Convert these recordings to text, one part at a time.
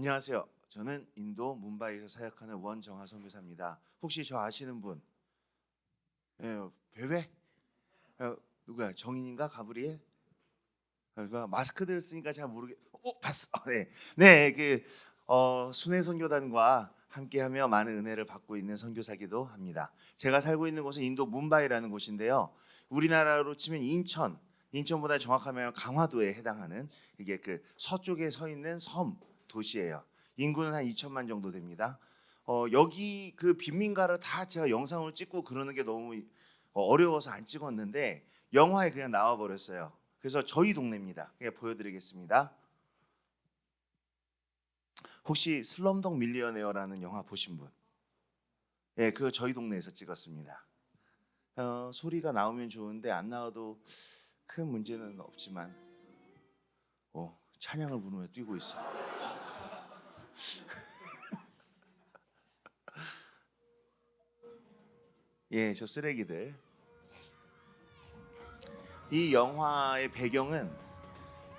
안녕하세요. 저는 인도 뭄바이에서 사역하는 원정하 선교사입니다. 혹시 저 아시는 분? 베베? 누구야? 정인인가? 가브리엘? 마스크들 쓰니까 잘 모르겠. 봤어. 네, 네, 순회 선교단과 함께하며 많은 은혜를 받고 있는 선교사기도 합니다. 제가 살고 있는 곳은 인도 뭄바이라는 곳인데요. 우리나라로 치면 인천보다 정확하면 강화도에 해당하는 이게 그 서쪽에 서 있는 섬 도시예요. 인구는 한 2천만 정도 됩니다. 여기 그 빈민가를 다 제가 영상으로 찍고 그러는 게 너무 어려워서 안 찍었는데 영화에 그냥 나와 버렸어요. 그래서 저희 동네입니다. 그냥 보여드리겠습니다. 혹시 슬럼독 밀리어네어라는 영화 보신 분? 예, 그거 저희 동네에서 찍었습니다. 소리가 나오면 좋은데 안 나와도 큰 문제는 없지만 찬양을 부르며 뛰고 있어. 예, 저 쓰레기들. 이 영화의 배경은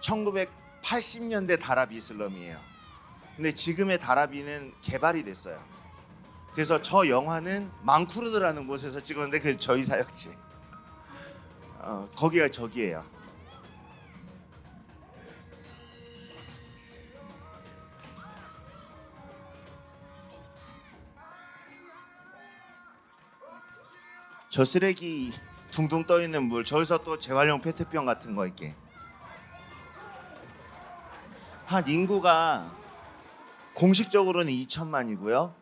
1980년대 다라비 슬럼이에요. 근데 지금의 다라비는 개발이 됐어요. 그래서 저 영화는 망쿠르드라는 곳에서 찍었는데 그래서 저희 사역지. 거기가 저기예요. 저 쓰레기 둥둥 떠 있는 물, 저기서 또 재활용 페트병 같은 거 이렇게. 한 인구가 공식적으로는 2천만이고요.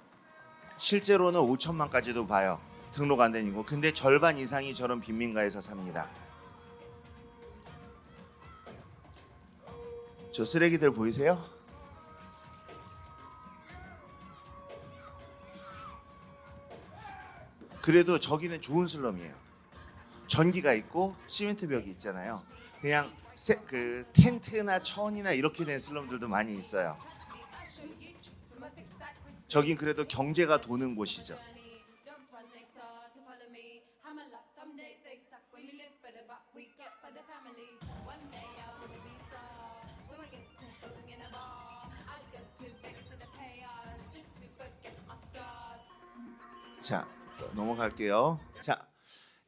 실제로는 5천만까지도 봐요. 등록 안 된 인구. 근데 절반 이상이 저런 빈민가에서 삽니다. 저 쓰레기들 보이세요? 그래도 저기는 좋은 슬럼이에요. 전기가 있고 시멘트 벽이 있잖아요. 그냥 그 텐트나 천이나 이렇게 된 슬럼들도 많이 있어요. 저긴 그래도 경제가 도는 곳이죠. 자, 넘어갈게요. 자,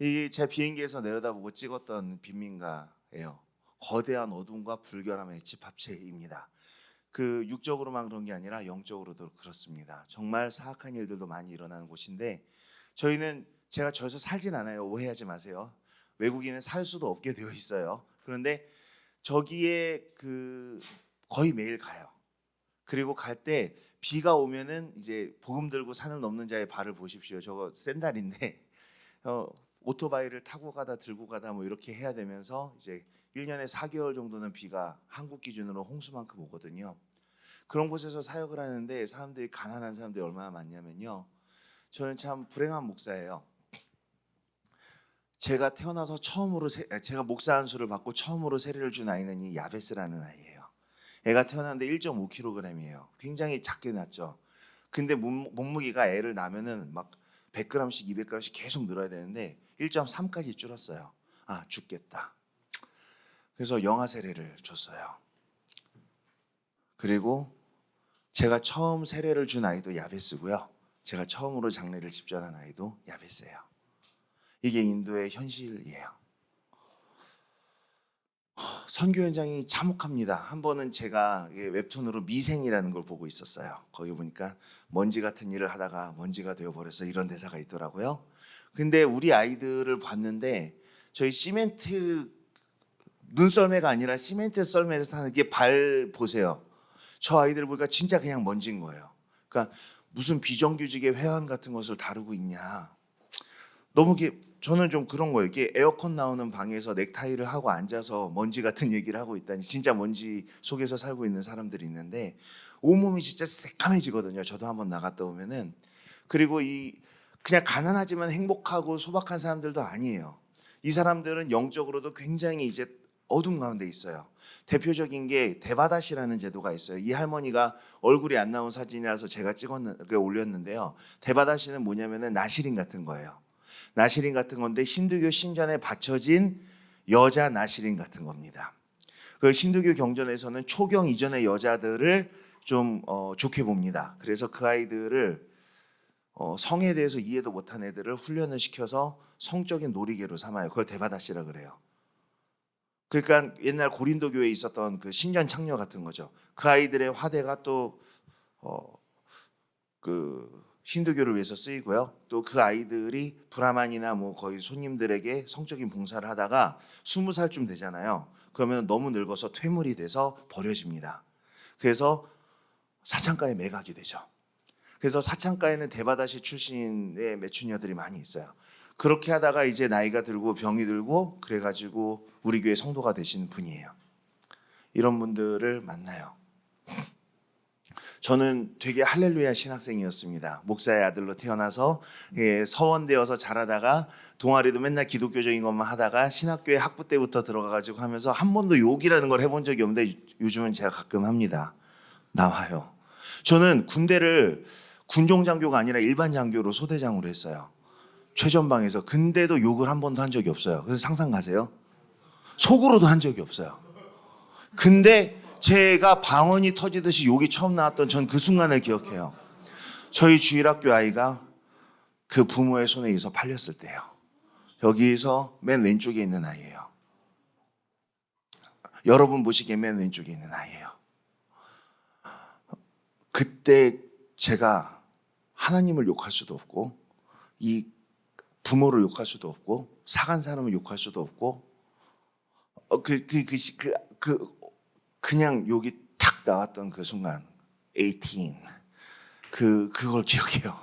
이 제 비행기에서 내려다보고 찍었던 빈민가예요. 거대한 어둠과 불결함의 집합체입니다. 그 육적으로만 그런 게 아니라 영적으로도 그렇습니다. 정말 사악한 일들도 많이 일어나는 곳인데 저희는 제가 저기서 살진 않아요. 오해하지 마세요. 외국인은 살 수도 없게 되어 있어요. 그런데 저기에 거의 매일 가요. 그리고 갈 때 비가 오면은 이제 복음 들고 산을 넘는 자의 발을 보십시오. 저거 샌달인데 오토바이를 타고 가다 들고 가다 뭐 이렇게 해야 되면서 이제 1년에 4개월 정도는 비가 한국 기준으로 홍수만큼 오거든요. 그런 곳에서 사역을 하는데 사람들이 가난한 사람들이 얼마나 많냐면요. 저는 참 불행한 목사예요. 제가 태어나서 처음으로 제가 목사 안수를 받고 처음으로 세례를 준 아이는 이 야베스라는 아이예요. 애가 태어났는데 1.5kg이에요. 굉장히 작게 났죠. 근데 몸무게가 애를 낳으면은 막 100g씩 200g씩 계속 늘어야 되는데 1.3까지 줄었어요. 아, 죽겠다. 그래서 영아 세례를 줬어요. 그리고 제가 처음 세례를 준 아이도 야베스고요. 제가 처음으로 장례를 집전한 아이도 야베스예요. 이게 인도의 현실이에요. 선교 현장이 참혹합니다. 한 번은 제가 웹툰으로 미생이라는 걸 보고 있었어요. 거기 보니까 먼지 같은 일을 하다가 먼지가 되어버려서 이런 대사가 있더라고요. 근데 우리 아이들을 봤는데 저희 시멘트 눈썰매가 아니라 시멘트 썰매를 타는 게 발 보세요. 저 아이들 보니까 진짜 그냥 먼지인 거예요. 그러니까 무슨 비정규직의 회원 같은 것을 다루고 있냐. 너무 저는 좀 그런 거예요. 이게 에어컨 나오는 방에서 넥타이를 하고 앉아서 먼지 같은 얘기를 하고 있다니 진짜 먼지 속에서 살고 있는 사람들이 있는데 온몸이 진짜 새까매지거든요. 저도 한번 나갔다 오면은. 그리고 그냥 가난하지만 행복하고 소박한 사람들도 아니에요. 이 사람들은 영적으로도 굉장히 이제 어둠 가운데 있어요. 대표적인 게 데바다시라는 제도가 있어요. 이 할머니가 얼굴이 안 나온 사진이라서 제가 올렸는데요. 데바다시는 뭐냐면은 나시린 같은 거예요. 나시린 같은 건데 힌두교 신전에 바쳐진 여자 나시린 같은 겁니다. 그 힌두교 경전에서는 초경 이전의 여자들을 좀 좋게 봅니다. 그래서 그 아이들을 성에 대해서 이해도 못한 애들을 훈련을 시켜서 성적인 놀이개로 삼아요. 그걸 대바다시라 그래요. 그러니까 옛날 고린도 교회에 있었던 그 신년 창녀 같은 거죠. 그 아이들의 화대가 또 그 힌두교를 위해서 쓰이고요. 또 그 아이들이 브라만이나 뭐 거의 손님들에게 성적인 봉사를 하다가 20살쯤 되잖아요. 그러면 너무 늙어서 퇴물이 돼서 버려집니다. 그래서 사창가에 매각이 되죠. 그래서 사창가에는 대바다시 출신의 매춘녀들이 많이 있어요. 그렇게 하다가 이제 나이가 들고 병이 들고 그래가지고 우리 교회 성도가 되신 분이에요. 이런 분들을 만나요. 저는 되게 할렐루야 신학생이었습니다. 목사의 아들로 태어나서 서원되어서 자라다가 동아리도 맨날 기독교적인 것만 하다가 신학교에 학부 때부터 들어가가지고 하면서 한 번도 욕이라는 걸 해본 적이 없는데 요즘은 제가 가끔 합니다. 나와요. 저는 군대를 군종장교가 아니라 일반 장교로 소대장으로 했어요. 최전방에서. 근데도 욕을 한 번도 한 적이 없어요. 그래서 상상 가세요. 속으로도 한 적이 없어요. 근데 제가 방언이 터지듯이 욕이 처음 나왔던 전 그 순간을 기억해요. 저희 주일학교 아이가 그 부모의 손에 의해서 팔렸을 때요. 여기서 맨 왼쪽에 있는 아이예요. 여러분 보시기에 맨 왼쪽에 있는 아이예요. 그때 제가 하나님을 욕할 수도 없고 이 부모를 욕할 수도 없고 사간 사람을 욕할 수도 없고 그냥 욕이 탁 나왔던 그 순간 18 그걸 기억해요.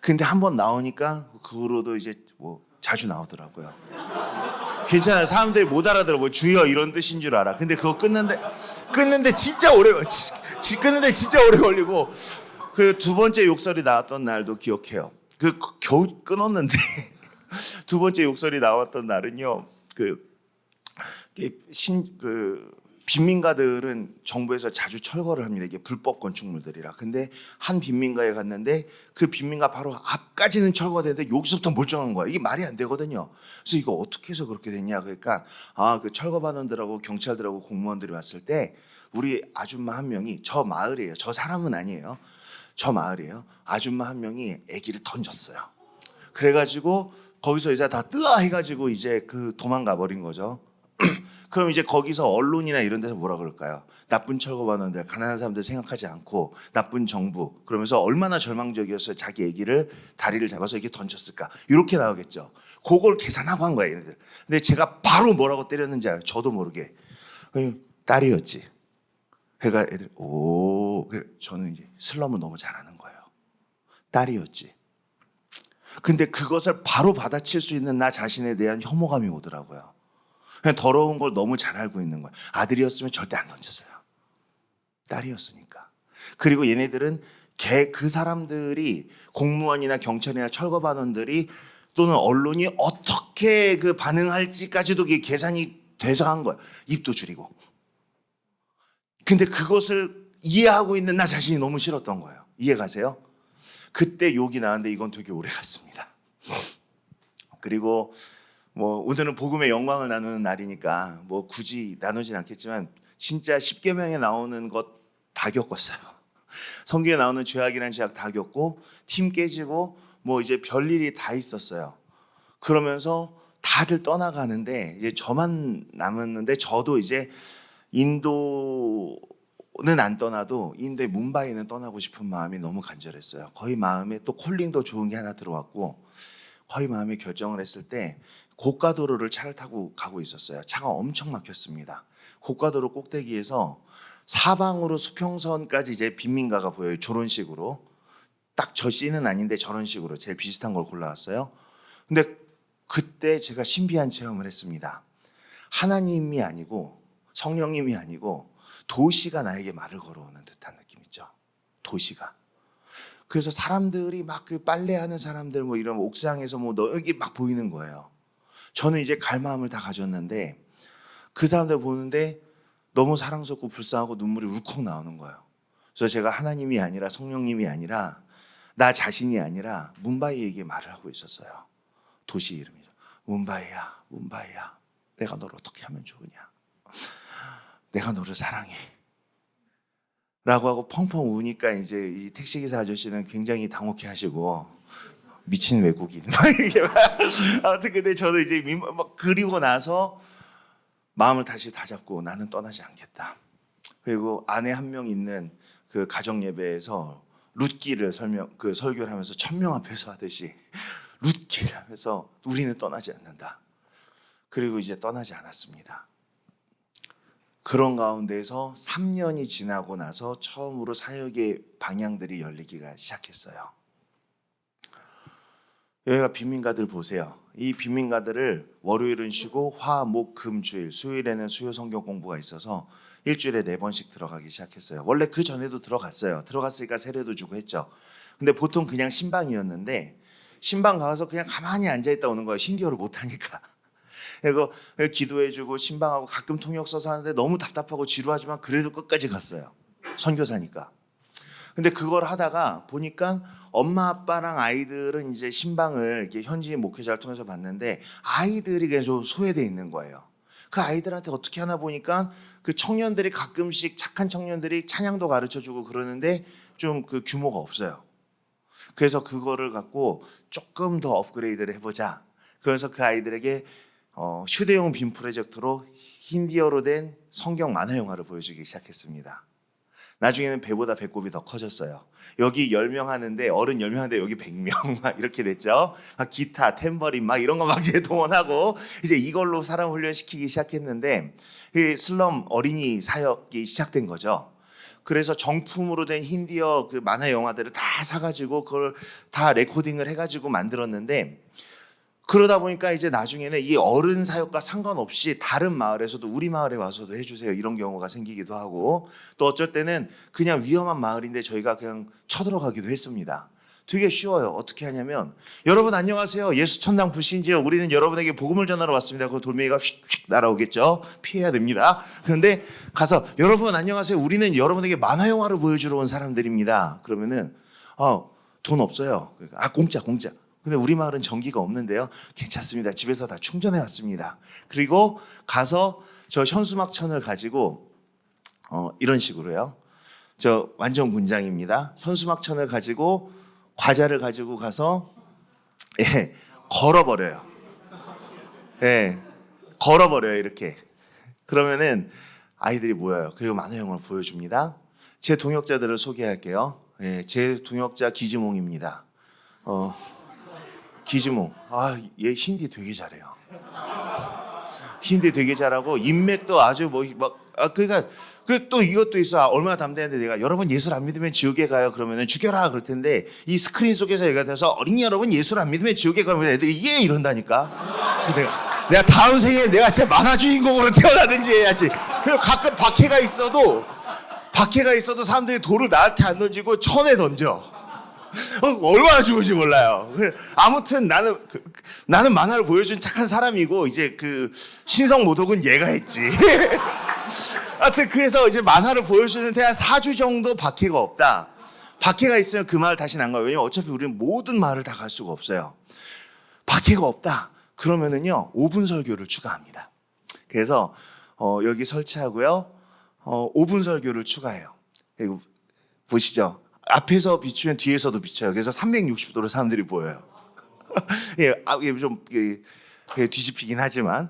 근데 한번 나오니까 그 후로도 이제 뭐 자주 나오더라고요. 괜찮아요. 사람들이 못 알아들어. 뭐 주여 이런 뜻인 줄 알아. 근데 그거 끊는데 진짜 오래 걸리고 그 두 번째 욕설이 나왔던 날도 기억해요. 그 겨우 끊었는데 두 번째 욕설이 나왔던 날은요. 빈민가들은 정부에서 자주 철거를 합니다. 이게 불법 건축물들이라. 근데 한 빈민가에 갔는데 그 빈민가 바로 앞까지는 철거되는데 여기서부터 멀쩡한 거야. 이게 말이 안 되거든요. 그래서 이거 어떻게 해서 그렇게 됐냐. 그러니까 그 철거반원들하고 경찰들하고 공무원들이 왔을 때 우리 아줌마 한 명이 저 마을이에요. 저 사람은 아니에요. 저 마을이에요. 아줌마 한 명이 아기를 던졌어요. 그래가지고 거기서 이제 다 뜨아 해가지고 이제 그 도망가 버린 거죠. 그럼 이제 거기서 언론이나 이런 데서 뭐라 그럴까요? 나쁜 철거반원들, 가난한 사람들 생각하지 않고 나쁜 정부. 그러면서 얼마나 절망적이었어요. 자기 아기를 다리를 잡아서 이렇게 던졌을까. 이렇게 나오겠죠. 그걸 계산하고 한 거예요, 얘네들. 근데 제가 바로 뭐라고 때렸는지 알아요. 저도 모르게. 딸이었지. 그러니까 애들 저는 이제 슬럼을 너무 잘하는 거예요. 딸이었지. 근데 그것을 바로 받아칠 수 있는 나 자신에 대한 혐오감이 오더라고요. 그냥 더러운 걸 너무 잘 알고 있는 거예요. 아들이었으면 절대 안 던졌어요. 딸이었으니까. 그리고 얘네들은 그 사람들이 공무원이나 경찰이나 철거반원들이 또는 언론이 어떻게 그 반응할지까지도 계산이 돼서 한 거예요. 입도 줄이고. 근데 그것을 이해하고 있는 나 자신이 너무 싫었던 거예요. 이해 가세요? 그때 욕이 나왔는데 이건 되게 오래 갔습니다. 그리고 뭐 오늘은 복음의 영광을 나누는 날이니까 뭐 굳이 나누진 않겠지만 진짜 십계명에 나오는 것 다 겪었어요. 성경에 나오는 죄악이라는 죄악 다 겪고 팀 깨지고 뭐 이제 별일이 다 있었어요. 그러면서 다들 떠나가는데 이제 저만 남았는데 저도 이제 인도는 안 떠나도 인도의 뭄바이는 떠나고 싶은 마음이 너무 간절했어요. 거의 마음에 또 콜링도 좋은 게 하나 들어왔고 거의 마음에 결정을 했을 때 고가도로를 차를 타고 가고 있었어요. 차가 엄청 막혔습니다. 고가도로 꼭대기에서 사방으로 수평선까지 이제 빈민가가 보여요. 저런 식으로. 딱 저 씬은 아닌데 저런 식으로 제일 비슷한 걸 골라왔어요. 근데 그때 제가 신비한 체험을 했습니다. 하나님이 아니고 성령님이 아니고 도시가 나에게 말을 걸어오는 듯한 느낌 있죠. 도시가. 그래서 사람들이 막 그 빨래하는 사람들 뭐 이런 옥상에서 뭐 여기 막 보이는 거예요. 저는 이제 갈 마음을 다 가졌는데 그 사람들 보는데 너무 사랑스럽고 불쌍하고 눈물이 울컥 나오는 거예요. 그래서 제가 하나님이 아니라 성령님이 아니라 나 자신이 아니라 뭄바이에게 말을 하고 있었어요. 도시 이름이죠. 뭄바이야, 뭄바이야. 내가 너를 어떻게 하면 좋으냐. 내가 너를 사랑해. 라고 하고 펑펑 우니까 이제 이 택시기사 아저씨는 굉장히 당혹해 하시고 미친 외국인. 아무튼 근데 저도 이제 막 그리고 나서 마음을 다시 다잡고 나는 떠나지 않겠다. 그리고 아내 한 명 있는 그 가정 예배에서 룻기를 설교를 하면서 천명 앞에서 하듯이 룻기를 하면서 우리는 떠나지 않는다. 그리고 이제 떠나지 않았습니다. 그런 가운데에서 3년이 지나고 나서 처음으로 사역의 방향들이 열리기가 시작했어요. 여기가 빈민가들 보세요. 이 빈민가들을 월요일은 쉬고 화, 목, 금, 주일, 수요일에는 수요 성경 공부가 있어서 일주일에 4번씩 들어가기 시작했어요. 원래 그 전에도 들어갔어요. 들어갔으니까 세례도 주고 했죠. 근데 보통 그냥 신방이었는데 신방 가서 그냥 가만히 앉아있다 오는 거예요. 신기어를 못하니까. 그리고 기도해주고 신방하고 가끔 통역 써서 하는데 너무 답답하고 지루하지만 그래도 끝까지 갔어요. 선교사니까. 근데 그걸 하다가 보니까 엄마 아빠랑 아이들은 이제 신방을 이렇게 현지인 목회자를 통해서 봤는데 아이들이 계속 소외되어 있는 거예요. 그 아이들한테 어떻게 하나 보니까 그 청년들이 가끔씩 착한 청년들이 찬양도 가르쳐주고 그러는데 좀 그 규모가 없어요. 그래서 그거를 갖고 조금 더 업그레이드를 해보자. 그래서 그 아이들에게 휴대용 빔 프로젝터로 힌디어로 된 성경 만화 영화를 보여주기 시작했습니다. 나중에는 배보다 배꼽이 더 커졌어요. 여기 10명 하는데 어른 10명 하는데 여기 100명 막 이렇게 됐죠. 막 기타, 탬버린 막 이런 거 막 이제 동원하고 이제 이걸로 사람 훈련시키기 시작했는데 그 슬럼 어린이 사역이 시작된 거죠. 그래서 정품으로 된 힌디어 그 만화 영화들을 다 사가지고 그걸 다 레코딩을 해가지고 만들었는데 그러다 보니까 이제 나중에는 이 어른 사역과 상관없이 다른 마을에서도 우리 마을에 와서도 해주세요 이런 경우가 생기기도 하고 또 어쩔 때는 그냥 위험한 마을인데 저희가 그냥 쳐들어가기도 했습니다. 되게 쉬워요. 어떻게 하냐면 여러분 안녕하세요. 예수 천당 불신지요. 우리는 여러분에게 복음을 전하러 왔습니다. 그 돌멩이가 휙휙 날아오겠죠. 피해야 됩니다. 그런데 가서 여러분 안녕하세요. 우리는 여러분에게 만화 영화를 보여주러 온 사람들입니다. 그러면은 돈 없어요. 그러니까 공짜. 근데 우리 마을은 전기가 없는데요. 괜찮습니다. 집에서 다 충전해 왔습니다. 그리고 가서 저 현수막천을 가지고 이런 식으로요. 저 완전 군장입니다. 현수막천을 가지고 과자를 가지고 가서 걸어버려요. 걸어버려요 이렇게. 그러면은 아이들이 모여요. 그리고 만화 영화를 보여줍니다. 제 동역자들을 소개할게요. 제 동역자 기즈몽입니다. 기즈몽. 얘 힌디 되게 잘해요. 힌디 되게 잘하고 인맥도 아주 그러니까 또 이것도 있어. 얼마나 담대한데 내가 여러분 예수를 안 믿으면 지옥에 가요. 그러면은 죽여라 그럴 텐데 이 스크린 속에서 얘가 돼서 어린이 여러분 예수를 안 믿으면 지옥에 가면 애들이 이런다니까. 그래서 내가 다음 생에 내가 진짜 만화 주인공으로 태어나든지 해야지. 그리고 가끔 박해가 있어도 사람들이 돌을 나한테 안 던지고 천에 던져. 얼마나 좋은지 몰라요. 아무튼 나는 만화를 보여준 착한 사람이고 이제 그 신성 모독은 얘가 했지. 하여튼 그래서 이제 만화를 보여주는데 한 4주 정도 박해가 없다. 박해가 있으면 그 마을 다시 안 가요. 왜냐면 어차피 우리는 모든 마을을 다 갈 수가 없어요. 박해가 없다. 그러면은요 5분 설교를 추가합니다. 그래서 여기 설치하고요 5분 설교를 추가해요. 그리고 보시죠. 앞에서 비추면 뒤에서도 비춰요. 그래서 360도로 사람들이 보여요. 좀 뒤집히긴 하지만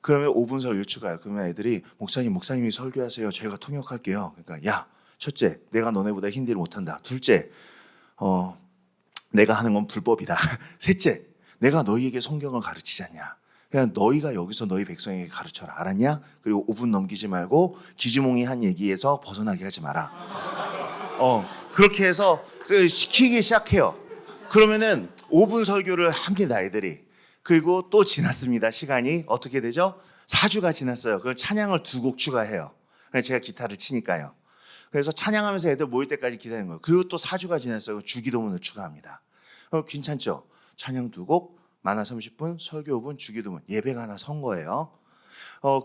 그러면 5분 설교 추가해요. 그러면 애들이 목사님이 설교하세요. 저희가 통역할게요. 그러니까 야, 첫째, 내가 너네보다 힌디를 못한다. 둘째, 내가 하는 건 불법이다. 셋째, 내가 너희에게 성경을 가르치지 않냐. 그냥 너희가 여기서 너희 백성에게 가르쳐라. 알았냐? 그리고 5분 넘기지 말고 기즈몽이 한 얘기에서 벗어나게 하지 마라. 그렇게 해서 시키기 시작해요. 그러면은 5분 설교를 합니다, 애들이. 그리고 또 지났습니다. 시간이 어떻게 되죠? 4주가 지났어요. 그럼 찬양을 2곡 추가해요. 제가 기타를 치니까요. 그래서 찬양하면서 애들 모일 때까지 기다리는 거예요. 그리고 또 4주가 지났어요. 주기도문을 추가합니다. 괜찮죠? 찬양 2곡, 만화 30분, 설교 5분, 주기도문. 예배가 하나 선 거예요.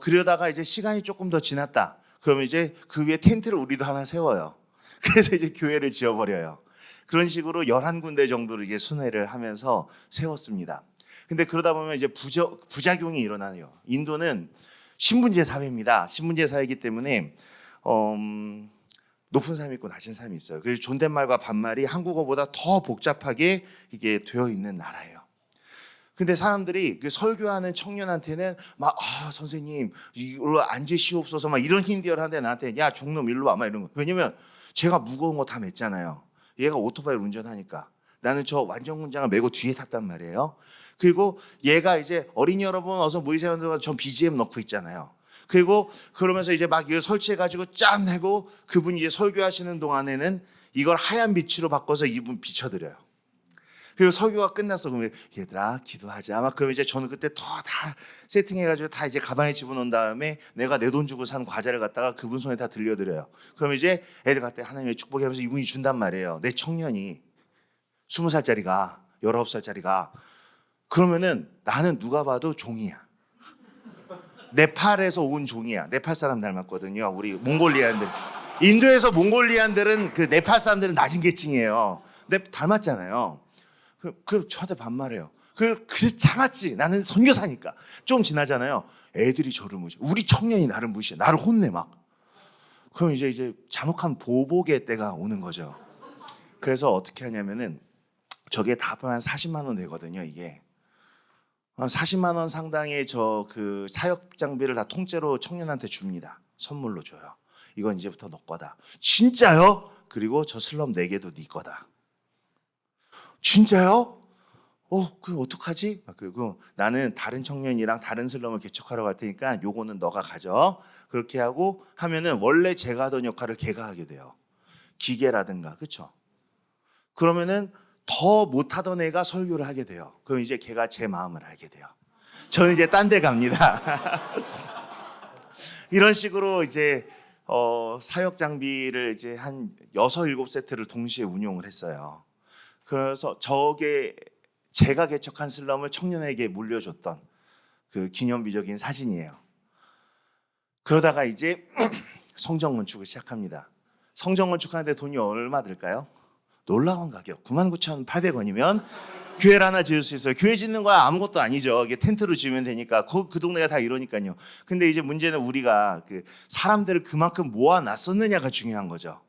그러다가 이제 시간이 조금 더 지났다. 그러면 이제 그 위에 텐트를 우리도 하나 세워요. 그래서 이제 교회를 지어버려요. 그런 식으로 11군데 정도를 이게 순회를 하면서 세웠습니다. 근데 그러다 보면 이제 부작용이 일어나요. 인도는 신분제 사회입니다. 신분제 사회이기 때문에 높은 삶이 있고 낮은 삶이 있어요. 그래서 존댓말과 반말이 한국어보다 더 복잡하게 이게 되어 있는 나라예요. 근데 사람들이 그 설교하는 청년한테는 막 선생님 이걸로 앉으시옵소서 막 이런 힌디어를 하는데 나한테 야 종놈 일로 와 막 이런 거. 왜냐면 제가 무거운 거 다 맸잖아요. 얘가 오토바이를 운전하니까 나는 저 완전군장을 메고 뒤에 탔단 말이에요. 그리고 얘가 이제 어린이 여러분 어서 모이세요. 저 BGM 넣고 있잖아요. 그리고 그러면서 이제 막 이거 설치해가지고 짠 하고 그분이 이제 설교하시는 동안에는 이걸 하얀 빛으로 바꿔서 이분 비춰드려요. 그리고 설교가 끝났어. 그러면 얘들아 기도하자. 막 그러면 이제 저는 그때 다 세팅해가지고 다 이제 가방에 집어넣은 다음에 내가 내 돈 주고 산 과자를 갖다가 그분 손에 다 들려드려요. 그러면 이제 애들 갖다 하나님의 축복이 하면서 이분이 준단 말이에요. 내 청년이 20살짜리가 19살짜리가 그러면은 나는 누가 봐도 종이야. 네팔에서 온 종이야. 네팔 사람 닮았거든요. 우리 몽골리안들. 인도에서 몽골리안들은 그 네팔 사람들은 낮은 계층이에요. 근데 닮았잖아요. 그 저한테 반말해요. 그 참았지. 나는 선교사니까. 좀 지나잖아요. 애들이 저를 무시해. 우리 청년이 나를 무시해. 나를 혼내 막. 그럼 이제 잔혹한 보복의 때가 오는 거죠. 그래서 어떻게 하냐면은 저게 다 합하면 40만 원 되거든요. 이게 40만 원 상당의 저 그 사역 장비를 다 통째로 청년한테 줍니다. 선물로 줘요. 이건 이제부터 너 거다. 진짜요? 그리고 저 슬럼 4개도 네 거다. 진짜요? 그 어떡하지? 그리고 나는 다른 청년이랑 다른 슬럼을 개척하러 갈 테니까 요거는 너가 가져. 그렇게 하고 하면은 원래 제가 하던 역할을 걔가 하게 돼요. 기계라든가, 그렇죠? 그러면은 더 못하던 애가 설교를 하게 돼요. 그럼 이제 걔가 제 마음을 알게 돼요. 저는 이제 딴 데 갑니다. 이런 식으로 이제 사역 장비를 이제 한 6, 7세트를 동시에 운용을 했어요. 그래서 저게 제가 개척한 슬럼을 청년에게 물려줬던 그 기념비적인 사진이에요. 그러다가 이제 성전 건축을 시작합니다. 성전 건축하는데 돈이 얼마 들까요? 놀라운 가격 99,800원이면 교회를 하나 지을 수 있어요. 교회 짓는 거야 아무것도 아니죠. 이게 텐트로 지으면 되니까 그 동네가 다 이러니까요. 근데 이제 문제는 우리가 그 사람들을 그만큼 모아놨었느냐가 중요한 거죠.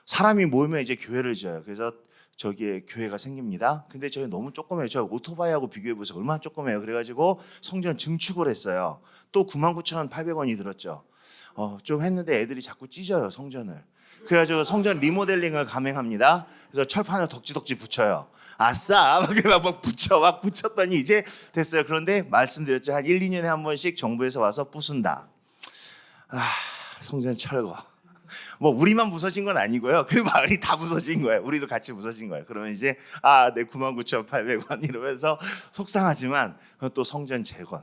사람이 모이면 이제 교회를 지어요. 그래서 저기에 교회가 생깁니다. 근데 저희 너무 조그매요. 저 오토바이하고 비교해보세요. 얼마나 조그매요. 그래가지고 성전 증축을 했어요. 또 99,800원이 들었죠. 좀 했는데 애들이 자꾸 찢어요, 성전을. 그래가지고 성전 리모델링을 감행합니다. 그래서 철판을 덕지덕지 붙여요. 아싸! 막 붙였더니 이제 됐어요. 그런데 말씀드렸죠. 한 1, 2년에 한 번씩 정부에서 와서 부순다. 성전 철거. 뭐 우리만 부서진 건 아니고요. 그 마을이 다 부서진 거예요. 우리도 같이 부서진 거예요. 그러면 이제 내 99,800원 이러면서 속상하지만 또 성전 재건.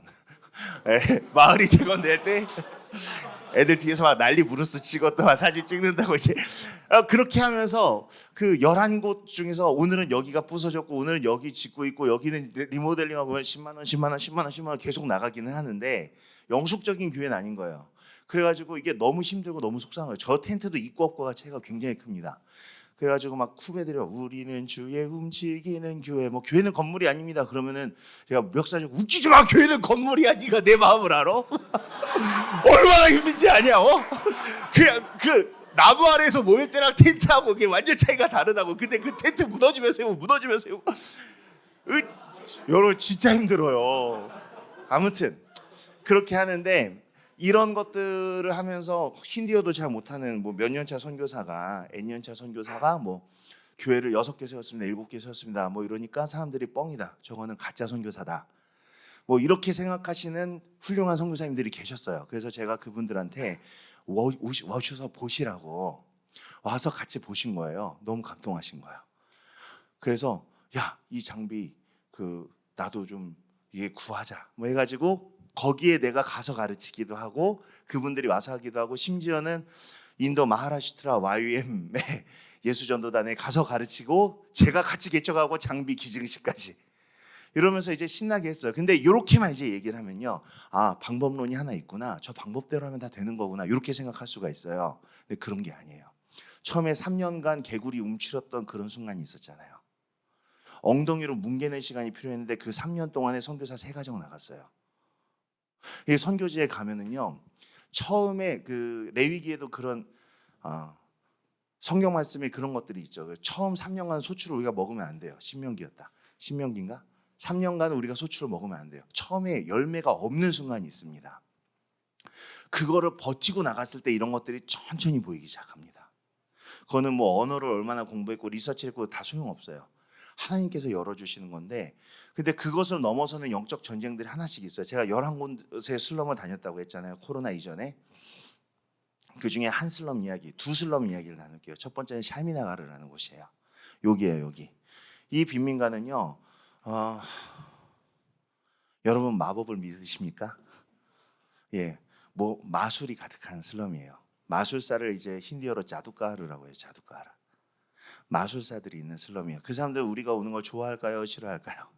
마을이 재건될 때 애들 뒤에서 막 난리 부르스 치고 또 사진 찍는다고 이제 그렇게 하면서 그 11곳 중에서 오늘은 여기가 부서졌고 오늘은 여기 짓고 있고 여기는 리모델링하고 10만 원, 10만 원, 10만 원, 10만 원 계속 나가기는 하는데 영속적인 교회는 아닌 거예요. 그래가지고 이게 너무 힘들고 너무 속상한 거예요. 저 텐트도 있고 없고가 차이가 굉장히 큽니다. 그래가지고 막 후배들이 우리는 주의 움직이는 교회, 뭐 교회는 건물이 아닙니다. 그러면은 제가 멱살을 웃기지 마. 교회는 건물이야. 네가 내 마음을 알아? 얼마나 힘든지 아냐? 그냥 그 나무 아래에서 모일 때랑 텐트하고 그게 완전 차이가 다르다고. 근데 그 텐트 무너지면 세우고 여러분 진짜 힘들어요. 아무튼 그렇게 하는데 이런 것들을 하면서 힌디어도 잘 못하는 뭐 몇 년차 선교사가 N년차 선교사가 뭐 교회를 6개 세웠습니다. 7개 세웠습니다. 뭐 이러니까 사람들이 뻥이다. 저거는 가짜 선교사다. 뭐 이렇게 생각하시는 훌륭한 선교사님들이 계셨어요. 그래서 제가 그분들한테 오셔서 보시라고 와서 같이 보신 거예요. 너무 감동하신 거예요. 그래서 야, 이 장비 나도 좀 이게 구하자. 뭐 해가지고 거기에 내가 가서 가르치기도 하고 그분들이 와서 하기도 하고 심지어는 인도 마하라슈트라 YM의 예수전도단에 가서 가르치고 제가 같이 개척하고 장비 기증식까지 이러면서 이제 신나게 했어요. 근데 이렇게만 이제 얘기를 하면요, 방법론이 하나 있구나. 저 방법대로 하면 다 되는 거구나. 이렇게 생각할 수가 있어요. 근데 그런 게 아니에요. 처음에 3년간 개구리 움츠렸던 그런 순간이 있었잖아요. 엉덩이로 뭉개는 시간이 필요했는데 그 3년 동안에 선교사 3가정 나갔어요. 이 선교지에 가면은요, 처음에 그 레위기에도 그런 성경 말씀에 그런 것들이 있죠. 처음 3년간 소출을 우리가 먹으면 안 돼요. 신명기였다. 신명기인가? 3년간 우리가 소출을 먹으면 안 돼요. 처음에 열매가 없는 순간이 있습니다. 그거를 버티고 나갔을 때 이런 것들이 천천히 보이기 시작합니다. 그거는 뭐 언어를 얼마나 공부했고 리서치했고 다 소용없어요. 하나님께서 열어주시는 건데, 근데 그것을 넘어서는 영적 전쟁들이 하나씩 있어요. 제가 11곳의 슬럼을 다녔다고 했잖아요. 코로나 이전에. 그 중에 한 슬럼 이야기, 두 슬럼 이야기를 나눌게요. 첫 번째는 샬미나가르라는 곳이에요. 여기예요, 여기. 이 빈민가는요, 여러분 마법을 믿으십니까? 예, 뭐 마술이 가득한 슬럼이에요. 마술사를 이제 힌디어로 자두카르라고 해요. 자두카르. 마술사들이 있는 슬럼이에요. 그 사람들 우리가 오는 걸 좋아할까요? 싫어할까요?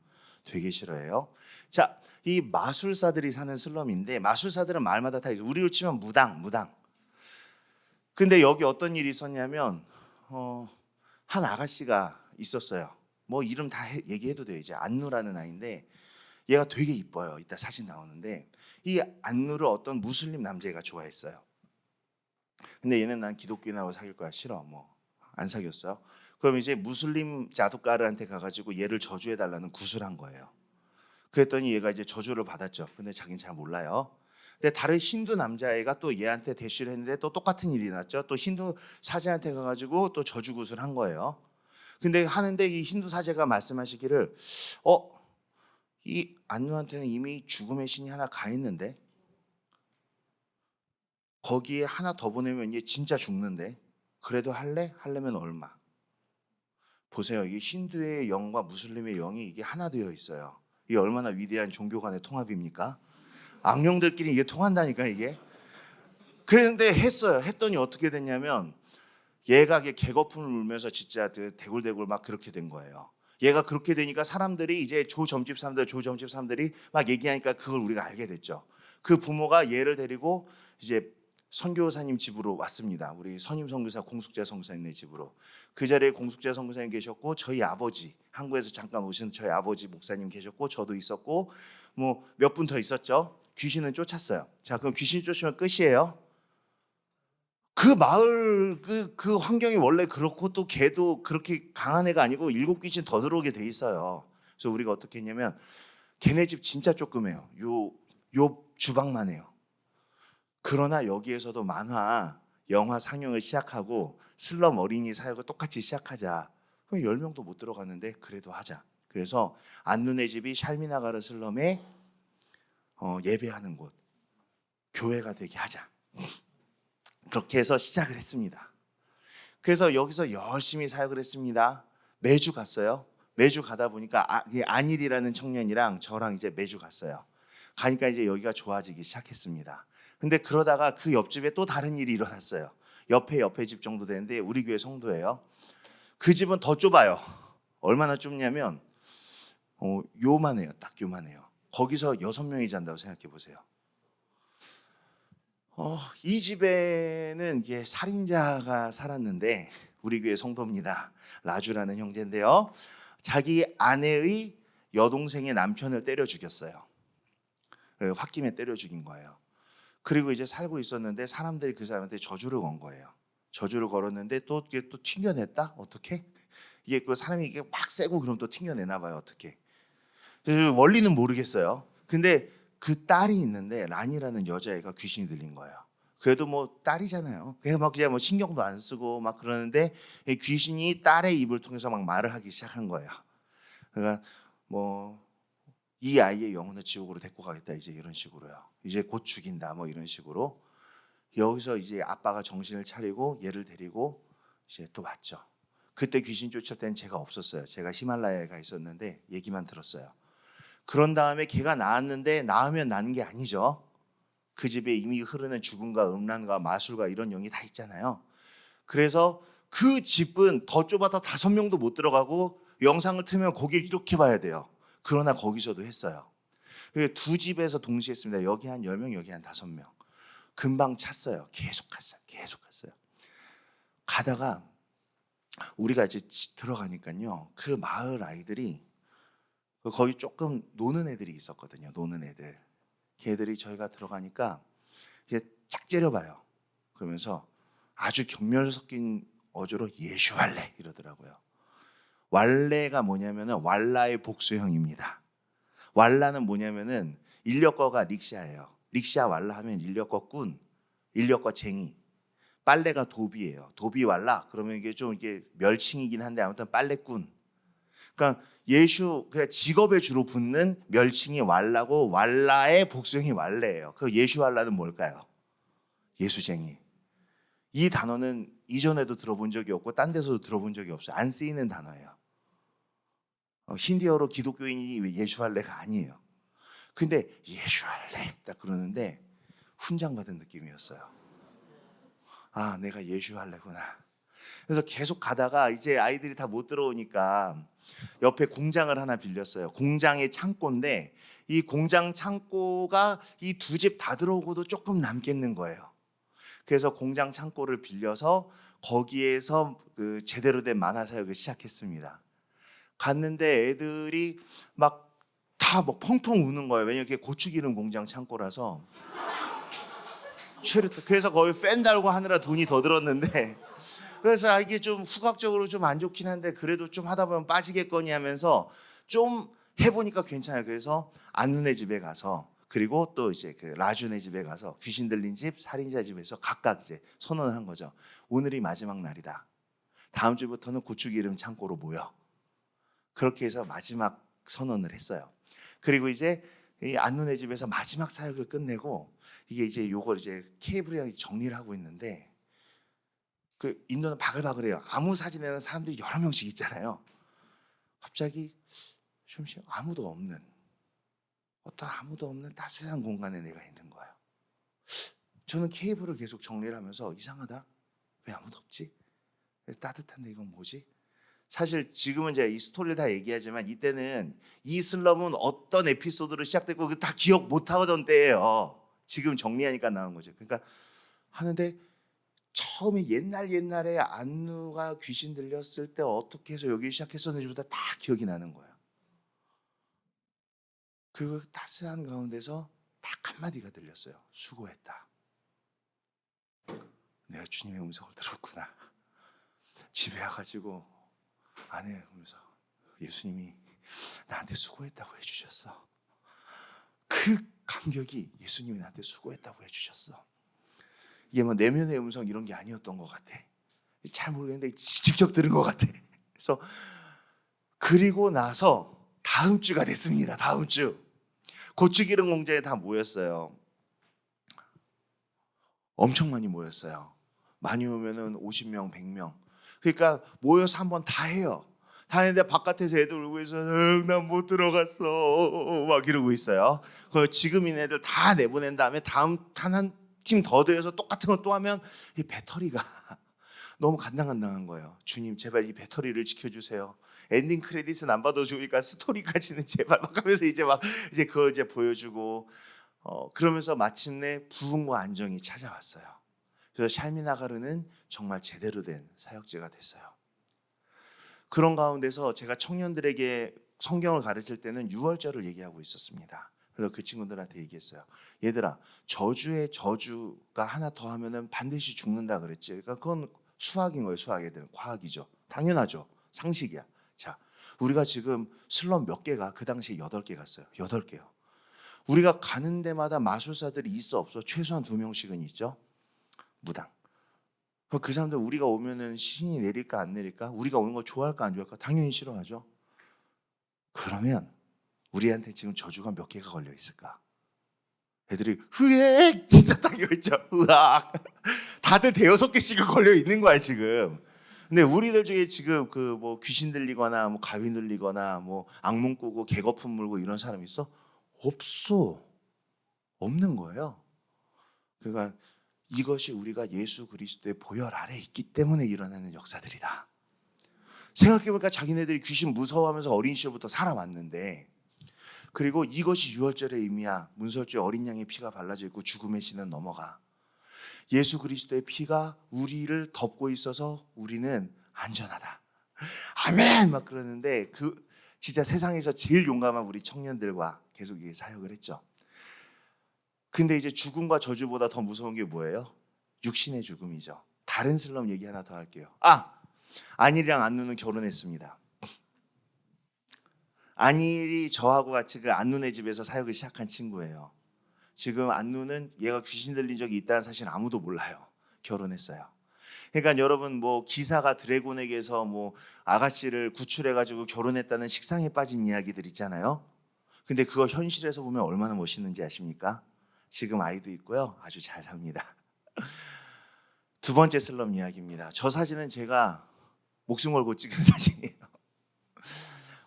되게 싫어해요. 자, 이 마술사들이 사는 슬럼인데, 마술사들은 말마다 다 있어요. 우리로 치면 무당. 근데 여기 어떤 일이 있었냐면 한 아가씨가 있었어요. 뭐 이름 다 얘기해도 돼요. 이제 안누라는 아이인데 얘가 되게 이뻐요. 이따 사진 나오는데 이 안누를 어떤 무슬림 남자애가 좋아했어요. 근데 얘는 난 기독교인하고 사귈 거야. 싫어. 뭐 안 사귀었어요. 그럼 이제 무슬림 자두까르한테 가가지고 얘를 저주해달라는 구슬한 거예요. 그랬더니 얘가 이제 저주를 받았죠. 근데 자기는 잘 몰라요. 근데 다른 힌두 남자애가 또 얘한테 대시를 했는데 또 똑같은 일이 났죠. 또 힌두 사제한테 가가지고 또 저주굿을 한 거예요. 근데 하는데 이 힌두 사제가 말씀하시기를 이 안누한테는 이미 죽음의 신이 하나 가 있는데 거기에 하나 더 보내면 얘 진짜 죽는데 그래도 할래? 하려면 얼마? 보세요. 이게 힌두의 영과 무슬림의 영이 이게 하나 되어 있어요. 이게 얼마나 위대한 종교 간의 통합입니까? 악령들끼리 이게 통한다니까 이게. 그런데 했어요. 했더니 어떻게 됐냐면 얘가 개거품을 울면서 진짜 대굴대굴 막 그렇게 된 거예요. 얘가 그렇게 되니까 사람들이 이제 조점집 사람들이 막 얘기하니까 그걸 우리가 알게 됐죠. 그 부모가 얘를 데리고 이제 선교사님 집으로 왔습니다. 우리 선임 선교사 공숙재 선교사님네 집으로. 그 자리에 공숙재 선교사님 계셨고 저희 아버지 한국에서 잠깐 오신 저희 아버지 목사님 계셨고 저도 있었고 뭐 몇 분 더 있었죠. 귀신은 쫓았어요. 자, 그럼 귀신 쫓으면 끝이에요. 그 마을 그 환경이 원래 그렇고 또 걔도 그렇게 강한 애가 아니고 7귀신 더 들어오게 돼 있어요. 그래서 우리가 어떻게 했냐면 걔네 집 진짜 조그매요. 요 주방만 해요. 그러나 여기에서도 만화, 영화 상영을 시작하고 슬럼 어린이 사역을 똑같이 시작하자. 그럼 10명도 못 들어갔는데 그래도 하자. 그래서 안누네 집이 샬미나가르 슬럼에 예배하는 곳, 교회가 되게 하자. 그렇게 해서 시작을 했습니다. 그래서 여기서 열심히 사역을 했습니다. 매주 갔어요. 매주 가다 보니까 안일이라는 청년이랑 저랑 이제 매주 갔어요. 가니까 이제 여기가 좋아지기 시작했습니다. 근데 그러다가 그 옆집에 또 다른 일이 일어났어요. 옆에 집 정도 되는데 우리 교회 성도예요. 그 집은 더 좁아요. 얼마나 좁냐면 요만해요. 딱 요만해요. 거기서 6명이 잔다고 생각해 보세요. 이 집에는 이게 살인자가 살았는데 우리 교회 성도입니다. 라주라는 형제인데요. 자기 아내의 여동생의 남편을 때려 죽였어요. 홧김에 때려 죽인 거예요. 그리고 이제 살고 있었는데 사람들이 그 사람한테 저주를 건 거예요. 저주를 걸었는데 또 튕겨냈다? 어떻게? 이게 그 사람이 이게 막 세고 그럼 또 튕겨내나 봐요. 어떻게? 원리는 모르겠어요. 근데 그 딸이 있는데 란이라는 여자애가 귀신이 들린 거예요. 그래도 뭐 딸이잖아요. 그래서 막 그냥 뭐 신경도 안 쓰고 막 그러는데 귀신이 딸의 입을 통해서 막 말을 하기 시작한 거예요. 그러니까 뭐 이 아이의 영혼을 지옥으로 데리고 가겠다 이제 이런 식으로요. 이제 곧 죽인다 뭐 이런 식으로. 여기서 이제 아빠가 정신을 차리고 얘를 데리고 이제 또 왔죠. 그때 귀신 쫓을 때는 제가 없었어요. 제가 히말라야에 가 있었는데 얘기만 들었어요. 그런 다음에 걔가 나았는데 나으면 나는 게 아니죠. 그 집에 이미 흐르는 죽음과 음란과 마술과 이런 영이 다 있잖아요. 그래서 그 집은 더 좁아서 5명도 못 들어가고 영상을 틀면 거길 이렇게 봐야 돼요. 그러나 거기서도 했어요. 두 집에서 동시에 했습니다. 여기 한 10명, 여기 한 5명. 금방 찼어요. 계속 갔어요. 가다가 우리가 이제 들어가니까요. 그 마을 아이들이 거기 조금 노는 애들이 있었거든요. 노는 애들. 걔들이 저희가 들어가니까 이제 짝 째려봐요. 그러면서 아주 경멸 섞인 어조로 예슈할래 이러더라고요. 왈레가 뭐냐면은 왈라의 복수형입니다. 왈라는 뭐냐면은 인력거가 릭샤예요. 릭샤 왈라 하면 인력거 꾼, 인력거 쟁이. 빨래가 도비예요. 도비 왈라 그러면 이게 좀 이게 멸칭이긴 한데 아무튼 빨래꾼. 그러니까 그냥 직업에 주로 붙는 멸칭이 왈라고 왈라의 복수형이 왈레예요. 그 예슈 왈라는 뭘까요? 예수쟁이. 이 단어는 이전에도 들어본 적이 없고 딴 데서도 들어본 적이 없어요. 안 쓰이는 단어예요. 힌디어로 기독교인이 예수할래가 아니에요. 근데 예수할래 딱 그러는데 훈장받은 느낌이었어요. 아, 내가 예수할래구나. 그래서 계속 가다가 이제 아이들이 다 못 들어오니까 옆에 공장을 하나 빌렸어요. 공장의 창고인데 이 공장 창고가 이 두 집 다 들어오고도 조금 남겠는 거예요. 그래서 공장 창고를 빌려서 거기에서 그 제대로 된 만화 사역을 시작했습니다. 갔는데 애들이 막 다 뭐 펑펑 우는 거예요. 왜냐면 이게 고추기름 공장 창고라서. 그래서 거의 팬 달고 하느라 돈이 더 들었는데, 그래서 이게 좀 후각적으로 좀 안 좋긴 한데 그래도 좀 하다 보면 빠지겠거니 하면서 좀 해보니까 괜찮아요. 그래서 안누네 집에 가서, 그리고 또 이제 그 라주네 집에 가서 귀신 들린 집, 살인자 집에서 각각 이제 선언을 한 거죠. 오늘이 마지막 날이다. 다음 주부터는 고추기름 창고로 모여. 그렇게 해서 마지막 선언을 했어요. 그리고 이제 이 안누네 집에서 마지막 사역을 끝내고 이게 이제 요걸 이제 케이블이랑 정리를 하고 있는데, 그 인도는 바글바글해요. 아무 사진에는 사람들이 여러 명씩 있잖아요. 갑자기 좀 아무도 없는, 어떤 아무도 없는 따스한 공간에 내가 있는 거예요. 저는 케이블을 계속 정리를 하면서 이상하다. 왜 아무도 없지? 따뜻한데 이건 뭐지? 사실 지금은 제가 이 스토리를 다 얘기하지만 이때는 이 슬럼은 어떤 에피소드로 시작됐고 다 기억 못 하던 때예요. 지금 정리하니까 나온 거죠. 그러니까 하는데 처음에 옛날에 안누가 귀신 들렸을 때 어떻게 해서 여기 시작했었는지보다 다 기억이 나는 거예요. 그 따스한 가운데서 딱 한마디가 들렸어요. 수고했다. 내가 주님의 음성을 들었구나. 집에 와가지고 아내 보면서 예수님이 나한테 수고했다고 해주셨어. 그 감격이 예수님이 나한테 수고했다고 해주셨어. 이게 뭐 내면의 음성 이런 게 아니었던 것 같아. 잘 모르겠는데 직접 들은 것 같아. 그래서 그리고 나서 다음 주가 됐습니다. 다음 주 고추기름 공장에 다 모였어요. 엄청 많이 모였어요. 많이 오면은 50명, 100명. 그러니까 모여서 한번 다 해요. 다 했는데 바깥에서 애들 울고 있어서 난 못 들어갔어 막 이러고 있어요. 그 지금 인 애들 다 내보낸 다음에 다음 한 팀 더 들여서 똑같은 거 또 하면 이 배터리가 너무 간당간당한 거예요. 주님 제발 이 배터리를 지켜주세요. 엔딩 크레딧은 안 받아주니까 스토리까지는 제발 막 하면서 이제 그걸 이제 보여주고 그러면서 마침내 부흥과 안정이 찾아왔어요. 그래서 샬미나가르는 정말 제대로 된 사역지가 됐어요. 그런 가운데서 제가 청년들에게 성경을 가르칠 때는 유월절을 얘기하고 있었습니다. 그래서 그 친구들한테 얘기했어요. 얘들아, 저주에 저주가 하나 더 하면은 반드시 죽는다 그랬지. 그러니까 그건 수학인 거예요. 수학 애들은 과학이죠. 당연하죠. 상식이야. 자, 우리가 지금 슬럼 몇 개가 그 당시에 8개 갔어요. 8개요. 우리가 가는 데마다 마술사들이 있어 없어 최소한 2명씩은 있죠. 무당. 그 사람들 우리가 오면은 신이 내릴까 안 내릴까? 우리가 오는 거 좋아할까 안 좋아할까? 당연히 싫어하죠. 그러면 우리한테 지금 저주가 몇 개가 걸려 있을까? 애들이 흐액 진짜 딱 이거 있죠. 으악. 다들 5-6개씩은 걸려 있는 거야 지금. 근데 우리들 중에 지금 그 뭐 귀신 들리거나 뭐 가위 눌리거나 뭐 악몽 꾸고 개거품 물고 이런 사람 있어? 없어. 없는 거예요. 그러니까 이것이 우리가 예수 그리스도의 보혈 아래 있기 때문에 일어나는 역사들이다. 생각해보니까 자기네들이 귀신 무서워하면서 어린 시절부터 살아왔는데, 그리고 이것이 유월절의 의미야. 문설주에 어린 양의 피가 발라져 있고 죽음의 신은 넘어가. 예수 그리스도의 피가 우리를 덮고 있어서 우리는 안전하다. 아멘! 막 그러는데 그 진짜 세상에서 제일 용감한 우리 청년들과 계속 이 사역을 했죠. 근데 이제 죽음과 저주보다 더 무서운 게 뭐예요? 육신의 죽음이죠. 다 다른 슬럼 얘기 하나 더 할게요. 안일이랑 안누는 결혼했습니다. 안일이 저하고 같이 그 안누네 집에서 사역을 시작한 친구예요. 지금 안누는 얘가 귀신 들린 적이 있다는 사실 아무도 몰라요. 결혼했어요. 그러니까 여러분 뭐 기사가 드래곤에게서 뭐 아가씨를 구출해가지고 결혼했다는 식상에 빠진 이야기들 있잖아요. 근데 그거 현실에서 보면 얼마나 멋있는지 아십니까? 지금 아이도 있고요. 아주 잘 삽니다. 두 번째 슬럼 이야기입니다. 저 사진은 제가 목숨 걸고 찍은 사진이에요.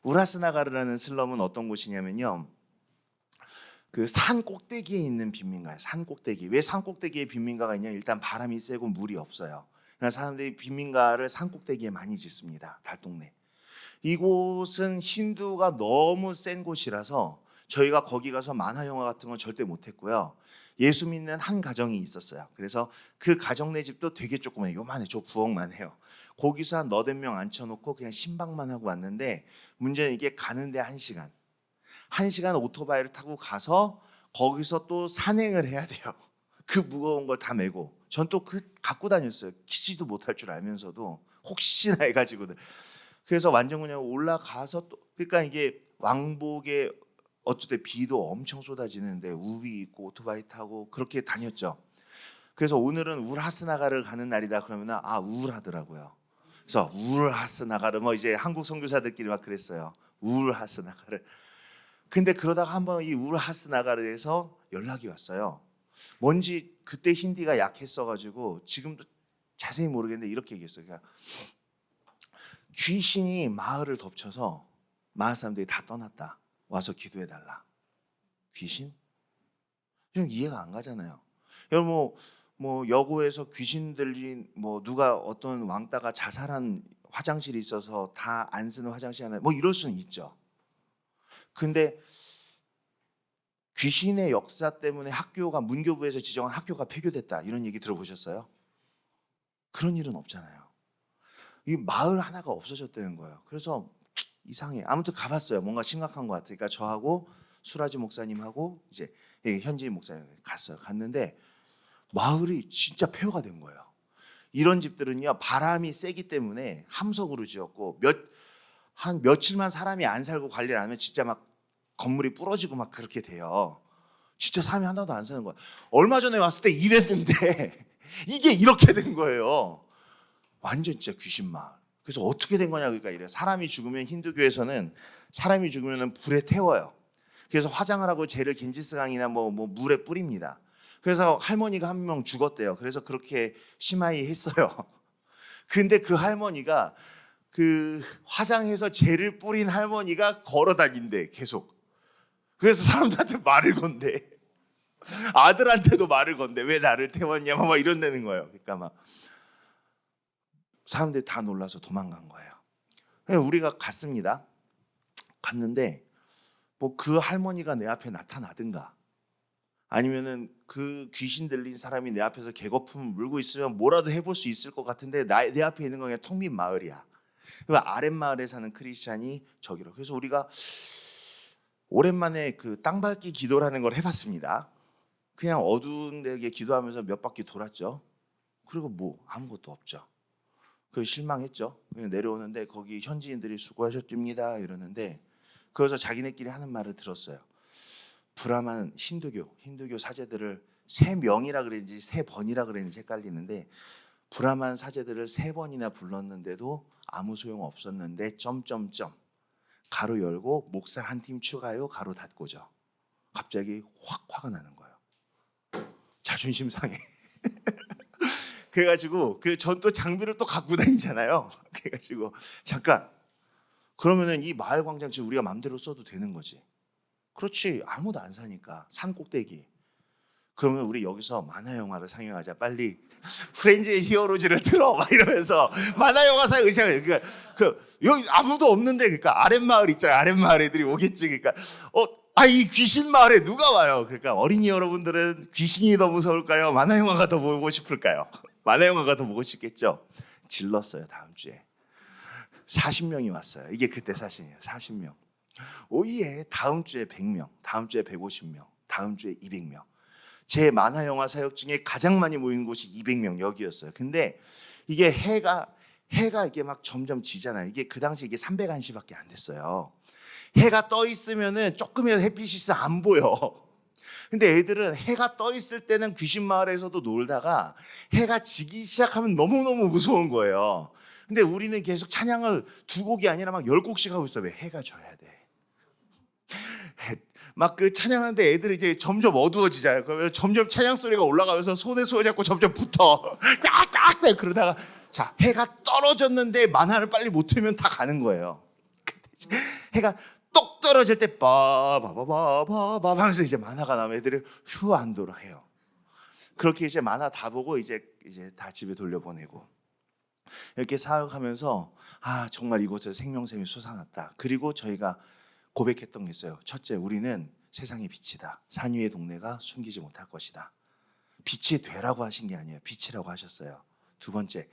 우라스나가르라는 슬럼은 어떤 곳이냐면요. 그 산 꼭대기에 있는 빈민가예요. 산 꼭대기. 왜 산 꼭대기에 빈민가가 있냐? 일단 바람이 세고 물이 없어요. 그래서 사람들이 빈민가를 산 꼭대기에 많이 짓습니다. 달동네. 이곳은 신두가 너무 센 곳이라서 저희가 거기 가서 만화 영화 같은 건 절대 못했고요. 예수 믿는 한 가정이 있었어요. 그래서 그 가정네 집도 되게 조그만해요. 요만해. 저 부엌만 해요. 거기서 한 너댓 명 앉혀놓고 그냥 신방만 하고 왔는데 문제는 이게 가는데 1시간. 1시간 오토바이를 타고 가서 거기서 또 산행을 해야 돼요. 그 무거운 걸 다 메고. 전 또 그 갖고 다녔어요. 키지도 못할 줄 알면서도 혹시나 해가지고는. 그래서 완전 그냥 올라가서 또 그러니까 이게 왕복에 어쨌든 비도 엄청 쏟아지는데 우비 입고 오토바이 타고 그렇게 다녔죠. 그래서 오늘은 울하스나가를 가는 날이다 그러면 우울하더라고요. 그래서 울하스나가를 뭐 이제 한국 선교사들끼리 막 그랬어요. 울하스나가를. 근데 그러다가 한번 이 울하스나가르에서 연락이 왔어요. 뭔지 그때 힌디가 약했어가지고 지금도 자세히 모르겠는데 이렇게 얘기했어요. 그러니까 귀신이 마을을 덮쳐서 마을 사람들이 다 떠났다. 와서 기도해달라. 귀신? 좀 이해가 안 가잖아요. 여러분 뭐 여고에서 귀신 들린 뭐 누가 어떤 왕따가 자살한 화장실이 있어서 다 안 쓰는 화장실 하나 뭐 이럴 수는 있죠. 근데 귀신의 역사 때문에 학교가 문교부에서 지정한 학교가 폐교됐다 이런 얘기 들어보셨어요? 그런 일은 없잖아요. 이 마을 하나가 없어졌다는 거예요. 그래서 이상해. 아무튼 가봤어요. 뭔가 심각한 것 같으니까 저하고 수라지 목사님하고 이제 현지인 목사님 갔어요. 갔는데 마을이 진짜 폐허가 된 거예요. 이런 집들은요 바람이 세기 때문에 함석으로 지었고 한 며칠만 사람이 안 살고 관리를 안 하면 진짜 막 건물이 부러지고 막 그렇게 돼요. 진짜 사람이 하나도 안 사는 거야. 얼마 전에 왔을 때 이랬는데 이게 이렇게 된 거예요. 완전 진짜 귀신 마을. 그래서 어떻게 된 거냐 그러니까 이래. 사람이 죽으면 힌두교에서는 사람이 죽으면 불에 태워요. 그래서 화장을 하고 쟤를 겐지스강이나 뭐 물에 뿌립니다. 그래서 할머니가 한 명 죽었대요. 그래서 그렇게 심하이 했어요. 근데 그 할머니가 그 화장해서 쟤를 뿌린 할머니가 걸어 다닌대 계속. 그래서 사람들한테 말을 건대. 아들한테도 말을 건대. 왜 나를 태웠냐 막 이런다는 거예요. 그러니까 막 사람들이 다 놀라서 도망간 거예요. 우리가 갔습니다. 갔는데 뭐 그 할머니가 내 앞에 나타나든가 아니면은 그 귀신 들린 사람이 내 앞에서 개거품 물고 있으면 뭐라도 해볼 수 있을 것 같은데 내 앞에 있는 건 그냥 텅 빈 마을이야. 아랫마을에 사는 크리스찬이 저기로. 그래서 우리가 오랜만에 그 땅밟기 기도라는 걸 해봤습니다. 그냥 어두운 데에 기도하면서 몇 바퀴 돌았죠. 그리고 뭐 아무것도 없죠. 그 실망했죠. 그냥 내려오는데 거기 현지인들이 수고하셨습니다 이러는데 그래서 자기네끼리 하는 말을 들었어요. 브라만 힌두교 사제들을 3명이라 그랬는지 3번이라 그랬는지 헷갈리는데 브라만 사제들을 3번이나 불렀는데도 아무 소용 없었는데 점점점 가로 열고 목사 한 팀 추가요 가로 닫고죠. 갑자기 확 화가 나는 거예요. 자존심 상해. 그래가지고 전 또 장비를 또 갖고 다니잖아요. 그래가지고 잠깐 그러면은 이 마을 광장 지금 우리가 마음대로 써도 되는 거지. 그렇지 아무도 안 사니까 산 꼭대기. 그러면 우리 여기서 만화 영화를 상영하자 빨리. 프렌즈의 히어로즈를 틀어 막 이러면서 만화 영화 상영을. 그러니까 여기 아무도 없는데 그러니까 아랫마을 있잖아요. 아랫마을 애들이 오겠지. 그러니까 이 귀신 마을에 누가 와요? 그러니까 어린이 여러분들은 귀신이 더 무서울까요? 만화 영화가 더 보고 싶을까요? 만화 영화가 더 보고 싶겠죠. 질렀어요. 다음 주에 40명이 왔어요. 이게 그때 사실이에요. 40명. 오예. 다음 주에 100명, 다음 주에 150명, 다음 주에 200명. 제 만화 영화 사역 중에 가장 많이 모인 곳이 200명 여기였어요. 근데 이게 해가 이게 막 점점 지잖아요. 이게 그 당시 이게 300안시밖에 안 됐어요. 해가 떠 있으면은 조금이라도 햇빛이 있으면 안 보여. 근데 애들은 해가 떠 있을 때는 귀신 마을에서도 놀다가 해가 지기 시작하면 너무너무 무서운 거예요. 근데 우리는 계속 찬양을 2곡이 아니라 막 10곡씩 하고 있어. 왜? 해가 져야 돼. 막 그 찬양하는데 애들이 이제 점점 어두워지잖아요. 그러면 점점 찬양 소리가 올라가면서 손에 잡고 점점 붙어. 깍깍 그러다가 자, 해가 떨어졌는데 만화를 빨리 못 틀면 다 가는 거예요. 해가 똑 떨어질 때 빠바바바바바 하면서 이제 만화가 나면 애들이 휴 안도로 해요. 그렇게 이제 만화 다 보고 이제 다 집에 돌려보내고 이렇게 사역하면서 정말 이곳에서 생명샘이 솟아났다. 그리고 저희가 고백했던 게 있어요. 첫째, 우리는 세상의 빛이다. 산 위의 동네가 숨기지 못할 것이다. 빛이 되라고 하신 게 아니에요. 빛이라고 하셨어요. 두 번째,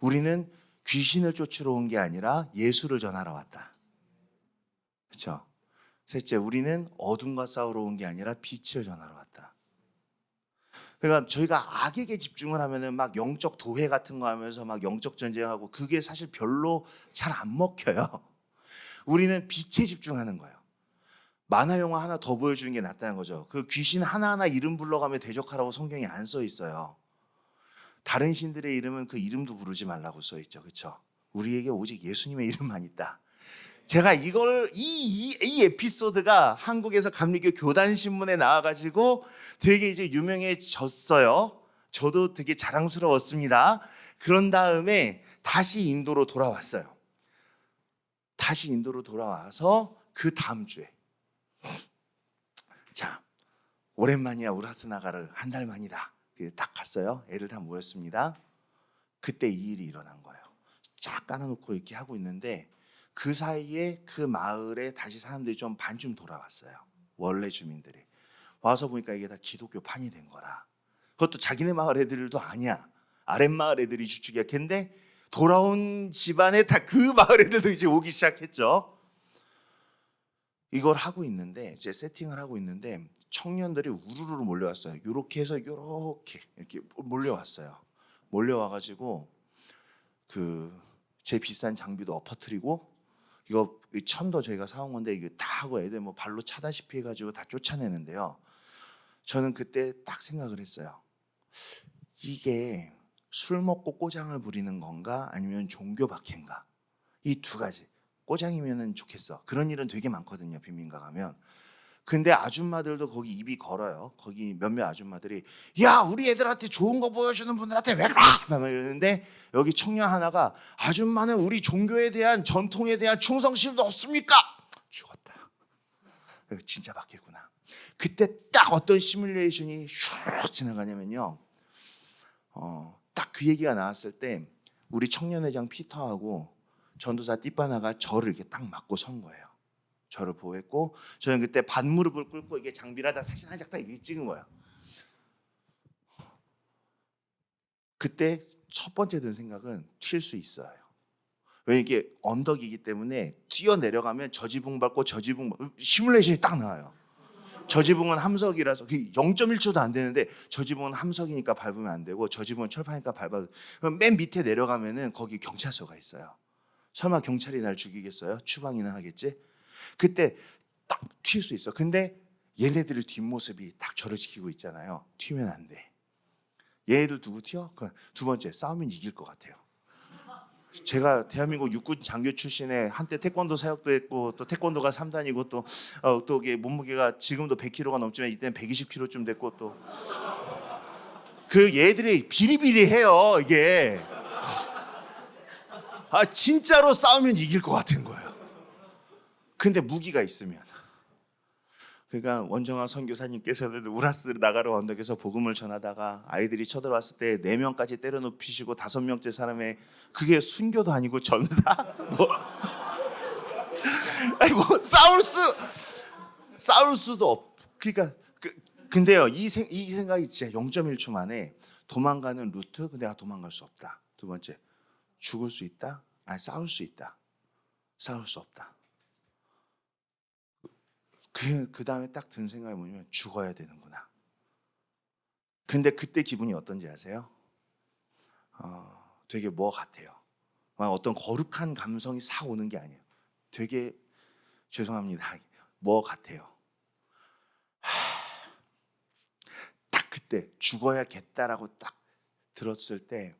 우리는 귀신을 쫓으러 온 게 아니라 예수를 전하러 왔다. 그렇죠? 셋째, 우리는 어둠과 싸우러 온 게 아니라 빛을 전하러 왔다. 그러니까 저희가 악에게 집중을 하면은 막 영적 도회 같은 거 하면서 막 영적 전쟁하고 그게 사실 별로 잘 안 먹혀요. 우리는 빛에 집중하는 거예요. 만화 영화 하나 더 보여주는 게 낫다는 거죠. 그 귀신 하나하나 이름 불러가며 대적하라고 성경에 안 써 있어요. 다른 신들의 이름은 그 이름도 부르지 말라고 써 있죠. 그렇죠? 우리에게 오직 예수님의 이름만 있다. 제가 이걸 이 에피소드가 한국에서 감리교 교단 신문에 나와가지고 되게 이제 유명해졌어요. 저도 되게 자랑스러웠습니다. 그런 다음에 다시 인도로 돌아왔어요. 다시 인도로 돌아와서 그 다음 주에 자, 오랜만이야 우라스나가를 한 달 만이다. 딱 갔어요. 애들 다 모였습니다. 그때 이 일이 일어난 거예요. 쫙 깔아놓고 이렇게 하고 있는데 그 사이에 그 마을에 다시 사람들이 좀 반쯤 돌아왔어요. 원래 주민들이 와서 보니까 이게 다 기독교 판이 된 거라. 그것도 자기네 마을 애들도 아니야. 아랫마을 애들이 주축이었는데 돌아온 집안에 다 그 마을 애들도 이제 오기 시작했죠. 이걸 하고 있는데 이제 세팅을 하고 있는데 청년들이 우르르 몰려왔어요. 이렇게 해서 이렇게 몰려왔어요. 몰려와가지고 제 비싼 장비도 엎어뜨리고 이거 천도 저희가 사온 건데 이게 다 하고 애들 뭐 발로 차다시피 해가지고 다 쫓아내는데요. 저는 그때 딱 생각을 했어요. 이게 술 먹고 꼬장을 부리는 건가 아니면 종교 박해인가? 이 두 가지. 꼬장이면은 좋겠어. 그런 일은 되게 많거든요. 빈민가 가면. 근데 아줌마들도 거기 입이 걸어요. 거기 몇몇 아줌마들이 야 우리 애들한테 좋은 거 보여주는 분들한테 왜 그래? 이러는데 여기 청년 하나가 아줌마는 우리 종교에 대한 전통에 대한 충성심도 없습니까? 죽었다. 진짜 박해구나. 그때 딱 어떤 시뮬레이션이 슉 지나가냐면요. 딱 그 얘기가 나왔을 때 우리 청년회장 피터하고 전도사 띠바나가 저를 이렇게 딱 맞고 선 거예요. 저를 보호했고 저는 그때 반무릎을 꿇고 이게 장비를 하다 사진 한 장 딱 이렇게 찍은 거예요. 그때 첫 번째 든 생각은 튈 수 있어요. 왜 이게 언덕이기 때문에 뛰어 내려가면 저 지붕 밟고 저 지붕 시뮬레이션이 딱 나와요. 저 지붕은 함석이라서 0.1초도 안 되는데 저 지붕은 함석이니까 밟으면 안 되고 저 지붕은 철판이니까 밟아도 그럼 맨 밑에 내려가면은 거기 경찰서가 있어요. 설마 경찰이 날 죽이겠어요? 추방이나 하겠지? 그때 딱 튈 수 있어. 근데 얘네들의 뒷모습이 딱 저를 지키고 있잖아요. 튀면 안 돼. 얘네들 두고 튀어? 두 번째, 싸우면 이길 것 같아요. 제가 대한민국 육군 장교 출신에 한때 태권도 사역도 했고 또 태권도가 3단이고 또 이게 몸무게가 지금도 100kg가 넘지만 이때는 120kg쯤 됐고 또 그 얘들이 비리비리해요. 이게 진짜로 싸우면 이길 것 같은 거예요. 근데 무기가 있으면 그러니까 원정아 선교사님께서는 우라스 나가로 언덕에서 복음을 전하다가 아이들이 쳐들어왔을 때 4명까지 때려눕히시고 5명째 사람의 그게 순교도 아니고 전사? 아이고 싸울 수도 그러니까 근데요 이 생각이 진짜 0.1초 만에 도망가는 루트 근데 내가 도망갈 수 없다. 두 번째 죽을 수 있다? 아니 싸울 수 있다. 싸울 수 없다. 그 다음에 딱 든 생각이 뭐냐면 죽어야 되는구나. 근데 그때 기분이 어떤지 아세요? 되게 뭐 같아요. 막 어떤 거룩한 감성이 싹 오는 게 아니에요. 되게 죄송합니다. 뭐 같아요. 딱 그때 죽어야겠다라고 딱 들었을 때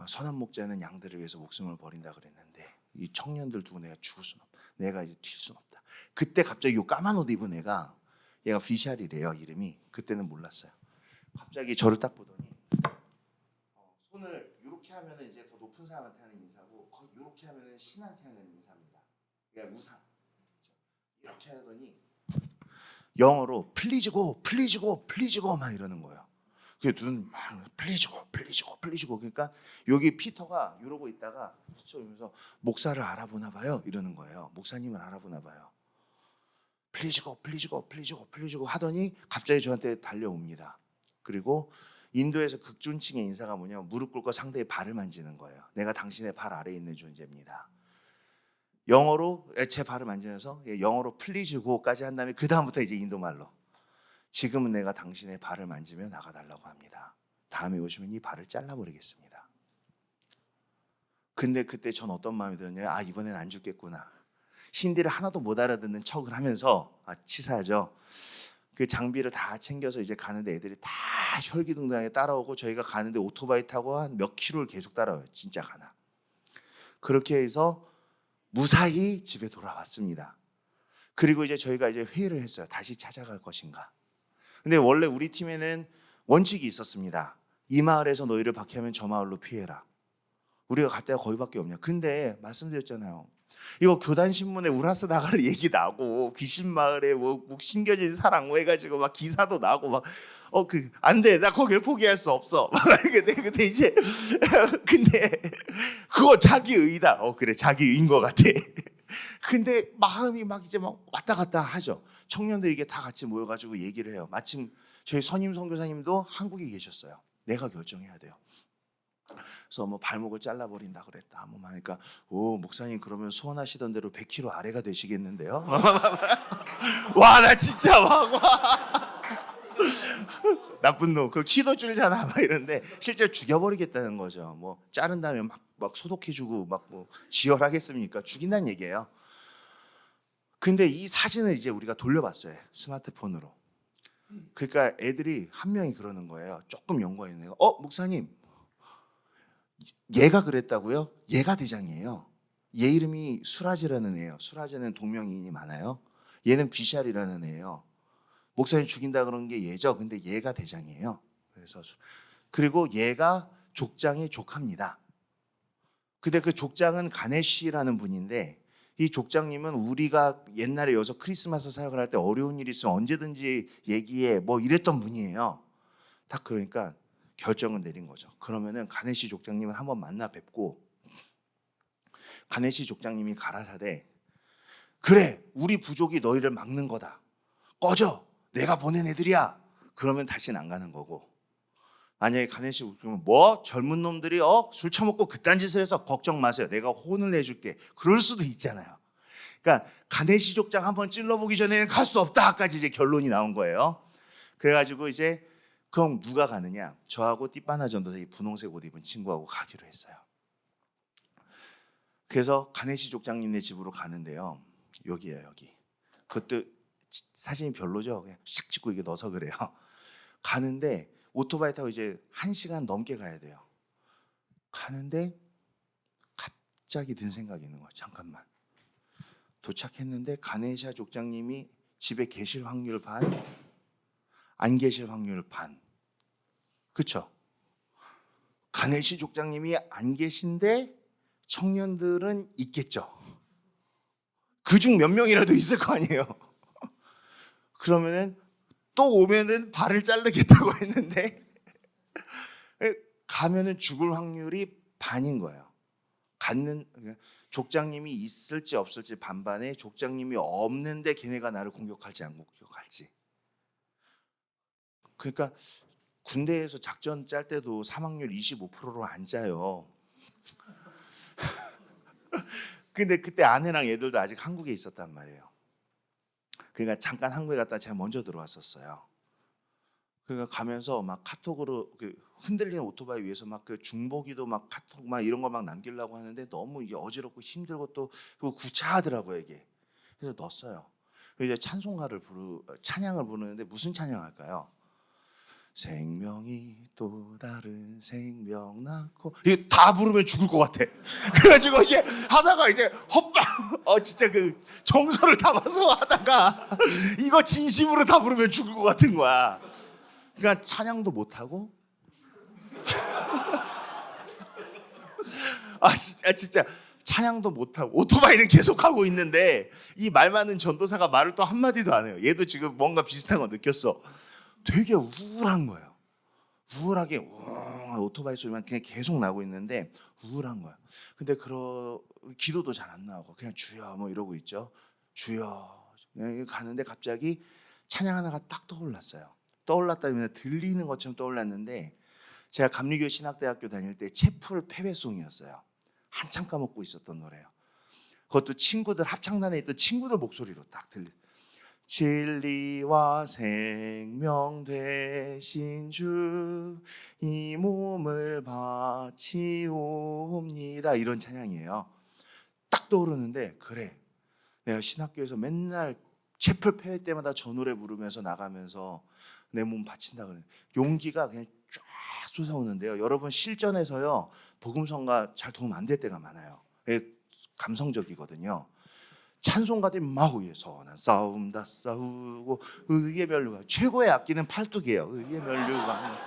선한 목자는 양들을 위해서 목숨을 버린다 그랬는데 이 청년들 두고 내가 죽을 수는 없다. 내가 이제 튈 수는 없다. 그때 갑자기 요 까만 옷 입은 애가 얘가 비샬이래요 이름이. 그때는 몰랐어요. 갑자기 저를 딱 보더니 손을 이렇게 하면은 이제 더 높은 사람한테 하는 인사고 이렇게 하면은 신한테 하는 인사입니다. 그러니까 우상. 이렇게 하더니 영어로 플리즈고 플리즈고 플리즈고 막 이러는 거예요. 눈막 플리즈고 플리즈고 플리즈고. 그러니까 여기 피터가 이러고 있다가 그러면서 목사를 알아보나 봐요 이러는 거예요. 목사님을 알아보나 봐요. 플리즈고 플리즈고 플리즈고 플리즈고 하더니 갑자기 저한테 달려옵니다. 그리고 인도에서 극존칭의 인사가 뭐냐면 무릎 꿇고 상대의 발을 만지는 거예요. 내가 당신의 발 아래에 있는 존재입니다. 영어로 제 발을 만지면서 영어로 플리즈고까지 한 다음에 그 다음부터 이제 인도말로 지금은 내가 당신의 발을 만지며 나가달라고 합니다. 다음에 오시면 이 발을 잘라버리겠습니다. 근데 그때 전 어떤 마음이 들었냐면 이번엔 안 죽겠구나. 힌디를 하나도 못 알아듣는 척을 하면서 치사하죠. 그 장비를 다 챙겨서 이제 가는데 애들이 다 혈기둥둥하게 따라오고 저희가 가는데 오토바이 타고 한 몇 킬로를 계속 따라와요. 진짜 가나. 그렇게 해서 무사히 집에 돌아왔습니다. 그리고 이제 저희가 이제 회의를 했어요. 다시 찾아갈 것인가. 근데 원래 우리 팀에는 원칙이 있었습니다. 이 마을에서 너희를 박해하면 저 마을로 피해라. 우리가 갈 데가 거기밖에 없냐. 근데 말씀드렸잖아요. 이거 교단 신문에 우라스 나가를 얘기 나고 귀신 마을에 뭐 신겨진 사랑 뭐 해가지고 막 기사도 나고 막 안 돼. 나 거기를 포기할 수 없어. 근데 이제 근데 그거 자기 의다. 그래 자기 의인 것 같아. 근데 마음이 막 이제 막 왔다 갔다 하죠. 청년들이 이게 다 같이 모여가지고 얘기를 해요. 마침 저희 선임 선교사님도 한국에 계셨어요. 내가 결정해야 돼요. 그래서 뭐 발목을 잘라버린다 그랬다. 뭐 하니까 목사님 그러면 소원하시던 대로 100kg 아래가 되시겠는데요? 와 나 진짜 와 나쁜 놈. 그 키도 줄잖아 막 이런데 실제로 죽여버리겠다는 거죠. 뭐 자른 다음에 막 소독해주고 막 뭐 지혈하겠습니까? 죽인다는 얘기예요. 근데 이 사진을 이제 우리가 돌려봤어요. 스마트폰으로. 그러니까 애들이 한 명이 그러는 거예요. 조금 연구가 있는 애가 목사님 얘가 그랬다고요? 얘가 대장이에요. 얘 이름이 수라지라는 애예요. 수라지는 동명이인이 많아요. 얘는 비샬이라는 애예요. 목사님 죽인다 그런 게 얘죠. 근데 얘가 대장이에요. 그리고 얘가 족장의 족합니다. 근데 그 족장은 가네시라는 분인데 이 족장님은 우리가 옛날에 여기서 크리스마스 사역을 할 때 어려운 일 있으면 언제든지 얘기해 뭐 이랬던 분이에요. 딱 그러니까 결정을 내린 거죠. 그러면은 가네시 족장님을 한번 만나 뵙고 가네시 족장님이 가라사대 그래 우리 부족이 너희를 막는 거다. 꺼져. 내가 보낸 애들이야. 그러면 다시는 안 가는 거고 만약에 가네시 족장님은 뭐 젊은 놈들이 술 처먹고 그딴 짓을 해서 걱정 마세요. 내가 혼을 내줄게. 그럴 수도 있잖아요. 그러니까 가네시 족장 한번 찔러보기 전에는 갈 수 없다까지 이제 결론이 나온 거예요. 그래가지고 이제 그럼 누가 가느냐? 저하고 띠빠나 전도사 이 분홍색 옷 입은 친구하고 가기로 했어요. 그래서 가네시 족장님네 집으로 가는데요. 여기예요, 여기. 그것도 사진이 별로죠. 그냥 샥 찍고 이게 넣어서 그래요. 가는데 오토바이 타고 이제 1시간 넘게 가야 돼요. 가는데 갑자기 든 생각이 있는 거예요. 잠깐만. 도착했는데 가네시아 족장님이 집에 계실 확률 반, 안 계실 확률 반. 그렇죠? 가네시 족장님이 안 계신데 청년들은 있겠죠. 그중 몇 명이라도 있을 거 아니에요. 그러면은 또 오면은 발을 자르겠다고 했는데 가면은 죽을 확률이 반인 거예요. 족장님이 있을지 없을지 반반에 족장님이 없는데 걔네가 나를 공격할지 안 공격할지. 그러니까 군대에서 작전 짤 때도 사망률 25%로 안 짜요. 근데 그때 아내랑 애들도 아직 한국에 있었단 말이에요. 그러니까 잠깐 한국에 갔다 제가 먼저 들어왔었어요. 그러니까 가면서 막 카톡으로 그 흔들리는 오토바이 위에서 막 그 중보기도 막 카톡 막 이런 거 막 남기려고 하는데 너무 이게 어지럽고 힘들고 또 그거 구차하더라고요 이게. 그래서 넣었어요. 이제 찬양을 부르는데 무슨 찬양할까요? 생명이 또 다른 생명 낳고 이게 다 부르면 죽을 것 같아. 그래가지고 이제 하다가 이제 헛방 진짜 그 정서를 담아서 하다가 이거 진심으로 다 부르면 죽을 것 같은 거야. 그러니까 찬양도 못 하고 진짜 찬양도 못하고 오토바이는 계속 하고 있는데 이 말 많은 전도사가 말을 또 한마디도 안 해요. 얘도 지금 뭔가 비슷한 거 느꼈어. 되게 우울한 거예요. 우울하게 오토바이 소리만 그냥 계속 나고 있는데 우울한 거야. 근데 기도도 잘 안 나오고 그냥 주여 뭐 이러고 있죠. 주여 가는데 갑자기 찬양 하나가 딱 떠올랐어요. 떠올랐다면 들리는 것처럼 떠올랐는데 제가 감리교 신학대학교 다닐 때 채플 패배송이었어요. 한참 까먹고 있었던 노래예요. 그것도 친구들 합창단에 있던 친구들 목소리로 딱 들려. 진리와 생명 되신 주 이 몸을 바치옵니다. 이런 찬양이에요. 딱 떠오르는데 그래 내가 신학교에서 맨날 채플 패회 때마다 저 노래 부르면서 나가면서 내 몸 바친다 그래. 용기가 그냥 쫙 솟아오는데요. 여러분 실전에서요 복음성가 잘 도움 안 될 때가 많아요. 감성적이거든요. 찬송가들이 막 위에서 난 싸움다 싸우고 의의 멸류관 최고의 악기는 팔뚝이에요. 의의 멸류관.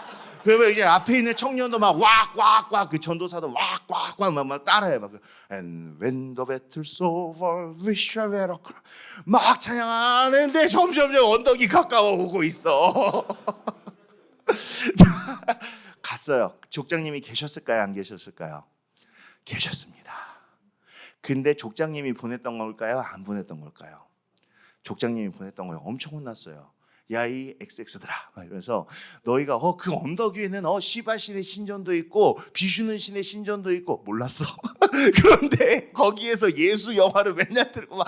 그러면 이제 앞에 있는 청년도 막 왁왁왁 그 전도사도 왁왁왁 막 따라해 막 And when the battle's over we shall wear a crown 막 찬양하는데 점점 언덕이 가까워 오고 있어. 갔어요. 족장님이 계셨을까요? 안 계셨을까요? 계셨습니다. 근데 족장님이 보냈던 걸까요? 안 보냈던 걸까요? 족장님이 보냈던 거예요. 엄청 혼났어요. 야 이 XX들아 이러면서 너희가 그 언덕 위에는 시바 신의 신전도 있고 비슈는 신의 신전도 있고 몰랐어. 그런데 거기에서 예수 영화를 맨날 들고 막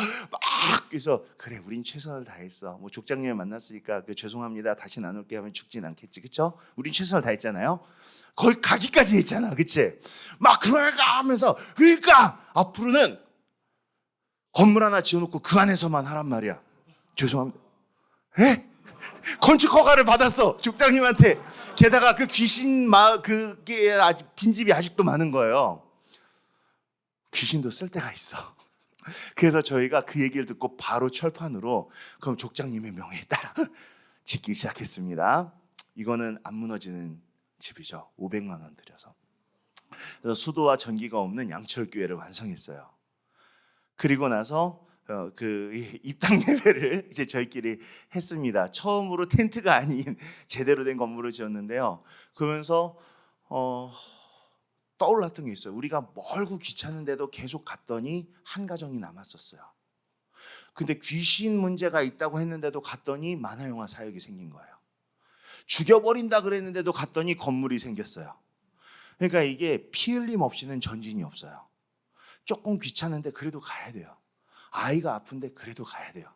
그래서 그래 우린 최선을 다했어. 뭐 족장님을 만났으니까 죄송합니다. 다시 나눌게 하면 죽진 않겠지, 그렇죠? 우린 최선을 다했잖아요. 거기 가기까지 했잖아, 그치? 막 그러니까 하면서 그러니까 앞으로는 건물 하나 지어놓고 그 안에서만 하란 말이야. 죄송합니다. 에? 건축 허가를 받았어 족장님한테. 게다가 그 그게 아직 빈집이 아직도 많은 거예요. 귀신도 쓸 데가 있어. 그래서 저희가 그 얘기를 듣고 바로 철판으로 그럼 족장님의 명예에 따라 짓기 시작했습니다. 이거는 안 무너지는 집이죠. 500만 원 들여서. 그래서 수도와 전기가 없는 양철교회를 완성했어요. 그리고 나서 그 입당 예배를 이제 저희끼리 했습니다. 처음으로 텐트가 아닌 제대로 된 건물을 지었는데요. 그러면서 떠올랐던 게 있어요. 우리가 멀고 귀찮은데도 계속 갔더니 한 가정이 남았었어요. 근데 귀신 문제가 있다고 했는데도 갔더니 만화영화 사역이 생긴 거예요. 죽여버린다 그랬는데도 갔더니 건물이 생겼어요. 그러니까 이게 피 흘림 없이는 전진이 없어요. 조금 귀찮은데 그래도 가야 돼요. 아이가 아픈데 그래도 가야 돼요.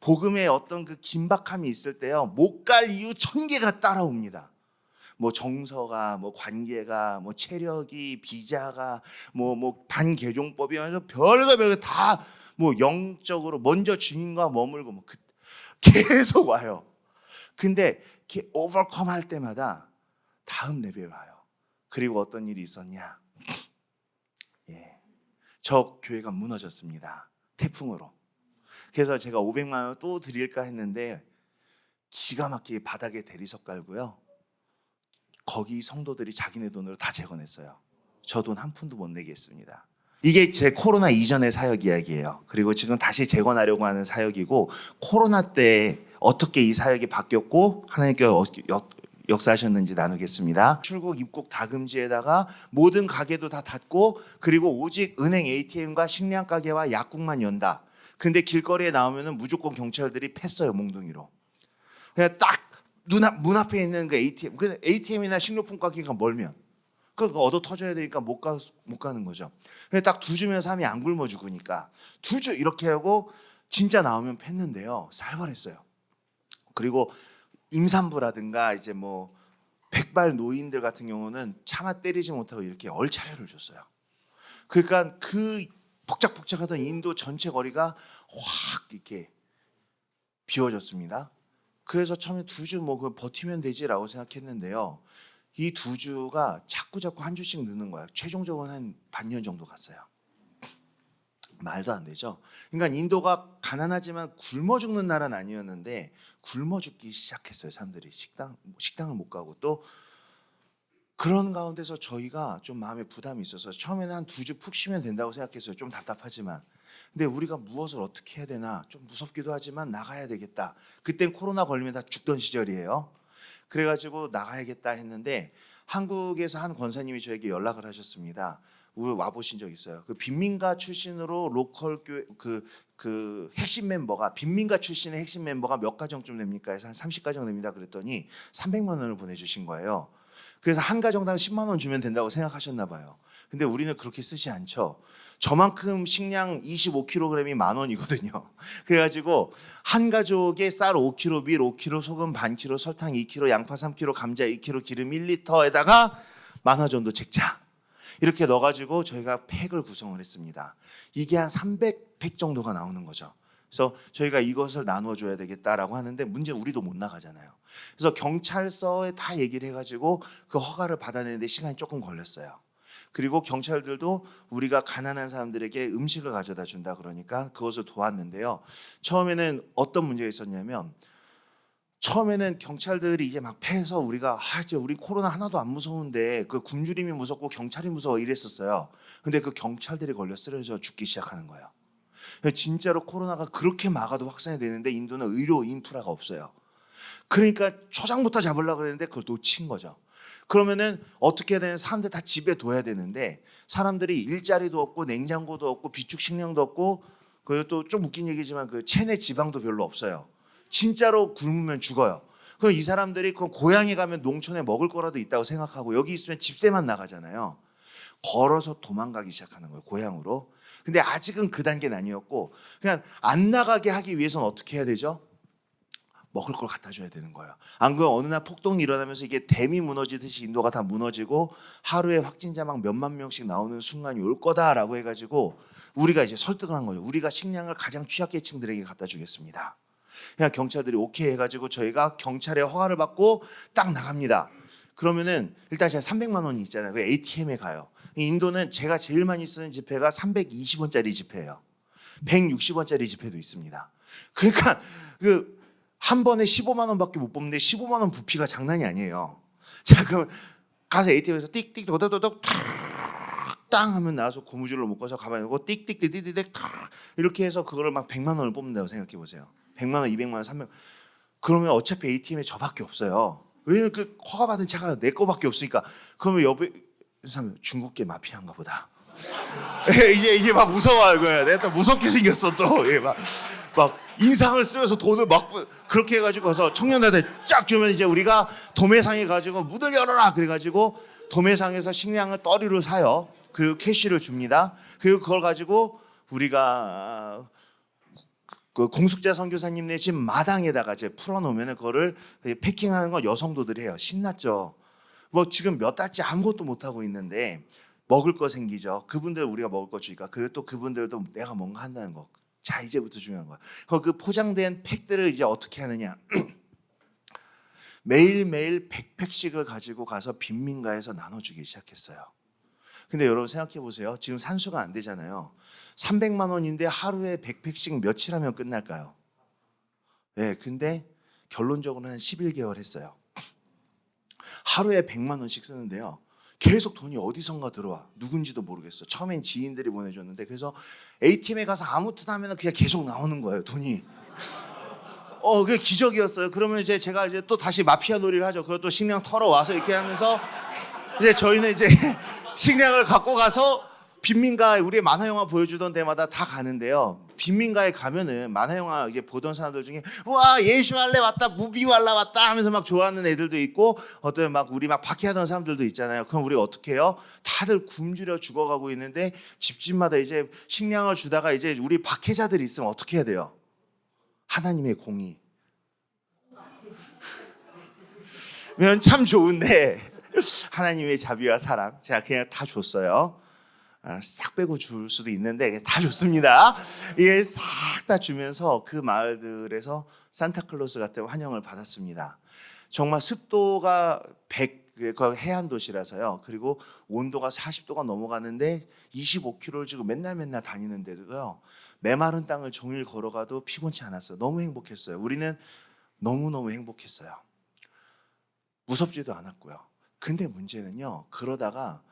복음에 어떤 그 긴박함이 있을 때요, 못 갈 이유 1000개가 따라옵니다. 뭐 정서가, 뭐 관계가, 뭐 체력이, 비자가, 뭐 반개종법이 하면서 별거 다 뭐 영적으로 먼저 주님과 머물고 뭐 계속 와요. 근데 이렇게 오버컴 할 때마다 다음 레벨 와요. 그리고 어떤 일이 있었냐? 저 교회가 무너졌습니다. 태풍으로. 그래서 제가 500만 원 또 드릴까 했는데 기가 막히게 바닥에 대리석 깔고요. 거기 성도들이 자기네 돈으로 다 재건했어요. 저 돈 한 푼도 못 내게 했습니다. 이게 제 코로나 이전의 사역 이야기예요. 그리고 지금 다시 재건하려고 하는 사역이고 코로나 때 어떻게 이 사역이 바뀌었고 하나님께서 역사하셨는지 나누겠습니다. 출국 입국 다금지에다가 모든 가게도 다 닫고 그리고 오직 은행 ATM과 식량 가게와 약국만 연다. 근데 길거리에 나오면은 무조건 경찰들이 팼어요, 몽둥이로. 그냥 딱 문 앞에 있는 그 ATM, 그 ATM이나 식료품 가게가 멀면 그거 얻어 터져야 되니까 못 가는 거죠. 그냥 딱 두 주면 삶이 안 굶어 죽으니까 두 주 이렇게 하고 진짜 나오면 팼는데요, 살벌했어요. 그리고 임산부라든가 이제 뭐 백발 노인들 같은 경우는 차마 때리지 못하고 이렇게 얼차려를 줬어요. 그러니까 그 복작복작하던 인도 전체 거리가 확 이렇게 비워졌습니다. 그래서 처음에 2주 뭐 버티면 되지라고 생각했는데요. 이 2주가 자꾸 한 주씩 느는 거예요. 최종적으로 한 반년 정도 갔어요. 말도 안 되죠. 그러니까 인도가 가난하지만 굶어 죽는 나라는 아니었는데 굶어 죽기 시작했어요. 사람들이 식당을 못 가고. 또 그런 가운데서 저희가 좀 마음에 부담이 있어서 처음에는 한 2주 푹 쉬면 된다고 생각했어요. 좀 답답하지만. 근데 우리가 무엇을 어떻게 해야 되나, 좀 무섭기도 하지만 나가야 되겠다. 그땐 코로나 걸리면 다 죽던 시절이에요. 그래가지고 나가야겠다 했는데 한국에서 한 권사님이 저에게 연락을 하셨습니다. 우리 와보신 적 있어요. 그 빈민가 출신으로 로컬 교회 그 핵심 멤버가, 빈민가 출신의 핵심 멤버가 몇 가정쯤 됩니까? 해서 한 30가정 됩니다. 그랬더니 300만 원을 보내주신 거예요. 그래서 한 가정당 10만 원 주면 된다고 생각하셨나 봐요. 근데 우리는 그렇게 쓰지 않죠. 저만큼 식량 25kg이 10,000원이거든요. 그래가지고 한 가족에 쌀 5kg, 밀 5kg, 소금 반 kg, 설탕 2kg, 양파 3kg, 감자 2kg, 기름 1리터에다가 만화 정도 책자 이렇게 넣어가지고 저희가 팩을 구성을 했습니다. 이게 한 300팩 정도가 나오는 거죠. 그래서 저희가 이것을 나눠줘야 되겠다라고 하는데 문제는 우리도 못 나가잖아요. 그래서 경찰서에 다 얘기를 해가지고 그 허가를 받아내는데 시간이 조금 걸렸어요. 그리고 경찰들도 우리가 가난한 사람들에게 음식을 가져다 준다 그러니까 그것을 도왔는데요. 처음에는 어떤 문제가 있었냐면, 처음에는 경찰들이 이제 막 패서 우리가 우리 코로나 하나도 안 무서운데 그 굶주림이 무섭고 경찰이 무서워 이랬었어요. 근데 그 경찰들이 걸려 쓰러져 죽기 시작하는 거예요. 진짜로 코로나가 그렇게 막아도 확산이 되는데 인도는 의료 인프라가 없어요. 그러니까 초장부터 잡으려고 그랬는데 그걸 놓친 거죠. 그러면은 어떻게 해야 되는, 사람들 다 집에 둬야 되는데 사람들이 일자리도 없고 냉장고도 없고 비축 식량도 없고, 그리고 또 좀 웃긴 얘기지만 그 체내 지방도 별로 없어요. 진짜로 굶으면 죽어요. 그럼 이 사람들이 그 고향에 가면 농촌에 먹을 거라도 있다고 생각하고 여기 있으면 집세만 나가잖아요. 걸어서 도망가기 시작하는 거예요, 고향으로. 근데 아직은 그 단계는 아니었고, 그냥 안 나가게 하기 위해서는 어떻게 해야 되죠? 먹을 걸 갖다 줘야 되는 거예요. 안 그러면 어느 날 폭동이 일어나면서 이게 댐이 무너지듯이 인도가 다 무너지고 하루에 확진자 막 몇만 명씩 나오는 순간이 올 거다라고 해가지고 우리가 이제 설득을 한 거죠. 우리가 식량을 가장 취약계층들에게 갖다 주겠습니다. 그냥 경찰들이 오케이 해가지고 저희가 경찰의 허가를 받고 딱 나갑니다. 그러면은 일단 제가 300만 원이 있잖아요. 그 ATM에 가요. 인도는 제가 제일 많이 쓰는 지폐가 320원짜리 지폐예요. 160원짜리 지폐도 있습니다. 그러니까 그 한 번에 15만 원밖에 못 뽑는데 15만 원 부피가 장난이 아니에요. 자, 그럼 가서 ATM에서 띡띡 도덕도덕 땅 하면 나와서 고무줄로 묶어서 가방에 넣고 띡띡띡띡띡 탁 이렇게 해서 그거를 막 100만 원을 뽑는다고 생각해 보세요. 100만 원, 200만 원, 300만 원. 그러면 어차피 ATM에 저밖에 없어요. 왜냐면 그 허가받은 차가 내 거밖에 없으니까. 그러면 옆에 사람 중국계 마피아인가 보다. 이제 막 무서워요. 내가 또 무섭게 생겼어 또. 막 인상을 쓰면서 돈을 막 그렇게 해가지고 가서 청년들한테 쫙 주면 이제 우리가 도매상에 가지고 문을 열어라 그래가지고 도매상에서 식량을 떠리로 사요. 그리고 캐시를 줍니다. 그리고 그걸 가지고 우리가 그 공숙자 선교사님네 집 마당에다가 이제 풀어놓으면 그거를 패킹하는 거 여성도들이 해요. 신났죠. 뭐 지금 몇 달째 아무것도 못 하고 있는데 먹을 거 생기죠. 그분들 우리가 먹을 거 주니까. 그리고 또 그분들도 내가 뭔가 한다는 거. 자, 이제부터 중요한 거야. 그 포장된 팩들을 이제 어떻게 하느냐. 매일매일 100팩씩을 가지고 가서 빈민가에서 나눠주기 시작했어요. 근데 여러분 생각해 보세요. 지금 산수가 안 되잖아요. 300만 원인데 하루에 100팩씩 며칠 하면 끝날까요? 네, 근데 결론적으로는 한 11개월 했어요. 하루에 100만 원씩 쓰는데요. 계속 돈이 어디선가 들어와. 누군지도 모르겠어. 처음엔 지인들이 보내줬는데, 그래서 ATM에 가서 아무 튼 하면 그냥 계속 나오는 거예요, 돈이. 그게 기적이었어요. 그러면 이제 제가 이제 또 다시 마피아 놀이를 하죠. 그것도 식량 털어 와서 이렇게 하면서 이제 저희는 이제 식량을 갖고 가서 빈민가, 우리의 만화 영화 보여주던 데마다 다 가는데요. 빈민가에 가면은 만화 영화 이게 보던 사람들 중에 와 예수 할래 왔다, 무비 할라 왔다 하면서 막 좋아하는 애들도 있고, 어떤 막 우리 막 박해하던 사람들도 있잖아요. 그럼 우리 어떻게 해요? 다들 굶주려 죽어가고 있는데 집집마다 이제 식량을 주다가 이제 우리 박해자들이 있으면 어떻게 해야 돼요? 하나님의 공의. 면 참 좋은데 하나님의 자비와 사랑 제가 그냥 다 줬어요. 싹 빼고 줄 수도 있는데 다 줬습니다. 이게 싹 다 주면서 그 마을들에서 산타클로스 같은 환영을 받았습니다. 정말 습도가 100, 해안 도시라서요. 그리고 온도가 40도가 넘어가는데 25km를 지금 맨날 다니는데도요. 메마른 땅을 종일 걸어가도 피곤치 않았어요. 너무 행복했어요. 우리는 너무너무 행복했어요. 무섭지도 않았고요. 근데 문제는요. 그러다가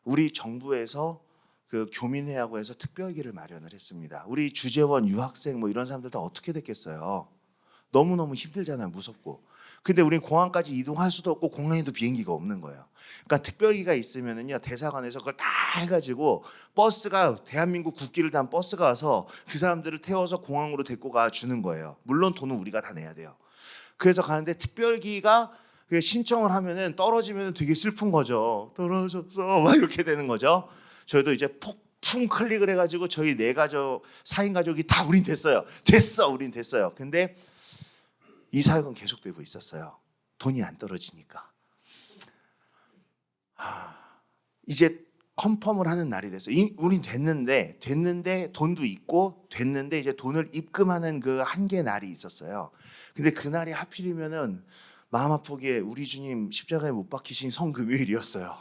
우리 정부에서 그 교민회하고 해서 특별기를 마련을 했습니다. 우리 주재원, 유학생 뭐 이런 사람들 다 어떻게 됐겠어요. 너무너무 힘들잖아요. 무섭고. 근데 우린 공항까지 이동할 수도 없고 공항에도 비행기가 없는 거예요. 그러니까 특별기가 있으면은요. 대사관에서 그걸 다 해가지고 버스가 대한민국 국기를 단 버스가 와서 그 사람들을 태워서 공항으로 데리고 가 주는 거예요. 물론 돈은 우리가 다 내야 돼요. 그래서 가는데 특별기가 신청을 하면은 떨어지면 되게 슬픈 거죠. 떨어졌어 막 이렇게 되는 거죠. 저희도 이제 폭풍 클릭을 해가지고 저희 4가족 4인 가족이 다 우린 됐어요. 우린 됐어요. 근데 이 사역은 계속되고 있었어요. 돈이 안 떨어지니까. 이제 컨펌을 하는 날이 됐어요. 우린 됐는데 돈도 있고 됐는데 이제 돈을 입금하는 그 한계 날이 있었어요. 근데 그 날이 하필이면은 마음 아프게 우리 주님 십자가에 못 박히신 성금요일이었어요.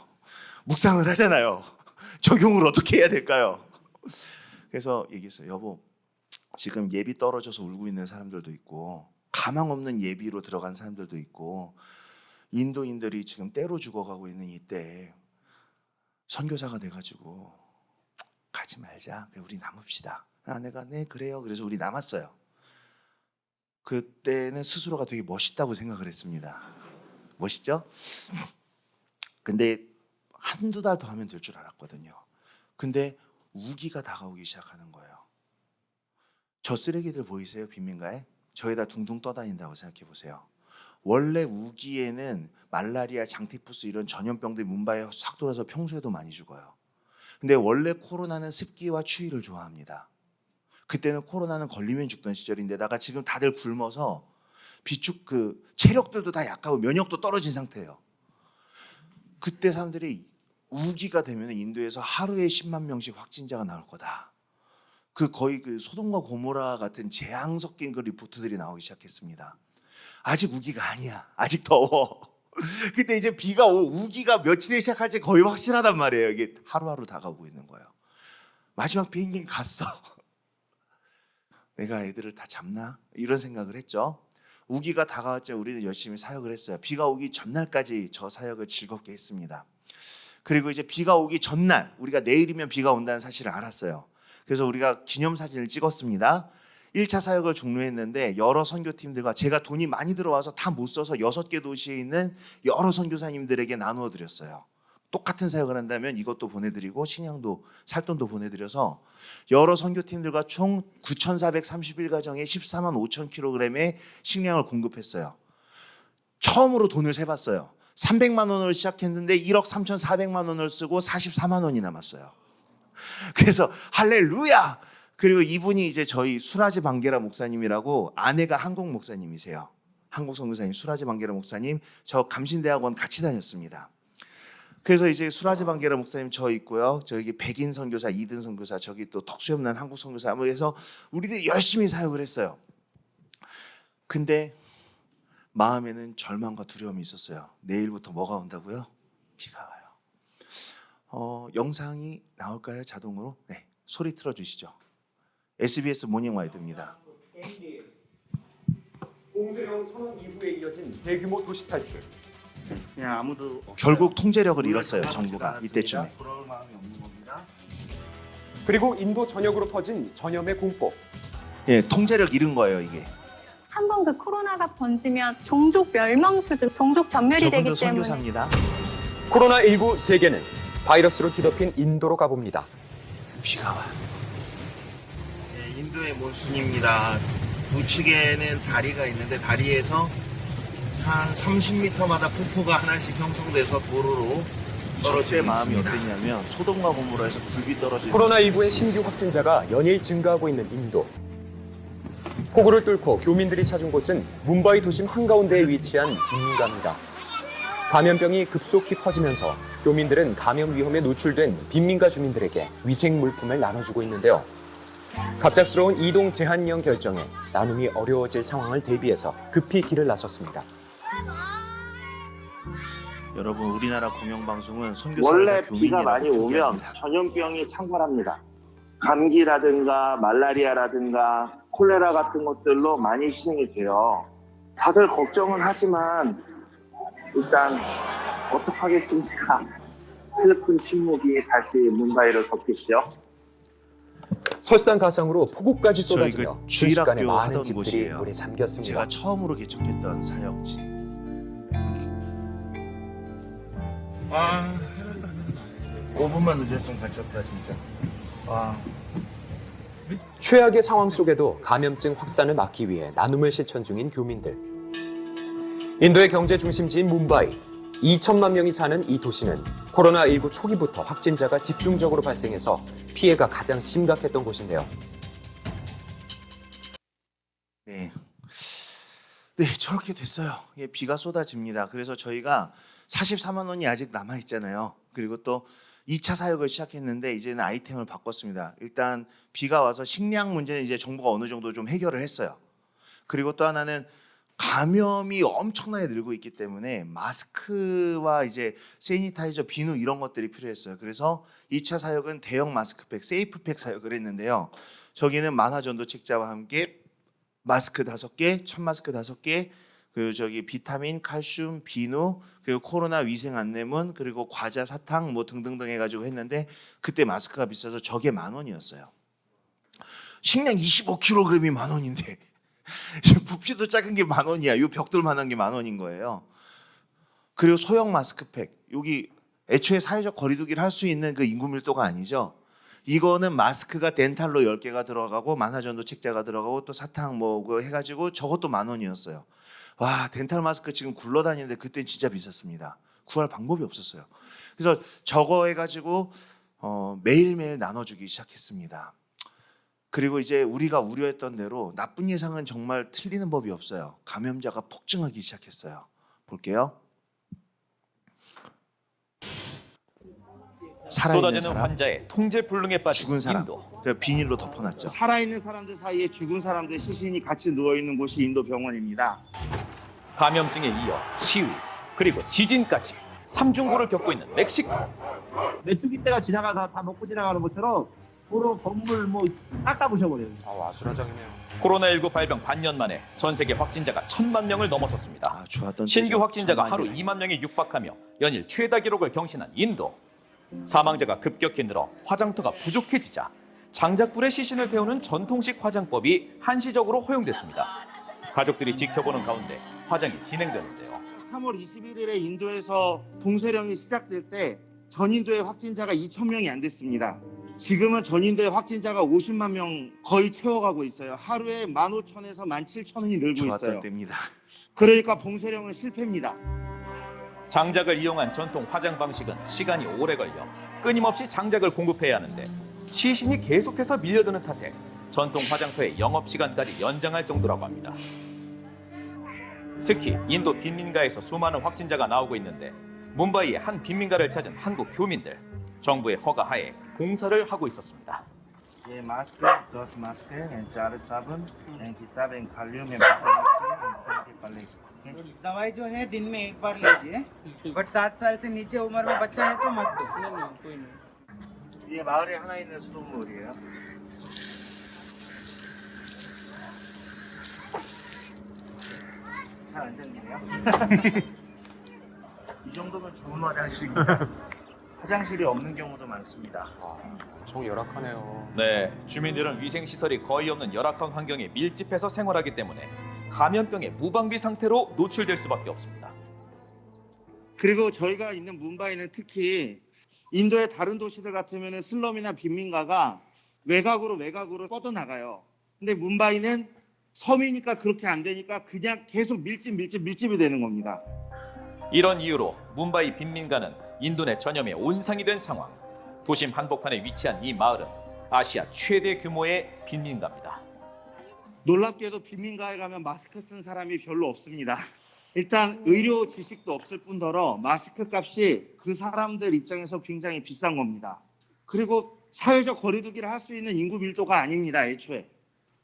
묵상을 하잖아요. 적용을 어떻게 해야 될까요? 그래서 얘기했어요. 여보, 지금 예비 떨어져서 울고 있는 사람들도 있고 가망 없는 예비로 들어간 사람들도 있고 인도인들이 지금 때로 죽어가고 있는 이때에 선교사가 돼가지고 가지 말자. 우리 남읍시다. 아내가 네 그래요. 그래서 우리 남았어요. 그때는 스스로가 되게 멋있다고 생각을 했습니다. 멋있죠? 근데 한두 달 더 하면 될 줄 알았거든요. 근데 우기가 다가오기 시작하는 거예요. 저 쓰레기들 보이세요? 빈민가에? 저희다 둥둥 떠다닌다고 생각해 보세요. 원래 우기에는 말라리아, 장티푸스 이런 전염병들이 문바에 싹 돌아서 평소에도 많이 죽어요. 근데 원래 코로나는 습기와 추위를 좋아합니다. 그때는 코로나는 걸리면 죽던 시절인데다가 지금 다들 굶어서 비축 체력들도 다 약하고 면역도 떨어진 상태예요. 그때 사람들이 우기가 되면 인도에서 하루에 10만 명씩 확진자가 나올 거다. 거의 소돔과 고모라 같은 재앙 섞인 리포트들이 나오기 시작했습니다. 아직 우기가 아니야. 아직 더워. 근데 이제 비가 우기가 며칠에 시작할지 거의 확실하단 말이에요. 이게 하루하루 다가오고 있는 거예요. 마지막 비행기는 갔어. 내가 애들을 다 잡나? 이런 생각을 했죠. 우기가 다가왔지 우리는 열심히 사역을 했어요. 비가 오기 전날까지 저 사역을 즐겁게 했습니다. 그리고 이제 비가 오기 전날 우리가 내일이면 비가 온다는 사실을 알았어요. 그래서 우리가 기념사진을 찍었습니다. 1차 사역을 종료했는데 여러 선교팀들과 제가 돈이 많이 들어와서 다 못 써서 6개 도시에 있는 여러 선교사님들에게 나누어 드렸어요. 똑같은 사역을 한다면 이것도 보내드리고 식량도 살돈도 보내드려서 여러 선교팀들과 총 9,431가정에 14만 5천 킬로그램의 식량을 공급했어요. 처음으로 돈을 세봤어요. 300만 원으로 시작했는데 1억 3,400만 원을 쓰고 44만 원이 남았어요. 그래서 할렐루야! 그리고 이분이 이제 저희 수라지 방게라 목사님이라고 아내가 한국 목사님이세요. 한국 선교사님 수라지 방게라 목사님, 저 감신대학원 같이 다녔습니다. 그래서 이제 수라지 방게라 목사님 저 있고요. 저기 백인 선교사, 이든 선교사, 저기 또 턱수염난 한국 선교사 뭐 해서 우리들이 열심히 사역을 했어요. 근데 마음에는 절망과 두려움이 있었어요. 내일부터 뭐가 온다고요? 비가 와요. 영상이 나올까요? 자동으로? 네, 소리 틀어주시죠. SBS 모닝 와이드입니다. 공세령 선언 이후에 이어진 대규모 도시 탈출. 그냥 아무도 결국 통제력을 잃었어요. 정부가 이때쯤에. 돌아올 마음이 없는 겁니다. 그리고 인도 전역으로 터진 전염의 공포. 예, 통제력 잃은 거예요 이게. 한번 코로나가 번지면 종족 멸망 수준, 종족 전멸이 되기 저분도 때문에 선교사입니다. 코로나19 세계는 바이러스로 뒤덮인 인도로 가봅니다. 비가 와요. 네, 인도의 몬순입니다. 우측에는 다리가 있는데 다리에서 한 30m마다 폭포가 하나씩 형성돼서 도로로 떨어지고 저때 마음이 있습니다. 어땠냐면 소돔과 고모라에서 굴비 떨어지는 코로나19의 신규 확진자가 연일 증가하고 있는 인도. 폭우를 뚫고 교민들이 찾은 곳은 뭄바이 도심 한가운데에 위치한 빈민가입니다. 감염병이 급속히 퍼지면서 교민들은 감염 위험에 노출된 빈민가 주민들에게 위생 물품을 나눠주고 있는데요. 갑작스러운 이동 제한령 결정에 나눔이 어려워질 상황을 대비해서 급히 길을 나섰습니다. 여러분, 우리나라 공영방송은 원래 선교사가 비가 교민이라고 많이 오면 표기합니다. 전염병이 창궐합니다. 감기라든가 말라리아라든가 콜레라 같은 것들로 많이 희생이 돼요. 다들 걱정은 하지만 일단 어떡하겠습니까? 슬픈 침묵이 다시 뭄바이를 덮으시죠. 설상가상으로 폭우까지 저희 쏟아지며 그 순식간에 주일학교 많은 하던 집들이 곳이에요. 물에 잠겼습니다. 제가 처음으로 개척했던 사역지. 아, 5분만 늦었으면 갇혔다 진짜. 와. 최악의 상황 속에도 감염증 확산을 막기 위해 나눔을 실천 중인 교민들. 인도의 경제 중심지인 뭄바이. 2천만 명이 사는 이 도시는 코로나19 초기부터 확진자가 집중적으로 발생해서 피해가 가장 심각했던 곳인데요. 네. 네, 저렇게 됐어요. 예, 비가 쏟아집니다. 그래서 저희가 44만 원이 아직 남아 있잖아요. 그리고 또 2차 사역을 시작했는데 이제는 아이템을 바꿨습니다. 일단 비가 와서 식량 문제는 이제 정부가 어느 정도 좀 해결을 했어요. 그리고 또 하나는 감염이 엄청나게 늘고 있기 때문에 마스크와 이제 세니타이저, 비누 이런 것들이 필요했어요. 그래서 2차 사역은 대형 마스크팩, 세이프팩 사역을 했는데요. 저기는 만화전도 책자와 함께 마스크 5개, 천 마스크 5개, 그리고 저기 비타민, 칼슘, 비누, 그리고 코로나 위생 안내문, 그리고 과자, 사탕 뭐 등등등 해가지고 했는데 그때 마스크가 비싸서 저게 10,000원이었어요. 식량 25kg이 10,000원인데 부피도 작은 게 10,000원이야. 요 벽돌만한 게 10,000원인 거예요. 그리고 소형 마스크팩, 여기 애초에 사회적 거리두기를 할 수 있는 그 인구 밀도가 아니죠. 이거는 마스크가 덴탈로 10개가 들어가고 만화전도 책자가 들어가고 또 사탕 뭐 그거 해가지고 저것도 10,000원이었어요. 와, 덴탈 마스크 지금 굴러다니는데 그땐 진짜 비쌌습니다. 구할 방법이 없었어요. 그래서 저거 해가지고 매일매일 나눠주기 시작했습니다. 그리고 이제 우리가 우려했던 대로 나쁜 예상은 정말 틀리는 법이 없어요. 감염자가 폭증하기 시작했어요. 볼게요. 살아있는 쏟아지는 사람, 환자의 통제 불능에 빠진 죽은 사람, 인도. 그래서 비닐로 덮어놨죠. 살아있는 사람들 사이에 죽은 사람들 시신이 같이 누워있는 곳이 인도 병원입니다. 감염증에 이어 시위 그리고 지진까지 삼중고를 겪고 있는 멕시코. 메뚜기 떼가 지나가다 다 먹고 지나가는 것처럼 도로 건물 뭐 깎아 부셔버려요. 코로나19 발병 반년 만에 전 세계 확진자가 1,000만 명을 넘어섰습니다. 아, 좋았던 신규 때죠. 확진자가 하루 천만이나 2만 명에 육박하며 연일 최다 기록을 경신한 인도. 사망자가 급격히 늘어 화장터가 부족해지자 장작불에 시신을 태우는 전통식 화장법이 한시적으로 허용됐습니다. 가족들이 지켜보는 가운데 화장이 진행되는데요. 3월 21일에 인도에서 봉쇄령이 시작될 때 전인도의 확진자가 2,000명이 안 됐습니다. 지금은 전인도의 확진자가 50만 명 거의 채워가고 있어요. 하루에 15,000에서 17,000원이 늘고 좋았던 있어요. 때입니다. 그러니까 봉쇄령은 실패입니다. 장작을 이용한 전통 화장 방식은 시간이 오래 걸려 끊임없이 장작을 공급해야 하는데 시신이 계속해서 밀려드는 탓에 전통 화장터의 영업시간까지 연장할 정도라고 합니다. 특히 인도 빈민가에서 수많은 확진자가 나오고 있는데 뭄바이의 한 빈민가를 찾은 한국 교민들, 정부의 허가하에 공사를 하고 있었습니다. ये मास्क 10 मास्क है एंड 4 साबुन एंड किताब एंड खालियों में पहले दवाई जो है दिन में एक बार लीजिए, बट 7 साल से नीचे उम्र में बच्चा है तो मत दो। नहीं कोई नहीं। 이게 마을에 하나 있는 수돗물이에요. 잘 안 생기네요. 이 정도면 좋은 화장실입니다. 화장실이 없는 경우도 많습니다. 엄청 열악하네요. 네, 주민들은 위생시설이 거의 없는 열악한 환경에 밀집해서 생활하기 때문에 감염병에 무방비 상태로 노출될 수밖에 없습니다. 그리고 저희가 있는 뭄바이는 특히 인도의 다른 도시들 같으면 슬럼이나 빈민가가 외곽으로 뻗어나가요. 근데 뭄바이는 섬이니까 그렇게 안 되니까 그냥 계속 밀집이 되는 겁니다. 이런 이유로 뭄바이 빈민가는 인도 내 전염의 온상이 된 상황. 도심 한복판에 위치한 이 마을은 아시아 최대 규모의 빈민가입니다. 놀랍게도 빈민가에 가면 마스크 쓴 사람이 별로 없습니다. 일단 의료 지식도 없을 뿐더러 마스크 값이 그 사람들 입장에서 굉장히 비싼 겁니다. 그리고 사회적 거리두기를 할 수 있는 인구 밀도가 아닙니다, 애초에.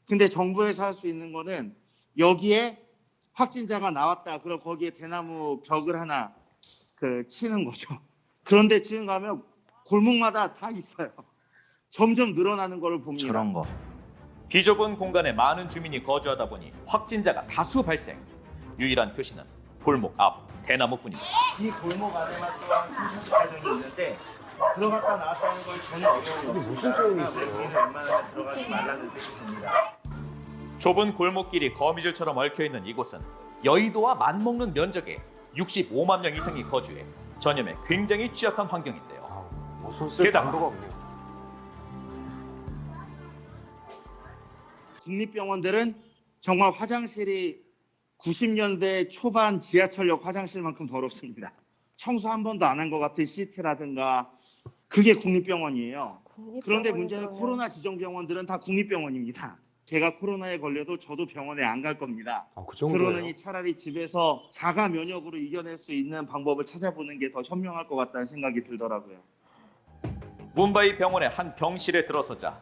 근데 정부에서 할 수 있는 거는 여기에 확진자가 나왔다. 그럼 거기에 대나무 벽을 하나 치는 거죠. 그런데 지금 가면 골목마다 다 있어요. 점점 늘어나는 걸 봅니다. 저런 거. 비좁은 공간에 많은 주민이 거주하다 보니 확진자가 다수 발생. 유일한 표시는 골목 앞 대나무뿐입니다. 이 골목 안에만 또한 순서가정이 있는데 들어갔다 나왔다는 걸 전혀 어려움이 없습니다. 무슨 소용이 있어요? 외국인은 웬만하면 들어가지 말라는 뜻입니다. 좁은 골목길이 거미줄처럼 얽혀있는 이곳은 여의도와 맞먹는 면적에 65만 명 이상이 거주해 전염에 굉장히 취약한 환경인데요. 뭐 손쓸 게다가 방도가 없네요. 국립병원들은 정말 화장실이 90년대 초반 지하철역 화장실만큼 더럽습니다. 청소 한 번도 안 한 것 같은 시트라든가 그게 국립병원이에요. 그런데 문제는 코로나 지정병원들은 다 국립병원입니다. 제가 코로나에 걸려도 저도 병원에 안 갈 겁니다. 그 정도예요? 그러니 차라리 집에서 자가 면역으로 이겨낼 수 있는 방법을 찾아보는 게 더 현명할 것 같다는 생각이 들더라고요. 뭄바이 병원의 한 병실에 들어서자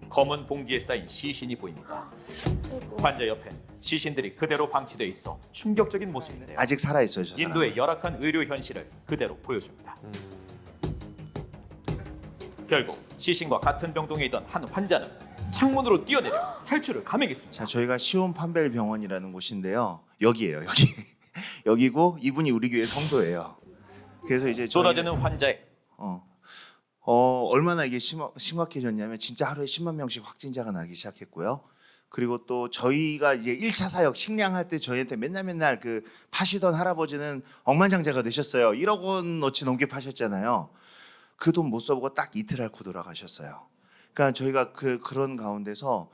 검은 봉지에 쌓인 시신이 보입니다. 환자 옆엔 시신들이 그대로 방치돼 있어 충격적인 모습인데요. 아직 살아 있어요, 저 사람. 인도의 열악한 의료 현실을 그대로 보여줍니다. 결국 시신과 같은 병동에 있던 한 환자는 창문으로 뛰어내려 탈출을 감행했습니다. 자, 저희가 시온 판벨 병원이라는 곳인데요. 여기예요, 여기. 여기고 이분이 우리 교회 성도예요. 그래서 이제 쏟아지는 환자의 얼마나 이게 심각해졌냐면 진짜 하루에 10만 명씩 확진자가 나기 시작했고요. 그리고 또 저희가 이제 1차 사역 식량할 때 저희한테 맨날 그 파시던 할아버지는 억만장자가 되셨어요. 1억 원어치 넘게 파셨잖아요. 그 돈 못 써보고 딱 이틀 앓고 돌아가셨어요. 그러니까 저희가 그런 가운데서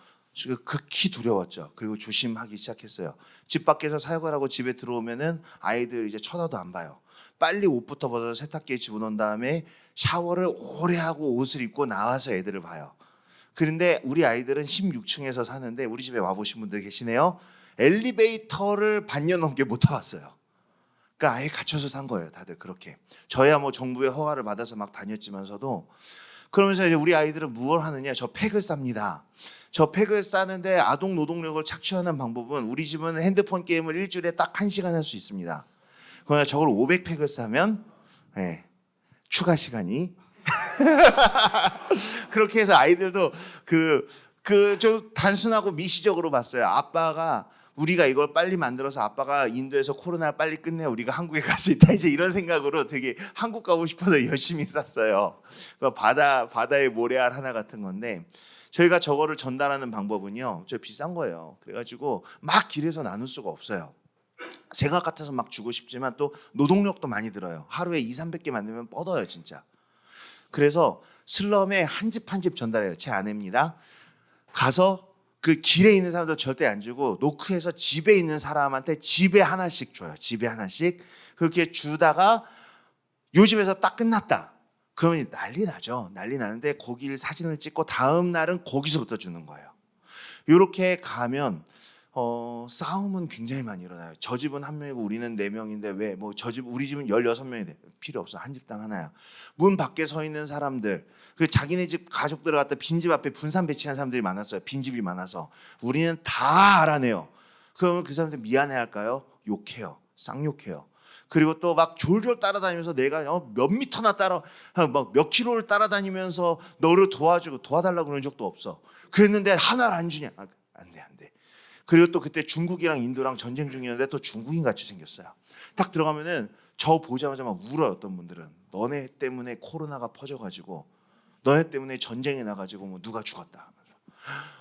극히 두려웠죠. 그리고 조심하기 시작했어요. 집 밖에서 사역을 하고 집에 들어오면은 아이들 이제 쳐다도 안 봐요. 빨리 옷부터 벗어서 세탁기에 집어넣은 다음에 샤워를 오래 하고 옷을 입고 나와서 애들을 봐요. 그런데 우리 아이들은 16층에서 사는데 우리 집에 와보신 분들 계시네요. 엘리베이터를 반년 넘게 못 타봤어요. 그러니까 아예 갇혀서 산 거예요, 다들 그렇게. 저야 뭐 정부의 허가를 받아서 막 다녔지만서도 그러면서 이제 우리 아이들은 무엇을 하느냐? 저 팩을 쌉니다. 저 팩을 싸는데 아동 노동력을 착취하는 방법은 우리 집은 핸드폰 게임을 일주일에 딱 1시간 할 수 있습니다. 그러나 저걸 500팩을 싸면 추가 시간이 그렇게 해서 아이들도 좀 단순하고 미시적으로 봤어요. 아빠가 우리가 이걸 빨리 만들어서 아빠가 인도에서 코로나 빨리 끝내 우리가 한국에 갈 수 있다 이제 이런 생각으로 되게 한국 가고 싶어서 열심히 쌌어요. 바다의 모래알 하나 같은 건데 저희가 저거를 전달하는 방법은요. 저 비싼 거예요. 그래가지고 막 길에서 나눌 수가 없어요. 생각 같아서 막 주고 싶지만 또 노동력도 많이 들어요. 하루에 200-300개 만들면 뻗어요 진짜. 그래서 슬럼에 한 집 한 집 전달해요. 제 아내입니다. 가서 그 길에 있는 사람들 절대 안 주고 노크해서 집에 있는 사람한테 집에 하나씩 줘요. 집에 하나씩. 그렇게 주다가 요 집에서 딱 끝났다. 그러면 난리 나죠. 난리 나는데 거기를 사진을 찍고 다음 날은 거기서부터 주는 거예요. 이렇게 가면 싸움은 굉장히 많이 일어나요. 저 집은 1명이고 우리는 4명인데 왜 뭐 저 집 우리 집은 16명이 돼. 필요 없어. 한 집당 하나야. 문 밖에 서 있는 사람들 그 자기네 집 가족들을 갖다 빈집 앞에 분산 배치한 사람들이 많았어요. 빈집이 많아서 우리는 다 알아내요. 그러면 그 사람들 미안해 할까요? 욕해요. 쌍욕해요. 그리고 또 막 졸졸 따라다니면서 내가 몇 미터나 막 몇 킬로를 따라다니면서 너를 도와달라고 그런 적도 없어. 그랬는데 하나를 안 주냐? 안 돼. 그리고 또 그때 중국이랑 인도랑 전쟁 중이었는데 또 중국인 같이 생겼어요. 딱 들어가면은 저 보자마자 막 울어요. 어떤 분들은 너네 때문에 코로나가 퍼져가지고 너네 때문에 전쟁이 나가지고 뭐 누가 죽었다.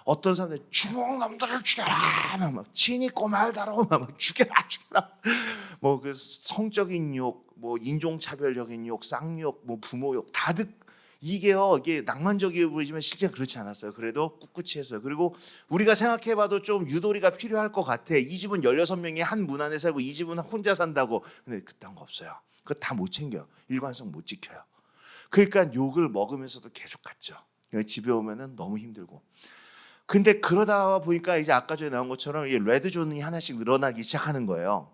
어떤 사람들 중국 놈들을 죽여라 막 친이 꼬말다라고 막 죽여라 뭐 그 성적인 욕, 뭐 인종차별적인 욕, 쌍욕, 뭐 부모욕 이게 낭만적이어 보이지만 실제 그렇지 않았어요. 그래도 꿋꿋이 했어요. 그리고 우리가 생각해봐도 좀 유도리가 필요할 것 같아. 이 집은 16명이 한 문 안에 살고 이 집은 혼자 산다고. 근데 그딴 거 없어요. 그거 다 못 챙겨요. 일관성 못 지켜요. 그러니까 욕을 먹으면서도 계속 갔죠. 집에 오면은 너무 힘들고. 근데 그러다 보니까 이제 아까 전에 나온 것처럼 이 레드존이 하나씩 늘어나기 시작하는 거예요.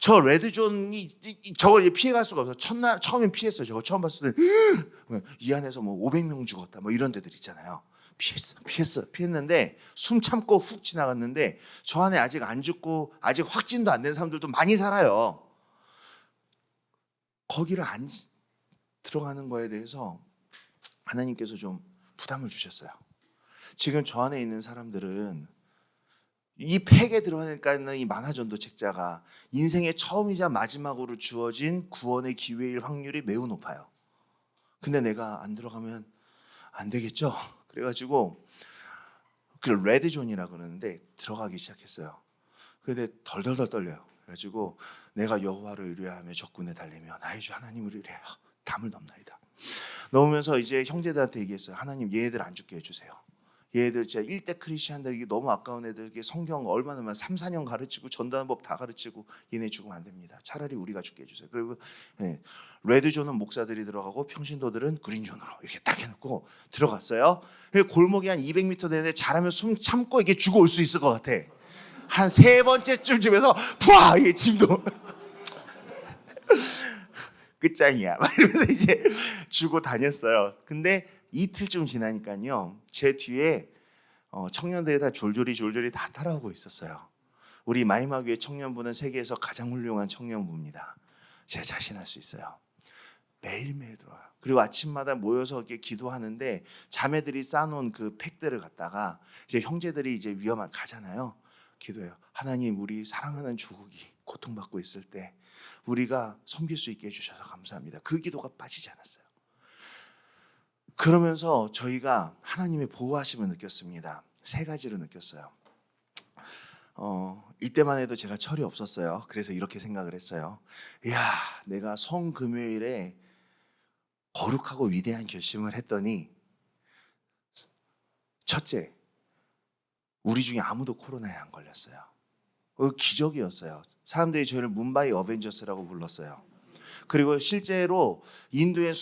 저 레드존이 저걸 피해갈 수가 없어. 처음엔 피했어요. 저거 처음 봤을 때 이 안에서 뭐 500명 죽었다 뭐 이런 데들 있잖아요. 피했는데 숨 참고 훅 지나갔는데 저 안에 아직 안 죽고 아직 확진도 안 된 사람들도 많이 살아요. 거기를 안 들어가는 거에 대해서 하나님께서 좀 부담을 주셨어요. 지금 저 안에 있는 사람들은 이 팩에 들어가니까 이 만화전도 책자가 인생의 처음이자 마지막으로 주어진 구원의 기회일 확률이 매우 높아요. 근데 내가 안 들어가면 안 되겠죠? 그래가지고 그 레드존이라 그러는데 들어가기 시작했어요. 근데 덜덜덜 떨려요. 그래가지고 내가 여호와를 의뢰하며 적군에 달리며 나의 주 하나님을 의뢰하여 담을 넘나이다. 넘으면서 이제 형제들한테 얘기했어요. 하나님 얘네들 안 죽게 해주세요. 얘들 진짜 1대 크리스찬들 이게 너무 아까운 애들 성경 얼마나 3, 4년 가르치고 전도하는 법 다 가르치고 얘네 죽으면 안 됩니다. 차라리 우리가 죽게 해주세요. 그리고 레드존은 목사들이 들어가고 평신도들은 그린존으로 이렇게 딱 해놓고 들어갔어요. 골목이 한 200m 되는데 잘하면 숨 참고 이게 죽어 올 수 있을 것 같아. 한 3번째쯤에서 푸아 이게 짐도 끝장이야. 이러면서 이제 주고 다녔어요. 근데 이틀쯤 지나니까요, 제 뒤에 청년들이 다 졸졸이 다 따라오고 있었어요. 우리 마이마교회 청년부는 세계에서 가장 훌륭한 청년부입니다. 제가 자신할 수 있어요. 매일매일 들어와요. 그리고 아침마다 모여서 이렇게 기도하는데 자매들이 싸놓은 그 팩들을 갖다가 이제 형제들이 이제 위험한 가잖아요. 기도해요. 하나님, 우리 사랑하는 조국이 고통받고 있을 때 우리가 섬길 수 있게 해주셔서 감사합니다. 그 기도가 빠지지 않았어요. 그러면서 저희가 하나님의 보호하심을 느꼈습니다. 3가지를 느꼈어요. 이때만 해도 제가 철이 없었어요. 그래서 이렇게 생각을 했어요. 이야, 내가 성금요일에 거룩하고 위대한 결심을 했더니 첫째, 우리 중에 아무도 코로나에 안 걸렸어요. 기적이었어요. 사람들이 저희를 문바이 어벤져스라고 불렀어요. 그리고 실제로 인도의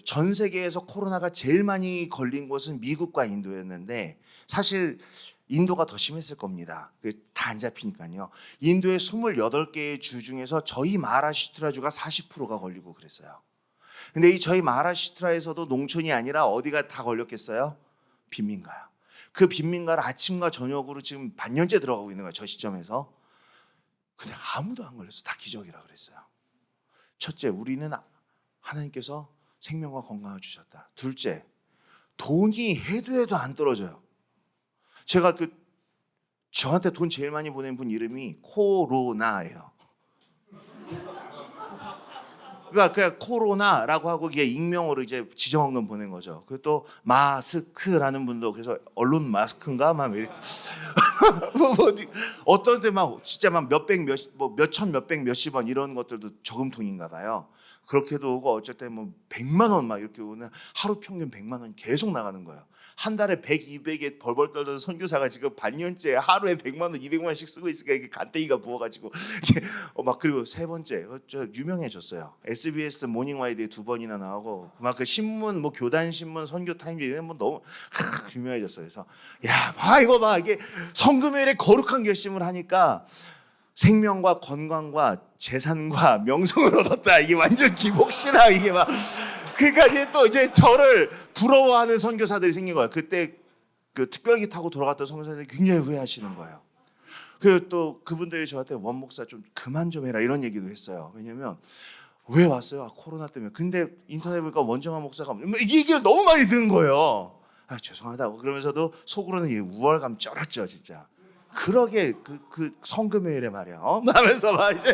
전 세계에서 코로나가 제일 많이 걸린 곳은 미국과 인도였는데 사실 인도가 더 심했을 겁니다. 다 안 잡히니까요. 인도의 28개의 주 중에서 저희 마하라슈트라주가 40%가 걸리고 그랬어요. 근데 이 저희 마하라슈트라에서도 농촌이 아니라 어디가 다 걸렸겠어요? 빈민가요. 그 빈민가를 아침과 저녁으로 지금 반년째 들어가고 있는 거예요. 저 시점에서. 근데 아무도 안 걸렸어. 다 기적이라 그랬어요. 첫째, 우리는 하나님께서 생명과 건강을 주셨다. 둘째, 돈이 해도 안 떨어져요. 제가 저한테 돈 제일 많이 보낸 분 이름이 코로나예요. 그러니까 코로나라고 하고 이게 익명으로 이제 지정한 보낸 거죠. 그리고 또 마스크라는 분도 그래서 언론 마스크인가 막 이렇게 어떤 때 막 진짜 막 몇천 몇백 몇십 원 이런 것들도 저금통인가 봐요. 그렇게도 오고 어쩔 때 뭐 100만 원 막 이렇게 오는 하루 평균 100만 원 계속 나가는 거예요. 한 달에 100, 200에 벌벌 떨던 선교사가 지금 반년째 하루에 100만 원, 200만 원씩 쓰고 있으니까 이게 간땡이가 부어가지고 막 그리고 세 번째 저 유명해졌어요. SBS 모닝 와이드에 2번이나 나오고 막 그 신문 뭐 교단 신문 선교 타임즈 이런 뭐 너무 유명해졌어요. 그래서 야, 봐 이거 봐 이게 성금요일에 거룩한 결심을 하니까 생명과 건강과 재산과 명성을 얻었다. 이게 완전 기복신앙 이게 막 그러니까 이제 또 이제 저를 부러워하는 선교사들이 생긴 거예요. 그때 그 특별기 타고 돌아갔던 선교사들이 굉장히 후회하시는 거예요. 그리고 또 그분들이 저한테 원 목사 좀 그만 좀 해라 이런 얘기도 했어요. 왜냐면 왜 왔어요? 코로나 때문에. 근데 인터넷 보니까 원정한 목사가 이 얘기를 너무 많이 듣는 거예요. 아, 죄송하다고. 그러면서도 속으로는 우월감 쩔었죠, 진짜. 그러게 그 성금요일에 말이야. 하면서 막 이제.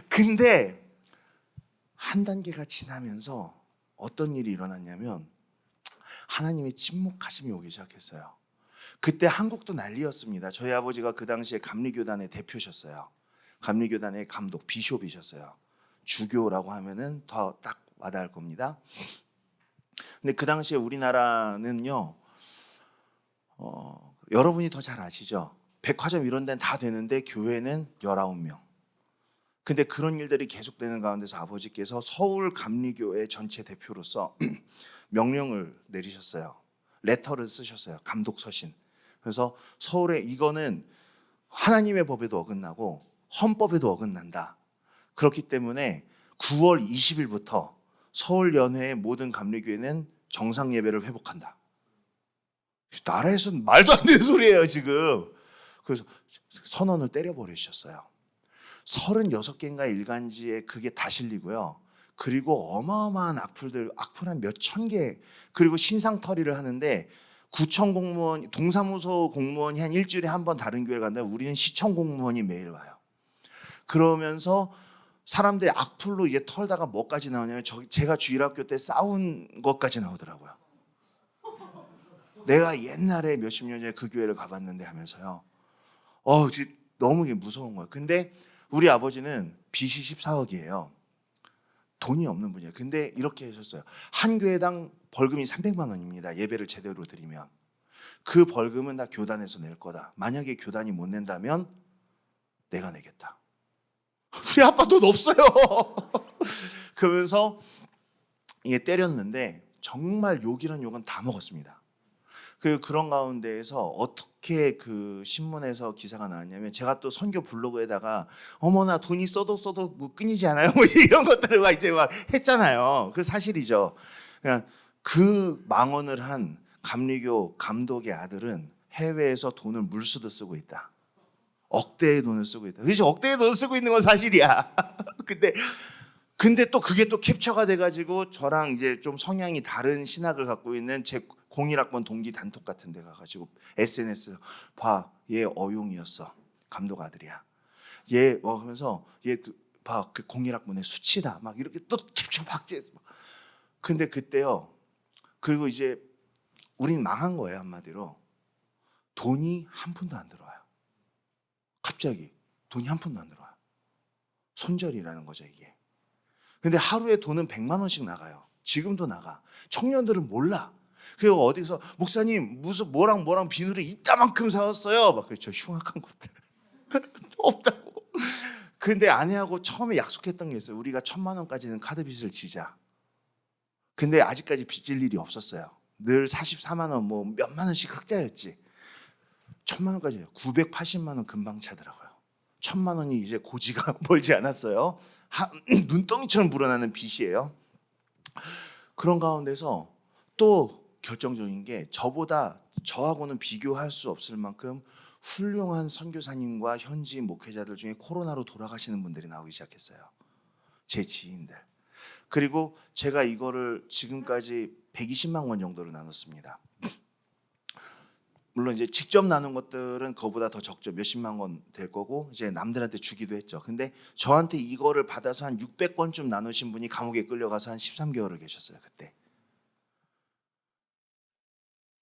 근데 한 단계가 지나면서 어떤 일이 일어났냐면 하나님의 침묵하심이 오기 시작했어요. 그때 한국도 난리였습니다. 저희 아버지가 그 당시에 감리교단의 대표셨어요. 감리교단의 감독, 비숍이셨어요. 주교라고 하면은 더 딱 와닿을 겁니다. 근데 그 당시에 우리나라는요, 여러분이 더 잘 아시죠? 백화점 이런 데는 다 되는데 교회는 19명. 근데 그런 일들이 계속되는 가운데서 아버지께서 서울 감리교회 전체 대표로서 명령을 내리셨어요. 레터를 쓰셨어요. 감독 서신. 그래서 서울에 이거는 하나님의 법에도 어긋나고 헌법에도 어긋난다. 그렇기 때문에 9월 20일부터 서울연회의 모든 감리교회는 정상 예배를 회복한다. 나라에서는 말도 안 되는 소리예요 지금. 그래서 선언을 때려버리셨어요. 36개인가 일간지에 그게 다 실리고요. 그리고 어마어마한 악플 한 몇천 개, 그리고 신상털이를 하는데 구청 공무원, 동사무소 공무원이 한 일주일에 한 번 다른 교회를 간다면 우리는 시청 공무원이 매일 와요. 그러면서 사람들이 악플로 이제 털다가 뭐까지 나오냐면 제가 주일학교 때 싸운 것까지 나오더라고요. 내가 옛날에 몇십 년 전에 그 교회를 가봤는데 하면서요. 너무 무서운 거예요. 근데 우리 아버지는 빚이 14억이에요. 돈이 없는 분이에요. 근데 이렇게 하셨어요. 한 교회당 벌금이 300만 원입니다. 예배를 제대로 드리면. 그 벌금은 다 교단에서 낼 거다. 만약에 교단이 못 낸다면 내가 내겠다. 우리 아빠 돈 없어요. 그러면서 이게 때렸는데 정말 욕이란 욕은 다 먹었습니다. 그런 가운데에서 어떻게 그 신문에서 기사가 나왔냐면 제가 또 선교 블로그에다가 어머나 돈이 써도 뭐 끊이지 않아요. 뭐 이런 것들을 이제 막 했잖아요. 그 사실이죠. 그냥 그 망언을 한 감리교 감독의 아들은 해외에서 돈을 물수도 쓰고 있다. 억대의 돈을 쓰고 있다. 그렇죠? 억대의 돈을 쓰고 있는 건 사실이야. 근데 또 그게 또 캡처가 돼가지고 저랑 이제 좀 성향이 다른 신학을 갖고 있는 제 01학번 동기 단톡 같은 데 가가지고 SNS에 봐, 얘 어용이었어. 감독 아들이야. 얘 하면서 얘 봐, 그 01학번의 수치다. 막 이렇게 또 캡처 박제해서. 근데 그때요. 그리고 이제 우린 망한 거예요, 한마디로. 돈이 한 푼도 안 들어와요. 갑자기 돈이 한 푼도 안 들어와요. 손절이라는 거죠, 이게. 근데 하루에 돈은 100만 원씩 나가요. 지금도 나가. 청년들은 몰라. 그리고 어디서 목사님 무슨 뭐랑 비누를 이따만큼 사왔어요. 막 그렇죠. 흉악한 것들. 없다고. 근데 아내하고 처음에 약속했던 게 있어요. 우리가 1,000만 원까지는 카드 빚을 지자. 근데 아직까지 빚질 일이 없었어요. 늘 44만 원 뭐 몇만 원씩 흑자였지. 1,000만 원까지 980만 원 금방 차더라고요. 1,000만 원이 이제 고지가 멀지 않았어요. 눈덩이처럼 불어나는 빚이에요. 그런 가운데서 또 결정적인 게 저하고는 비교할 수 없을 만큼 훌륭한 선교사님과 현지 목회자들 중에 코로나로 돌아가시는 분들이 나오기 시작했어요. 제 지인들. 그리고 제가 이거를 지금까지 120만 원 정도로 나눴습니다. 물론 이제 직접 나눈 것들은 그거보다 더 적죠. 몇십만 원 될 거고 이제 남들한테 주기도 했죠. 근데 저한테 이거를 받아서 한 600권쯤 나누신 분이 감옥에 끌려가서 한 13개월을 계셨어요. 그때.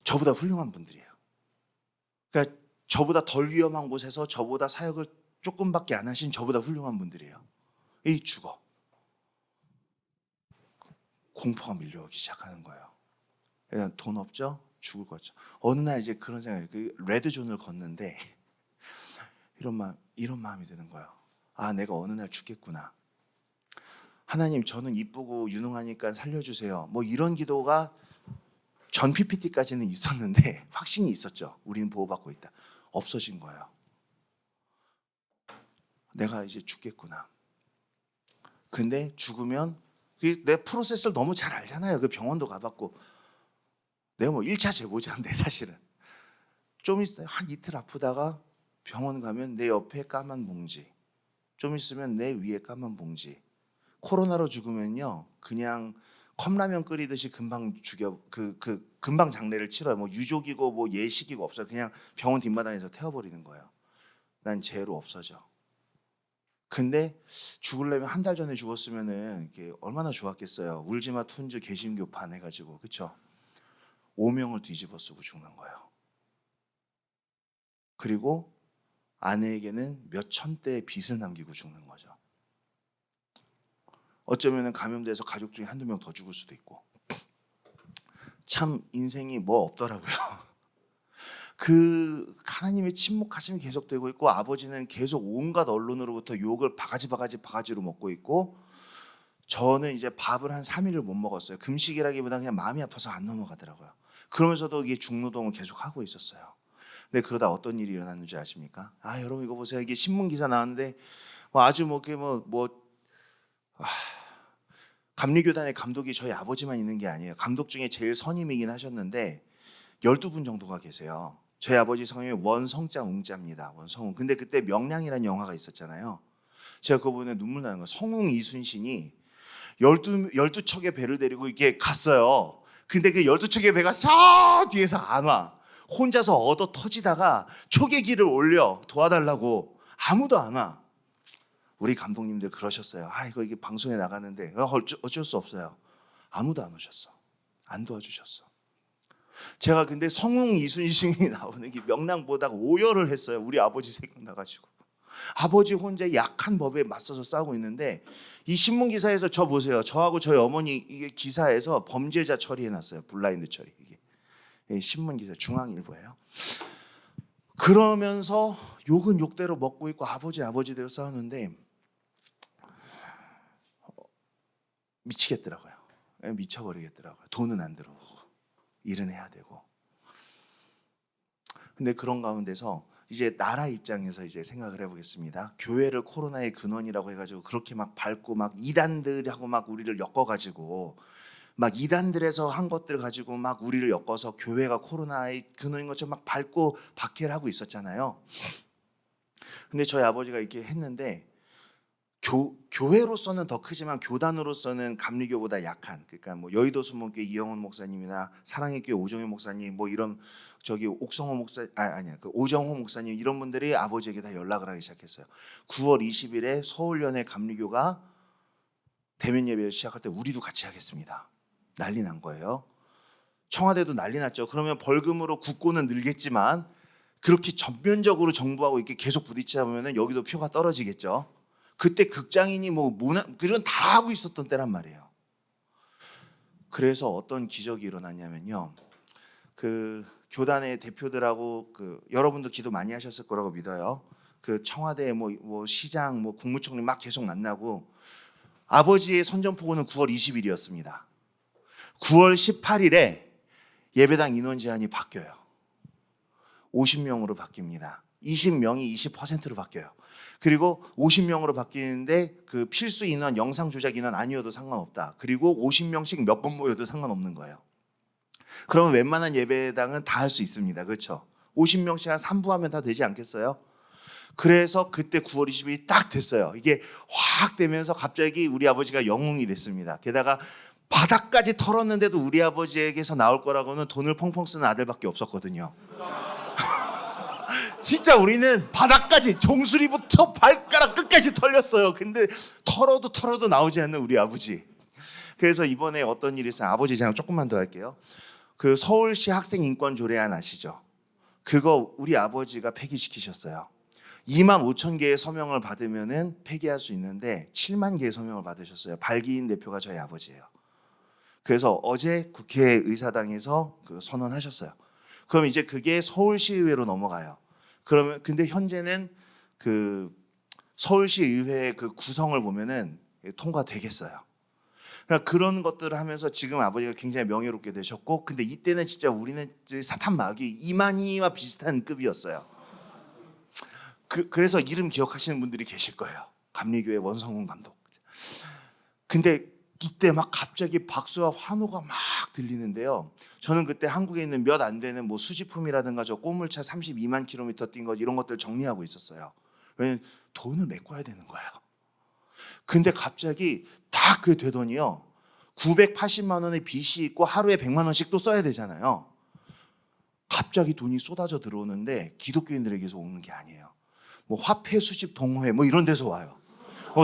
저보다 훌륭한 분들이에요. 그러니까 저보다 덜 위험한 곳에서 저보다 사역을 조금밖에 안 하신 저보다 훌륭한 분들이에요. 이 죽어. 공포가 밀려오기 시작하는 거예요. 그냥 돈 없죠? 죽을 거죠. 어느 날 이제 그런 생각이 그 레드존을 걷는데 이런 마음이 드는 거예요. 아, 내가 어느 날 죽겠구나. 하나님, 저는 이쁘고 유능하니까 살려주세요. 뭐 이런 기도가 전 PPT까지는 있었는데 확신이 있었죠. 우리는 보호받고 있다. 없어진 거예요. 내가 이제 죽겠구나. 근데 죽으면 내 프로세스를 너무 잘 알잖아요. 그 병원도 가봤고. 내가 뭐 1차 제보자인데 사실은. 좀 있어요. 한 이틀 아프다가 병원 가면 내 옆에 까만 봉지. 좀 있으면 내 위에 까만 봉지. 코로나로 죽으면요. 그냥 컵라면 끓이듯이 금방 금방 장례를 치러요. 뭐 유족이고 뭐 예식이고 없어요. 그냥 병원 뒷마당에서 태워버리는 거예요. 난 죄로 없어져. 근데 죽으려면 한 달 전에 죽었으면은 이게 얼마나 좋았겠어요. 울지마 툰즈 개심교판 해가지고 그렇죠. 오명을 뒤집어 쓰고 죽는 거예요. 그리고 아내에게는 몇 천대의 빚을 남기고 죽는 거죠. 어쩌면 감염돼서 가족 중에 한두 명 더 죽을 수도 있고. 참 인생이 뭐 없더라고요. 그 하나님의 침묵하심이 계속되고 있고 아버지는 계속 온갖 언론으로부터 욕을 바가지로 먹고 있고 저는 이제 밥을 한 3일을 못 먹었어요. 금식이라기보다 그냥 마음이 아파서 안 넘어가더라고요. 그러면서도 이게 중노동을 계속 하고 있었어요. 근데 그러다 어떤 일이 일어났는 줄 아십니까? 아, 여러분 이거 보세요. 이게 신문 기사 나왔는데 뭐 아주 감리교단의 감독이 저희 아버지만 있는 게 아니에요. 감독 중에 제일 선임이긴 하셨는데 12분 정도가 계세요. 저희 아버지 성이 원성자 웅자입니다. 원성웅. 근데 그때 명량이라는 영화가 있었잖아요. 제가 그거 보면 눈물 나는 거예요. 성웅 이순신이 12척의 배를 데리고 이렇게 갔어요. 근데 그 12척의 배가 저 뒤에서 안 와. 혼자서 얻어 터지다가 초계기를 올려 도와달라고 아무도 안 와. 우리 감독님들 그러셨어요. 아, 이게 방송에 나가는데 어쩔 수 없어요. 아무도 안 오셨어. 안 도와주셨어. 제가 근데 성웅 이순신이 나오는 게 명랑 보다가 오열을 했어요. 우리 아버지 생각나가지고. 아버지 혼자 약한 법에 맞서서 싸우고 있는데 이 신문 기사에서 저 보세요. 저하고 저희 어머니 이게 기사에서 범죄자 처리해놨어요. 블라인드 처리. 이게 신문 기사 중앙일보예요. 그러면서 욕은 욕대로 먹고 있고 아버지대로 싸우는데 미치겠더라고요. 미쳐버리겠더라고요. 돈은 안 들어오고 일은 해야 되고. 근데 그런 가운데서 이제 나라 입장에서 이제 생각을 해보겠습니다. 교회를 코로나의 근원이라고 해가지고 그렇게 막 밟고 막 이단들하고 막 우리를 엮어가지고 막 이단들에서 한 것들 가지고 막 우리를 엮어서 교회가 코로나의 근원인 것처럼 막 밟고 박해를 하고 있었잖아요. 근데 저희 아버지가 이렇게 했는데 교회로서는 더 크지만 교단으로서는 감리교보다 약한, 그러니까 뭐 여의도 수목교회 이영훈 목사님이나 사랑의 교회 오정현 목사님, 뭐 이런 옥성호 목사 그 오정호 목사님 이런 분들이 아버지에게 다 연락을 하기 시작했어요. 9월 20일에 서울연회 감리교가 대면 예배를 시작할 때 우리도 같이 하겠습니다. 난리 난 거예요. 청와대도 난리 났죠. 그러면 벌금으로 국고는 늘겠지만 그렇게 전면적으로 정부하고 이렇게 계속 부딪히다 보면은 여기도 표가 떨어지겠죠. 그때 극장인이 뭐 문화 그런 다 하고 있었던 때란 말이에요. 그래서 어떤 기적이 일어났냐면요. 그 교단의 대표들하고 여러분도 기도 많이 하셨을 거라고 믿어요. 그 청와대 뭐 시장 뭐 국무총리 막 계속 만나고 아버지의 선전포고는 9월 20일이었습니다. 9월 18일에 예배당 인원 제한이 바뀌어요. 50명으로 바뀝니다. 20명이 20%로 바뀌어요. 그리고 50명으로 바뀌는데 그 필수 인원, 영상 조작 인원 아니어도 상관없다. 그리고 50명씩 몇 번 모여도 상관없는 거예요. 그러면 웬만한 예배당은 다 할 수 있습니다. 그렇죠? 50명씩 한 3부 하면 다 되지 않겠어요? 그래서 그때 9월 20일이 딱 됐어요. 이게 확 되면서 갑자기 우리 아버지가 영웅이 됐습니다. 게다가 바닥까지 털었는데도 우리 아버지에게서 나올 거라고는 돈을 펑펑 쓰는 아들밖에 없었거든요. 진짜 우리는 바닥까지 종수리부터 발가락 끝까지 털렸어요. 근데 털어도 나오지 않는 우리 아버지. 그래서 이번에 어떤 일이 있어요. 아버지 제가 조금만 더 할게요. 그 서울시 학생 인권 조례안 아시죠? 그거 우리 아버지가 폐기시키셨어요. 25,000개의 서명을 받으면은 폐기할 수 있는데 7만 개의 서명을 받으셨어요. 발기인 대표가 저희 아버지예요. 그래서 어제 국회의사당에서 선언하셨어요. 그럼 이제 그게 서울시의회로 넘어가요. 그러면 근데 현재는 그 서울시의회의 그 구성을 보면은 통과되겠어요. 그러니까 그런 것들을 하면서 지금 아버지가 굉장히 명예롭게 되셨고, 근데 이때는 진짜 우리는 사탄 마귀 이만희와 비슷한 급이었어요. 그래서 이름 기억하시는 분들이 계실 거예요. 감리교회 원성훈 감독. 근데 이때 막 갑자기 박수와 환호가 막 들리는데요. 저는 그때 한국에 있는 몇 안 되는 뭐 수지품이라든가 저 꼬물차 32만 킬로미터 뛴 것 이런 것들 정리하고 있었어요. 왜냐면 돈을 메꿔야 되는 거예요. 근데 갑자기 딱 그게 되더니요. 980만 원의 빚이 있고 하루에 100만 원씩 또 써야 되잖아요. 갑자기 돈이 쏟아져 들어오는데 기독교인들에게서 오는 게 아니에요. 뭐 화폐 수집 동호회 뭐 이런 데서 와요.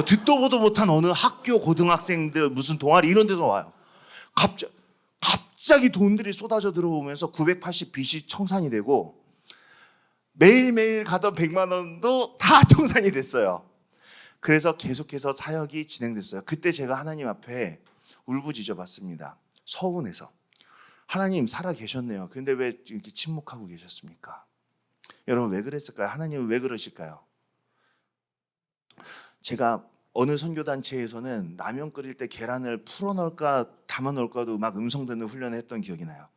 듣도 보도 못한 어느 학교 고등학생들 무슨 동아리 이런 데서 와요. 갑자기 돈들이 쏟아져 들어오면서 980 빚이 청산이 되고 매일매일 가던 100만 원도 다 청산이 됐어요. 그래서 계속해서 사역이 진행됐어요. 그때 제가 하나님 앞에 울부짖어 봤습니다. 서운해서. 하나님 살아 계셨네요. 근데 왜 이렇게 침묵하고 계셨습니까? 여러분 왜 그랬을까요? 하나님은 왜 그러실까요? 제가 어느 선교단체에서는 라면 끓일 때 계란을 풀어 넣을까 담아 넣을까도 막 음성 듣는 훈련을 했던 기억이 나요.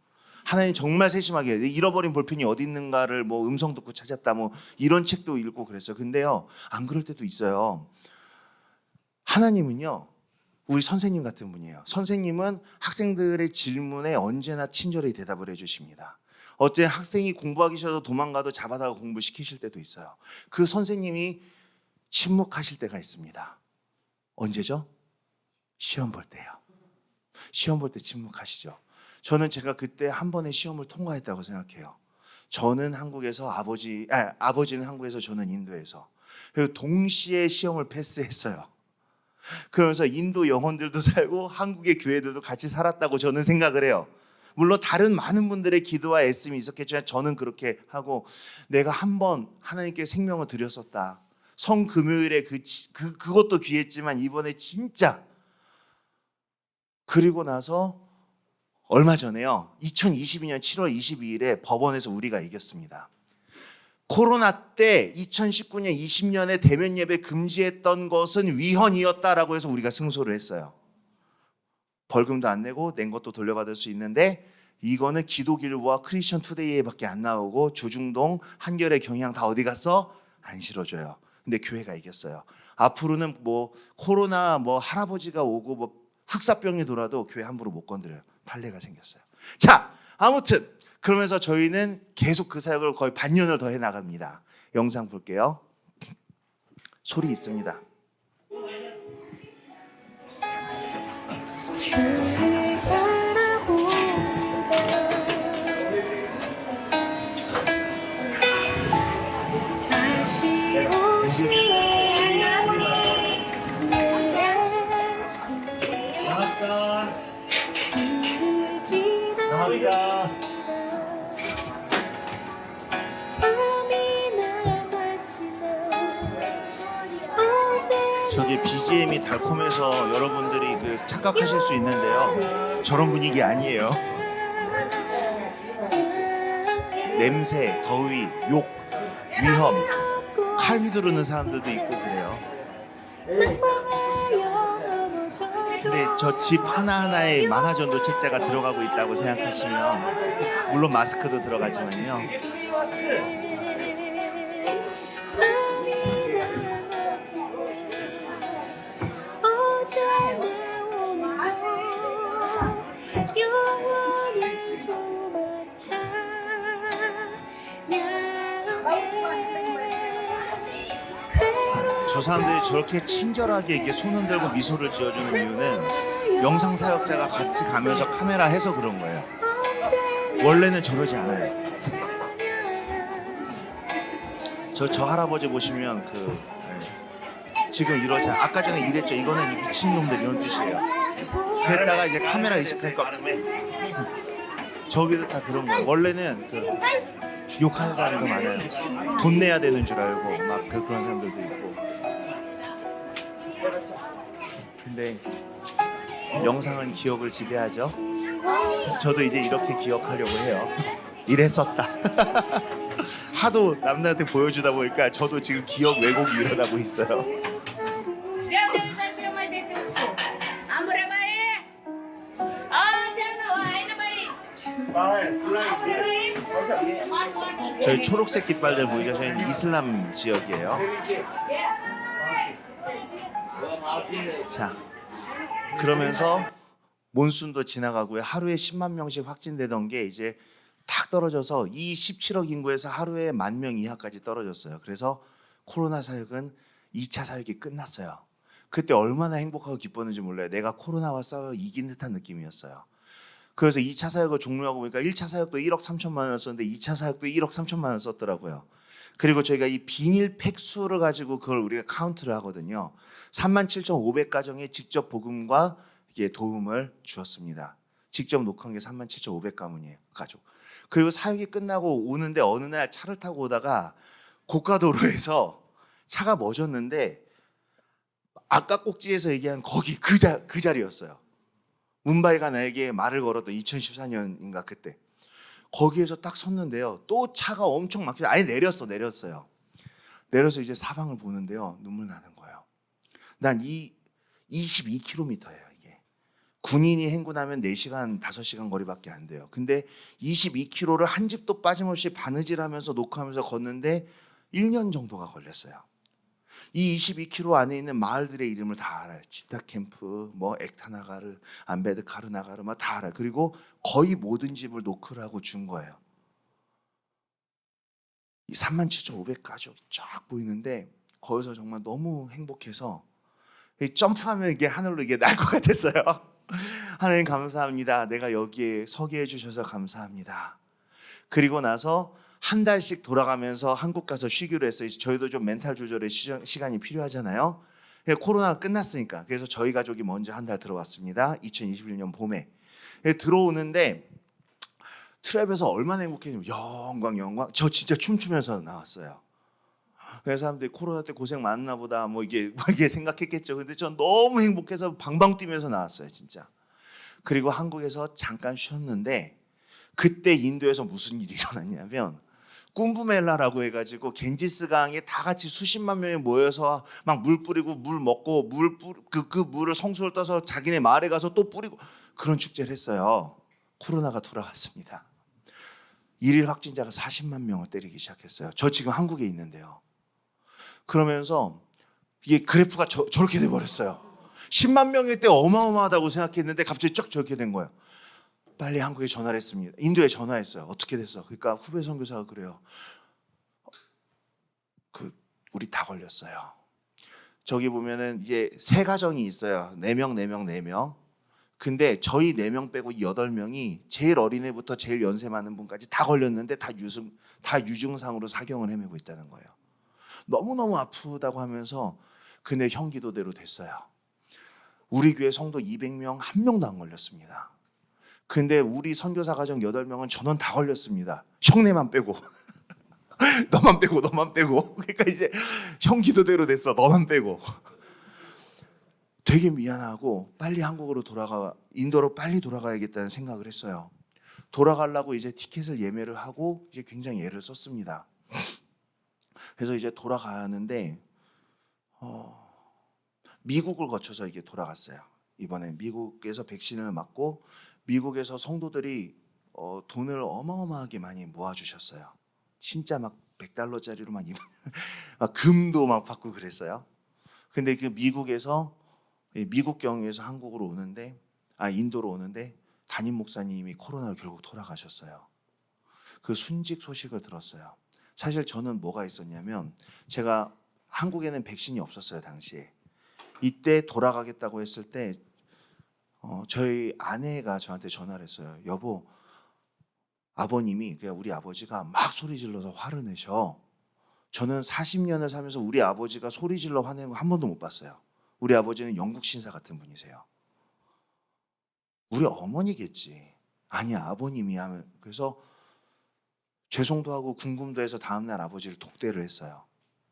하나님 정말 세심하게 잃어버린 볼펜이 어디 있는가를 뭐 음성 듣고 찾았다 뭐 이런 책도 읽고 그랬어요. 근데요, 안 그럴 때도 있어요. 하나님은요, 우리 선생님 같은 분이에요. 선생님은 학생들의 질문에 언제나 친절히 대답을 해주십니다. 어째 학생이 공부하기 싫어서 도망가도 잡아다가 공부시키실 때도 있어요. 그 선생님이 침묵하실 때가 있습니다. 언제죠? 시험 볼 때요. 시험 볼 때 침묵하시죠. 저는 제가 그때 한 번의 시험을 통과했다고 생각해요. 저는 한국에서 아버지는 한국에서 저는 인도에서. 그리고 동시에 시험을 패스했어요. 그러면서 인도 영혼들도 살고 한국의 교회들도 같이 살았다고 저는 생각을 해요. 물론 다른 많은 분들의 기도와 애씀이 있었겠지만 저는 그렇게 하고, 내가 한 번 하나님께 생명을 드렸었다. 성금요일에 그것도 귀했지만 이번에 진짜. 그리고 나서 얼마 전에요, 2022년 7월 22일에 법원에서 우리가 이겼습니다. 코로나 때 2019년 20년에 대면 예배 금지했던 것은 위헌이었다라고 해서 우리가 승소를 했어요. 벌금도 안 내고 낸 것도 돌려받을 수 있는데, 이거는 기도길보와 크리스천 투데이에밖에 안 나오고 조중동, 한겨레, 경향 다 어디 갔어? 안 실어줘요. 근데 교회가 이겼어요. 앞으로는 뭐 코로나 뭐 할아버지가 오고 뭐 흑사병이 돌아도 교회 함부로 못 건드려요. 판례가 생겼어요. 자, 아무튼 그러면서 저희는 계속 그 사역을 거의 반년을 더 해나갑니다. 영상 볼게요. 소리 있습니다. 다시 오시네 내 예수 저게 BGM이 달콤해서 여러분들이 착각하실 수 있는데요, 저런 분위기 아니에요. 냄새, 더위, 욕, 위험, 칼 휘두르는 사람들도 있고 그래요. 근데 저 집 하나하나에 만화전도 책자가 들어가고 있다고 생각하시면, 물론 마스크도 들어가지만요, 저 사람들이 저렇게 친절하게 이렇게 손 흔들고 미소를 지어주는 이유는 영상 사역자가 같이 가면서 카메라 해서 그런 거예요. 원래는 저러지 않아요. 저 할아버지 보시면 지금 이러지 않아요. 아까 전에 이랬죠. 이거는 이 미친놈들 이런 뜻이에요. 그랬다가 이제 카메라 의식하니까 저기도 다 그런 거예요. 원래는 욕하는 사람이 더 많아요. 돈 내야 되는 줄 알고 막 그런 사람들도 있고. 근데 영상은 기억을 지대하죠. 저도 이제 이렇게 기억하려고 해요. 이랬었다. 하도 남들한테 보여주다 보니까 저도 지금 기억 왜곡이 일어나고 있어요. 저희 초록색 깃발들 보이죠? 저희는 이슬람 지역이에요. 자, 그러면서 몬순도 지나가고요. 하루에 10만 명씩 확진되던 게 이제 탁 떨어져서 이 17억 인구에서 하루에 10,000명 이하까지 떨어졌어요. 그래서 코로나 사역은 2차 사역이 끝났어요. 그때 얼마나 행복하고 기뻤는지 몰라요. 내가 코로나와 싸워 이긴 듯한 느낌이었어요. 그래서 2차 사역을 종료하고 보니까 1차 사역도 1억 3천만 원을 썼는데 2차 사역도 1억 3천만 원을 썼더라고요. 그리고 저희가 이 비닐 팩수를 가지고 그걸 우리가 카운트를 하거든요. 37,500가정에 직접 복음과 도움을 주었습니다. 직접 녹화한 게 37,500가문이에요. 가족. 그리고 사역이 끝나고 오는데 어느 날 차를 타고 오다가 고가도로에서 차가 멎었는데 아까 꼭지에서 얘기한 거기 그 자리였어요. 문바이가 나에게 말을 걸었던 2014년인가 그때. 거기에서 딱 섰는데요. 또 차가 엄청 막혀서 아예 내렸어요. 내려서 이제 사방을 보는데요. 눈물 나는 거예요. 난 이 22km예요, 이게. 군인이 행군하면 4시간, 5시간 거리밖에 안 돼요. 근데 22km를 한 집도 빠짐없이 바느질하면서 녹화하면서 걷는데 1년 정도가 걸렸어요. 이 22km 안에 있는 마을들의 이름을 다 알아요. 지타캠프, 뭐 액타나가르, 안베드카르나가르 막 다 알아요. 그리고 거의 모든 집을 노크를 하고 준 거예요. 이 37,500가족이 쫙 보이는데 거기서 정말 너무 행복해서 점프하면 이게 하늘로 이게 날 것 같았어요. 하나님 감사합니다. 내가 여기에 서게 해주셔서 감사합니다. 그리고 나서 한 달씩 돌아가면서 한국 가서 쉬기로 했어요. 저희도 좀 멘탈 조절의 시간이 필요하잖아요. 코로나가 끝났으니까. 그래서 저희 가족이 먼저 한 달 들어왔습니다. 2021년 봄에. 들어오는데 트랩에서 얼마나 행복했냐면 영광. 저 진짜 춤추면서 나왔어요. 그래서 사람들이 코로나 때 고생 많나 보다 뭐 이게 생각했겠죠. 근데 전 너무 행복해서 방방 뛰면서 나왔어요, 진짜. 그리고 한국에서 잠깐 쉬었는데 그때 인도에서 무슨 일이 일어났냐면 쿰브멜라라고 해가지고 겐지스강에 다 같이 수십만 명이 모여서 막 물 뿌리고 물 먹고 그 물을 성수를 떠서 자기네 마을에 가서 또 뿌리고 그런 축제를 했어요. 코로나가 돌아왔습니다. 일일 확진자가 40만 명을 때리기 시작했어요. 저 지금 한국에 있는데요. 그러면서 이게 그래프가 저렇게 돼버렸어요. 10만 명일 때 어마어마하다고 생각했는데 갑자기 쫙 저렇게 된 거예요. 빨리 한국에 전화를 했습니다. 인도에 전화했어요. 어떻게 됐어? 그러니까 후배 선교사가 그래요. 우리 다 걸렸어요. 저기 보면은 이제 3가정이 있어요. 4명. 근데 저희 4명 빼고 8명이 제일 어린애부터 제일 연세 많은 분까지 다 걸렸는데 다 유증상으로 사경을 헤매고 있다는 거예요. 너무너무 아프다고 하면서 그네 형 기도대로 됐어요. 우리 교회 성도 200명 한 명도 안 걸렸습니다. 근데 우리 선교사 가정 8명은 전원 다 걸렸습니다. 형네만 빼고. 너만 빼고. 그러니까 이제 형 기도대로 됐어. 너만 빼고. 되게 미안하고 빨리 한국으로 인도로 빨리 돌아가야겠다는 생각을 했어요. 돌아가려고 이제 티켓을 예매를 하고 이제 굉장히 애를 썼습니다. 그래서 이제 돌아가는데 미국을 거쳐서 이게 돌아갔어요. 이번에 미국에서 백신을 맞고 미국에서 성도들이 돈을 어마어마하게 많이 모아주셨어요. 진짜 막 $100짜리로 막 금도 막 받고 그랬어요. 근데 그 미국 경유에서 인도로 오는데 담임 목사님이 코로나로 결국 돌아가셨어요. 그 순직 소식을 들었어요. 사실 저는 뭐가 있었냐면 제가 한국에는 백신이 없었어요, 당시에. 이때 돌아가겠다고 했을 때 저희 아내가 저한테 전화를 했어요. 여보, 아버님이, 그냥 우리 아버지가 막 소리 질러서 화를 내셔. 저는 40년을 살면서 우리 아버지가 소리 질러 화내는 거 한 번도 못 봤어요. 우리 아버지는 영국 신사 같은 분이세요. 우리 어머니겠지. 아니야, 아버님이 하면. 그래서 죄송도 하고 궁금도 해서 다음날 아버지를 독대를 했어요.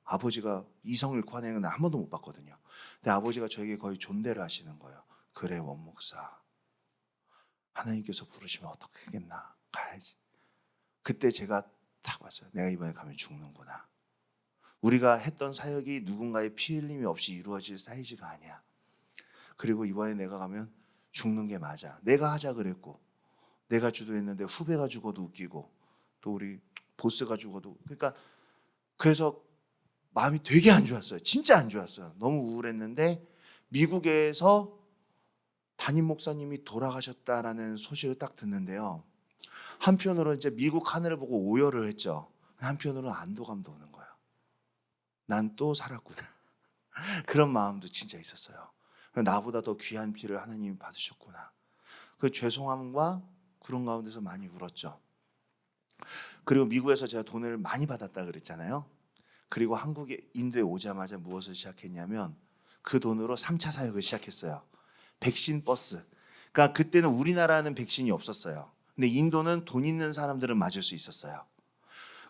아버지가 이성 잃고 화내는 건 한 번도 못 봤거든요. 근데 아버지가 저에게 거의 존대를 하시는 거예요. 그래, 원목사. 하나님께서 부르시면 어떻게 하겠나. 가야지. 그때 제가 딱 왔어요. 내가 이번에 가면 죽는구나. 우리가 했던 사역이 누군가의 피 흘림이 없이 이루어질 사이즈가 아니야. 그리고 이번에 내가 가면 죽는 게 맞아. 내가 하자 그랬고 내가 주도했는데 후배가 죽어도 웃기고 또 우리 보스가 죽어도. 그래서 마음이 되게 안 좋았어요. 진짜 안 좋았어요. 너무 우울했는데 미국에서 담임 목사님이 돌아가셨다라는 소식을 딱 듣는데요. 한편으로 이제 미국 하늘을 보고 오열을 했죠. 한편으로는 안도감도 오는 거예요. 난 또 살았구나. 그런 마음도 진짜 있었어요. 나보다 더 귀한 피를 하나님이 받으셨구나. 그 죄송함과 그런 가운데서 많이 울었죠. 그리고 미국에서 제가 돈을 많이 받았다 그랬잖아요. 그리고 인도에 오자마자 무엇을 시작했냐면 그 돈으로 3차 사역을 시작했어요. 백신 버스. 그러니까 그때는 우리나라는 백신이 없었어요. 근데 인도는 돈 있는 사람들은 맞을 수 있었어요.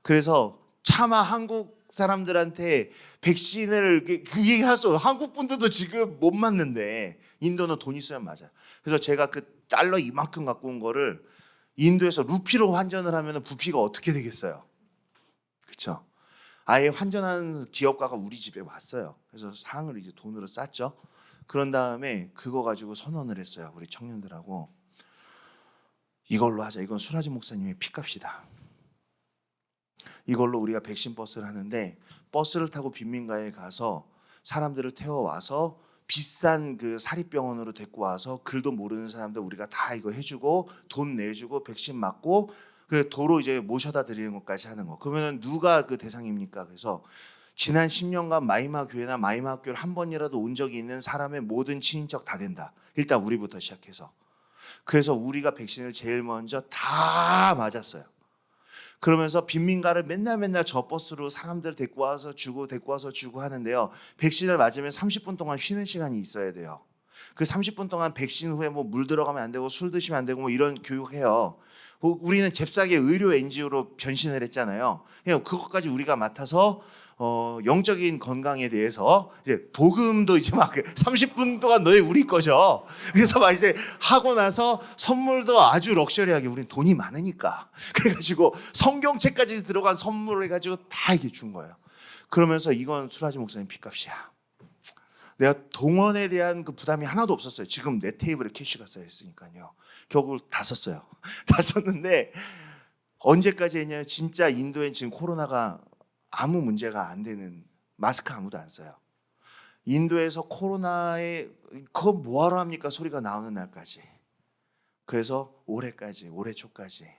그래서 차마 한국 사람들한테 백신을 그 얘기할 수 없어요. 한국 분들도 지금 못 맞는데 인도는 돈 있으면 맞아요. 그래서 제가 그 달러 이만큼 갖고 온 거를 인도에서 루피로 환전을 하면 부피가 어떻게 되겠어요? 그렇죠? 아예 환전하는 기업가가 우리 집에 왔어요. 그래서 상을 이제 돈으로 쌌죠. 그런 다음에 그거 가지고 선언을 했어요. 우리 청년들하고. 이걸로 하자. 이건 수라지 목사님의 피값이다. 이걸로 우리가 백신 버스를 하는데 버스를 타고 빈민가에 가서 사람들을 태워와서 비싼 그 사립병원으로 데리고 와서 글도 모르는 사람들 우리가 다 이거 해주고 돈 내주고 백신 맞고 그 도로 이제 모셔다 드리는 것까지 하는 거. 그러면 누가 그 대상입니까? 그래서 지난 10년간 마이마 교회나 마이마 학교를 한 번이라도 온 적이 있는 사람의 모든 친인척 다 된다. 일단 우리부터 시작해서. 그래서 우리가 백신을 제일 먼저 다 맞았어요. 그러면서 빈민가를 맨날 저 버스로 사람들 데리고 와서 주고 하는데요. 백신을 맞으면 30분 동안 쉬는 시간이 있어야 돼요. 그 30분 동안 백신 후에 뭐 물 들어가면 안 되고 술 드시면 안 되고 뭐 이런 교육해요. 우리는 잽싸게 의료 NGO로 변신을 했잖아요. 그것까지 우리가 맡아서 영적인 건강에 대해서 이제 복음도 이제 막 30분 동안 너희 우리 거죠. 그래서 막 이제 하고 나서 선물도 아주 럭셔리하게 우린 돈이 많으니까 그래가지고 성경책까지 들어간 선물을 해가지고 다 이게 준 거예요. 그러면서 이건 수라지 목사님 핏값이야. 내가 동원에 대한 그 부담이 하나도 없었어요. 지금 내 테이블에 캐시가 쌓여 있으니까요. 결국 다 썼어요. 다 썼는데 언제까지 했냐면 진짜 인도엔 지금 코로나가 아무 문제가 안 되는 마스크 아무도 안 써요. 인도에서 코로나에 그거 뭐하러 합니까 소리가 나오는 날까지. 그래서 올해 초까지.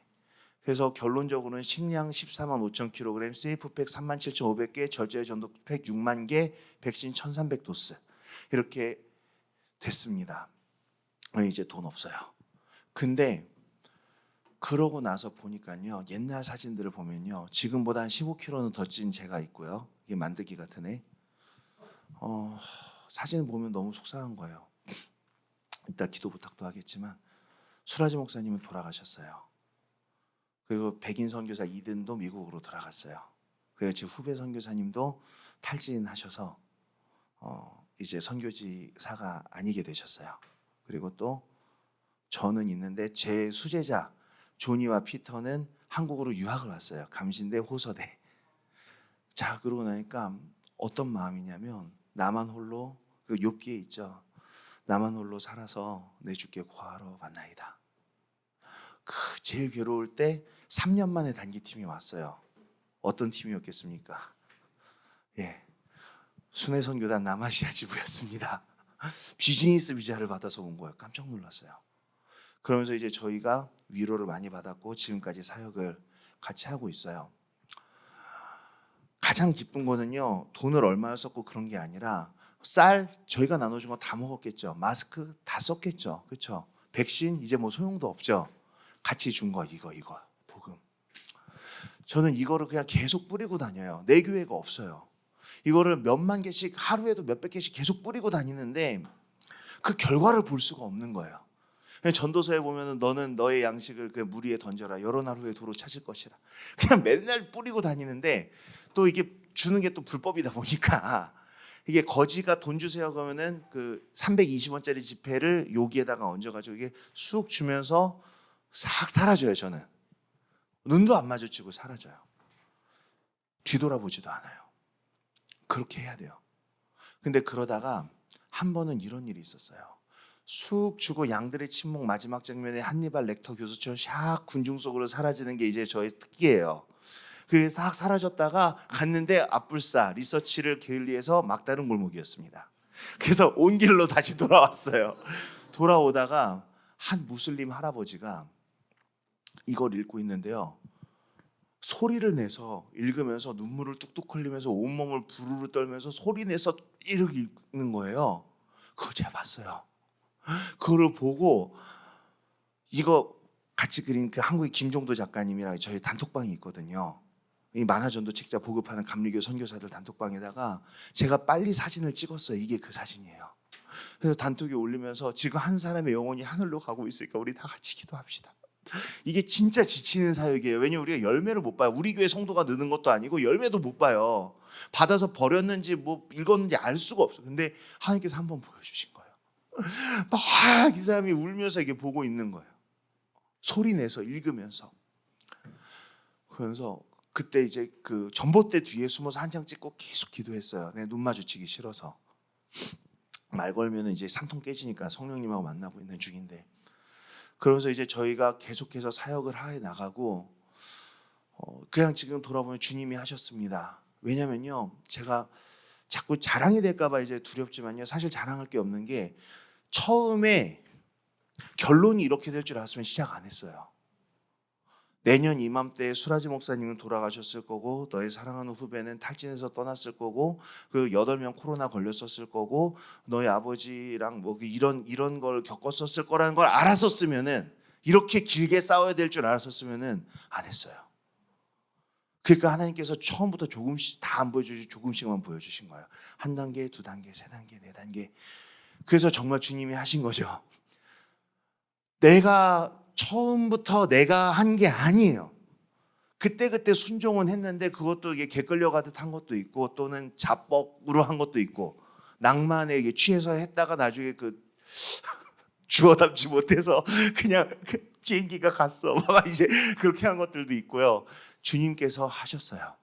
그래서 결론적으로는 식량 14만 5천 kg, 세이프팩 37,500개, 절제 전도팩 6만 개, 백신 1,300도스 이렇게 됐습니다. 이제 돈 없어요. 근데 그러고 나서 보니까요, 옛날 사진들을 보면요, 지금보다 한 15kg는 더 찐 제가 있고요. 이게 만드기 같은 애. 사진을 보면 너무 속상한 거예요. 이따 기도 부탁도 하겠지만 수라지 목사님은 돌아가셨어요. 그리고 백인 선교사 이든도 미국으로 돌아갔어요. 그리고 제 후배 선교사님도 탈진하셔서 이제 선교지사가 아니게 되셨어요. 그리고 또 저는 있는데 제 수제자 조니와 피터는 한국으로 유학을 왔어요. 감신대 호서대. 자, 그러고 나니까 어떤 마음이냐면 나만 홀로 그 욥기에 있죠. 나만 홀로 살아서 내 주께 고하러 왔나이다. 그 제일 괴로울 때 3년 만에 단기팀이 왔어요. 어떤 팀이었겠습니까? 순회선교단 남아시아 지부였습니다. 비즈니스 비자를 받아서 온 거예요. 깜짝 놀랐어요. 그러면서 이제 저희가 위로를 많이 받았고 지금까지 사역을 같이 하고 있어요. 가장 기쁜 거는요, 돈을 얼마나 썼고 그런 게 아니라 쌀 저희가 나눠준 거 다 먹었겠죠. 마스크 다 썼겠죠. 그렇죠? 백신 이제 뭐 소용도 없죠. 같이 준 거 이거 복음. 저는 이거를 그냥 계속 뿌리고 다녀요. 내 교회가 없어요. 이거를 몇만 개씩 하루에도 몇백 개씩 계속 뿌리고 다니는데 그 결과를 볼 수가 없는 거예요. 전도서에 보면은 너는 너의 양식을 그 물 위에 던져라. 여러 날 후에 도로 찾을 것이라. 그냥 맨날 뿌리고 다니는데 또 이게 주는 게 또 불법이다 보니까 이게 거지가 돈 주세요 그러면은 그 320원짜리 지폐를 여기에다가 얹어가지고 이게 쑥 주면서 싹 사라져요. 저는 눈도 안 마주치고 사라져요. 뒤돌아보지도 않아요. 그렇게 해야 돼요. 근데 그러다가 한 번은 이런 일이 있었어요. 쑥 주고 양들의 침묵 마지막 장면에 한니발 렉터 교수처럼 샥 군중 속으로 사라지는 게 이제 저의 특기예요. 그게 싹 사라졌다가 갔는데 앞불사 리서치를 게을리해서 막다른 골목이었습니다. 그래서 온 길로 다시 돌아왔어요. 돌아오다가 한 무슬림 할아버지가 이걸 읽고 있는데요, 소리를 내서 읽으면서 눈물을 뚝뚝 흘리면서 온몸을 부르르 떨면서 소리 내서 이렇게 읽는 거예요. 그걸 제가 봤어요. 그거를 보고 이거 같이 그린 그 한국의 김종도 작가님이랑 저희 단톡방이 있거든요. 이 만화전도 책자 보급하는 감리교 선교사들 단톡방에다가 제가 빨리 사진을 찍었어요. 이게 그 사진이에요. 그래서 단톡에 올리면서 지금 한 사람의 영혼이 하늘로 가고 있으니까 우리 다 같이 기도합시다. 이게 진짜 지치는 사역이에요. 왜냐면 우리가 열매를 못 봐요. 우리 교회 성도가 느는 것도 아니고 열매도 못 봐요. 받아서 버렸는지 뭐 읽었는지 알 수가 없어요. 근데 하나님께서 한번 보여주신 거예요. 막 이 사람이 울면서 이게 보고 있는 거예요. 소리 내서 읽으면서. 그러면서 그때 이제 그 전봇대 뒤에 숨어서 한 장 찍고 계속 기도했어요. 내 눈 마주치기 싫어서. 말 걸면은 이제 산통 깨지니까 성령님하고 만나고 있는 중인데, 그러면서 이제 저희가 계속해서 사역을 해 나가고 그냥 지금 돌아보면 주님이 하셨습니다. 왜냐면요, 제가 자꾸 자랑이 될까봐 이제 두렵지만요, 사실 자랑할 게 없는 게, 처음에 결론이 이렇게 될 줄 알았으면 시작 안 했어요. 내년 이맘때 수라지 목사님은 돌아가셨을 거고, 너의 사랑하는 후배는 탈진해서 떠났을 거고, 그 8명 코로나 걸렸었을 거고, 너의 아버지랑 뭐 이런 걸 겪었었을 거라는 걸 알았었으면은, 이렇게 길게 싸워야 될 줄 알았었으면은 안 했어요. 그러니까 하나님께서 처음부터 조금씩 다 안 보여주시, 조금씩만 보여주신 거예요. 1단계, 2단계, 3단계, 4단계. 그래서 정말 주님이 하신 거죠. 내가 처음부터 내가 한 게 아니에요. 그때 순종은 했는데, 그것도 이게 개 끌려가듯 한 것도 있고, 또는 자뻑으로 한 것도 있고, 낭만에 이게 취해서 했다가 나중에 주워 담지 못해서 그냥 비행기가 갔어. 막 이제 그렇게 한 것들도 있고요. 주님께서 하셨어요.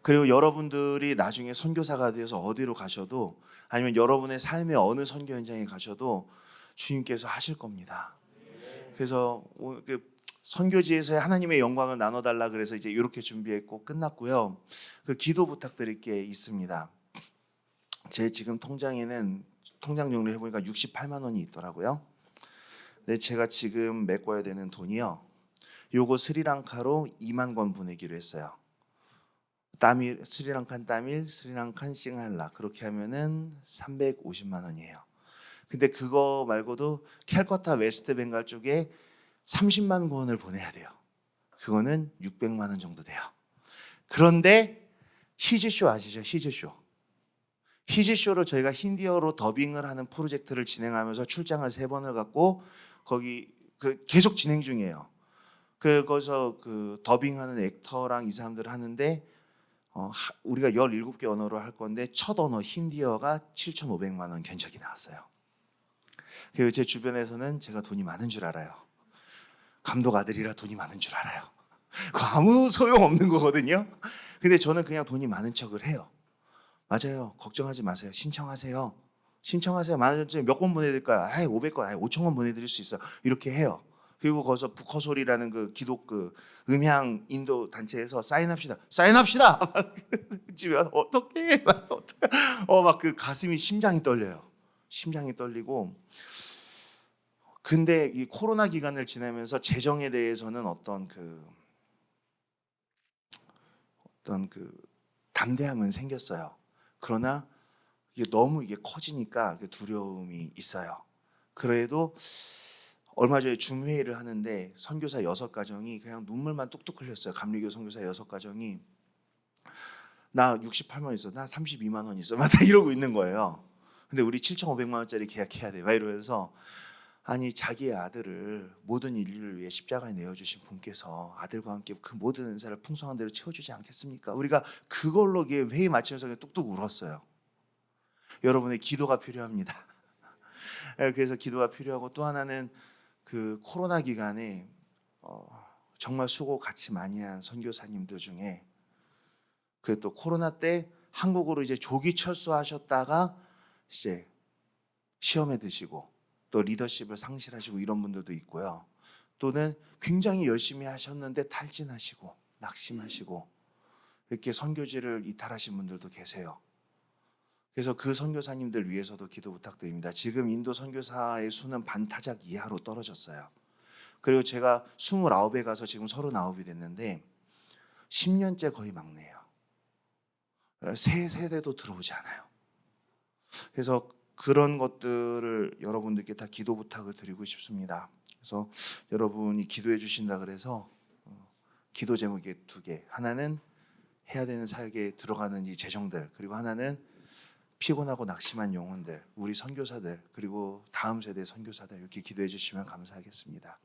그리고 여러분들이 나중에 선교사가 되어서 어디로 가셔도, 아니면 여러분의 삶의 어느 선교 현장에 가셔도 주님께서 하실 겁니다. 그래서 선교지에서의 하나님의 영광을 나눠달라 그래서 이제 이렇게 준비했고 끝났고요. 그 기도 부탁드릴 게 있습니다. 제 지금 통장에는 통장 정리를 해보니까 68만 원이 있더라고요. 근데 제가 지금 메꿔야 되는 돈이요, 요거 스리랑카로 2만 권 보내기로 했어요. 따밀, 스리랑칸 따밀, 스리랑칸 싱할라, 그렇게 하면은 350만 원이에요. 근데 그거 말고도 캘커타 웨스트 벵갈 쪽에 30만 권을 보내야 돼요. 그거는 600만 원 정도 돼요. 그런데 히즈쇼 아시죠? 히즈쇼. 히즈쇼를 저희가 힌디어로 더빙을 하는 프로젝트를 진행하면서 출장을 3번을 갔고, 거기 계속 진행 중이에요. 거기서 더빙하는 액터랑 이 사람들 하는데, 우리가 17개 언어로 할 건데 첫 언어 힌디어가 7,500만 원 견적이 나왔어요. 그리고 제 주변에서는 제가 돈이 많은 줄 알아요. 감독 아들이라 돈이 많은 줄 알아요. 아무 소용 없는 거거든요. 근데 저는 그냥 돈이 많은 척을 해요. 맞아요. 걱정하지 마세요. 신청하세요. 만원짜리 몇 권 보내드릴까요? 500권, 5,000권 보내드릴 수 있어. 이렇게 해요. 그리고 거기서 부커솔이라는 기독 음향 인도 단체에서 사인합시다. 집에 와서 어떡해? 막 가슴이, 심장이 떨려요. 심장이 떨리고. 근데 이 코로나 기간을 지나면서 재정에 대해서는 어떤 담대함은 생겼어요. 그러나 이게 너무 커지니까 두려움이 있어요. 그래도 얼마 전에 줌회의를 하는데 선교사 6가정이 그냥 눈물만 뚝뚝 흘렸어요. 감리교 선교사 6가정이 나 68만 원 있어, 나 32만 원 있어, 막 다 이러고 있는 거예요. 근데 우리 7,500만 원짜리 계약해야 돼, 막 이러면서, 아니 자기의 아들을 모든 인류를 위해 십자가에 내어주신 분께서 아들과 함께 그 모든 은사를 풍성한 대로 채워주지 않겠습니까? 우리가 그걸로 회의 마치면서 그냥 뚝뚝 울었어요. 여러분의 기도가 필요합니다. 그래서 기도가 필요하고, 또 하나는 코로나 기간에 정말 수고 같이 많이 한 선교사님들 중에 또 코로나 때 한국으로 이제 조기 철수하셨다가 이제 시험에 드시고 또 리더십을 상실하시고 이런 분들도 있고요. 또는 굉장히 열심히 하셨는데 탈진하시고 낙심하시고 이렇게 선교지를 이탈하신 분들도 계세요. 그래서 그 선교사님들 위해서도 기도 부탁드립니다. 지금 인도 선교사의 수는 반타작 이하로 떨어졌어요. 그리고 제가 29에 가서 지금 39이 됐는데 10년째 거의 막내예요. 새 세대도 들어오지 않아요. 그래서 그런 것들을 여러분들께 다 기도 부탁을 드리고 싶습니다. 그래서 여러분이 기도해 주신다 그래서 기도 제목이 2개. 하나는 해야 되는 사역에 들어가는 이 재정들, 그리고 하나는 피곤하고 낙심한 영혼들, 우리 선교사들, 그리고 다음 세대 선교사들, 이렇게 기도해 주시면 감사하겠습니다.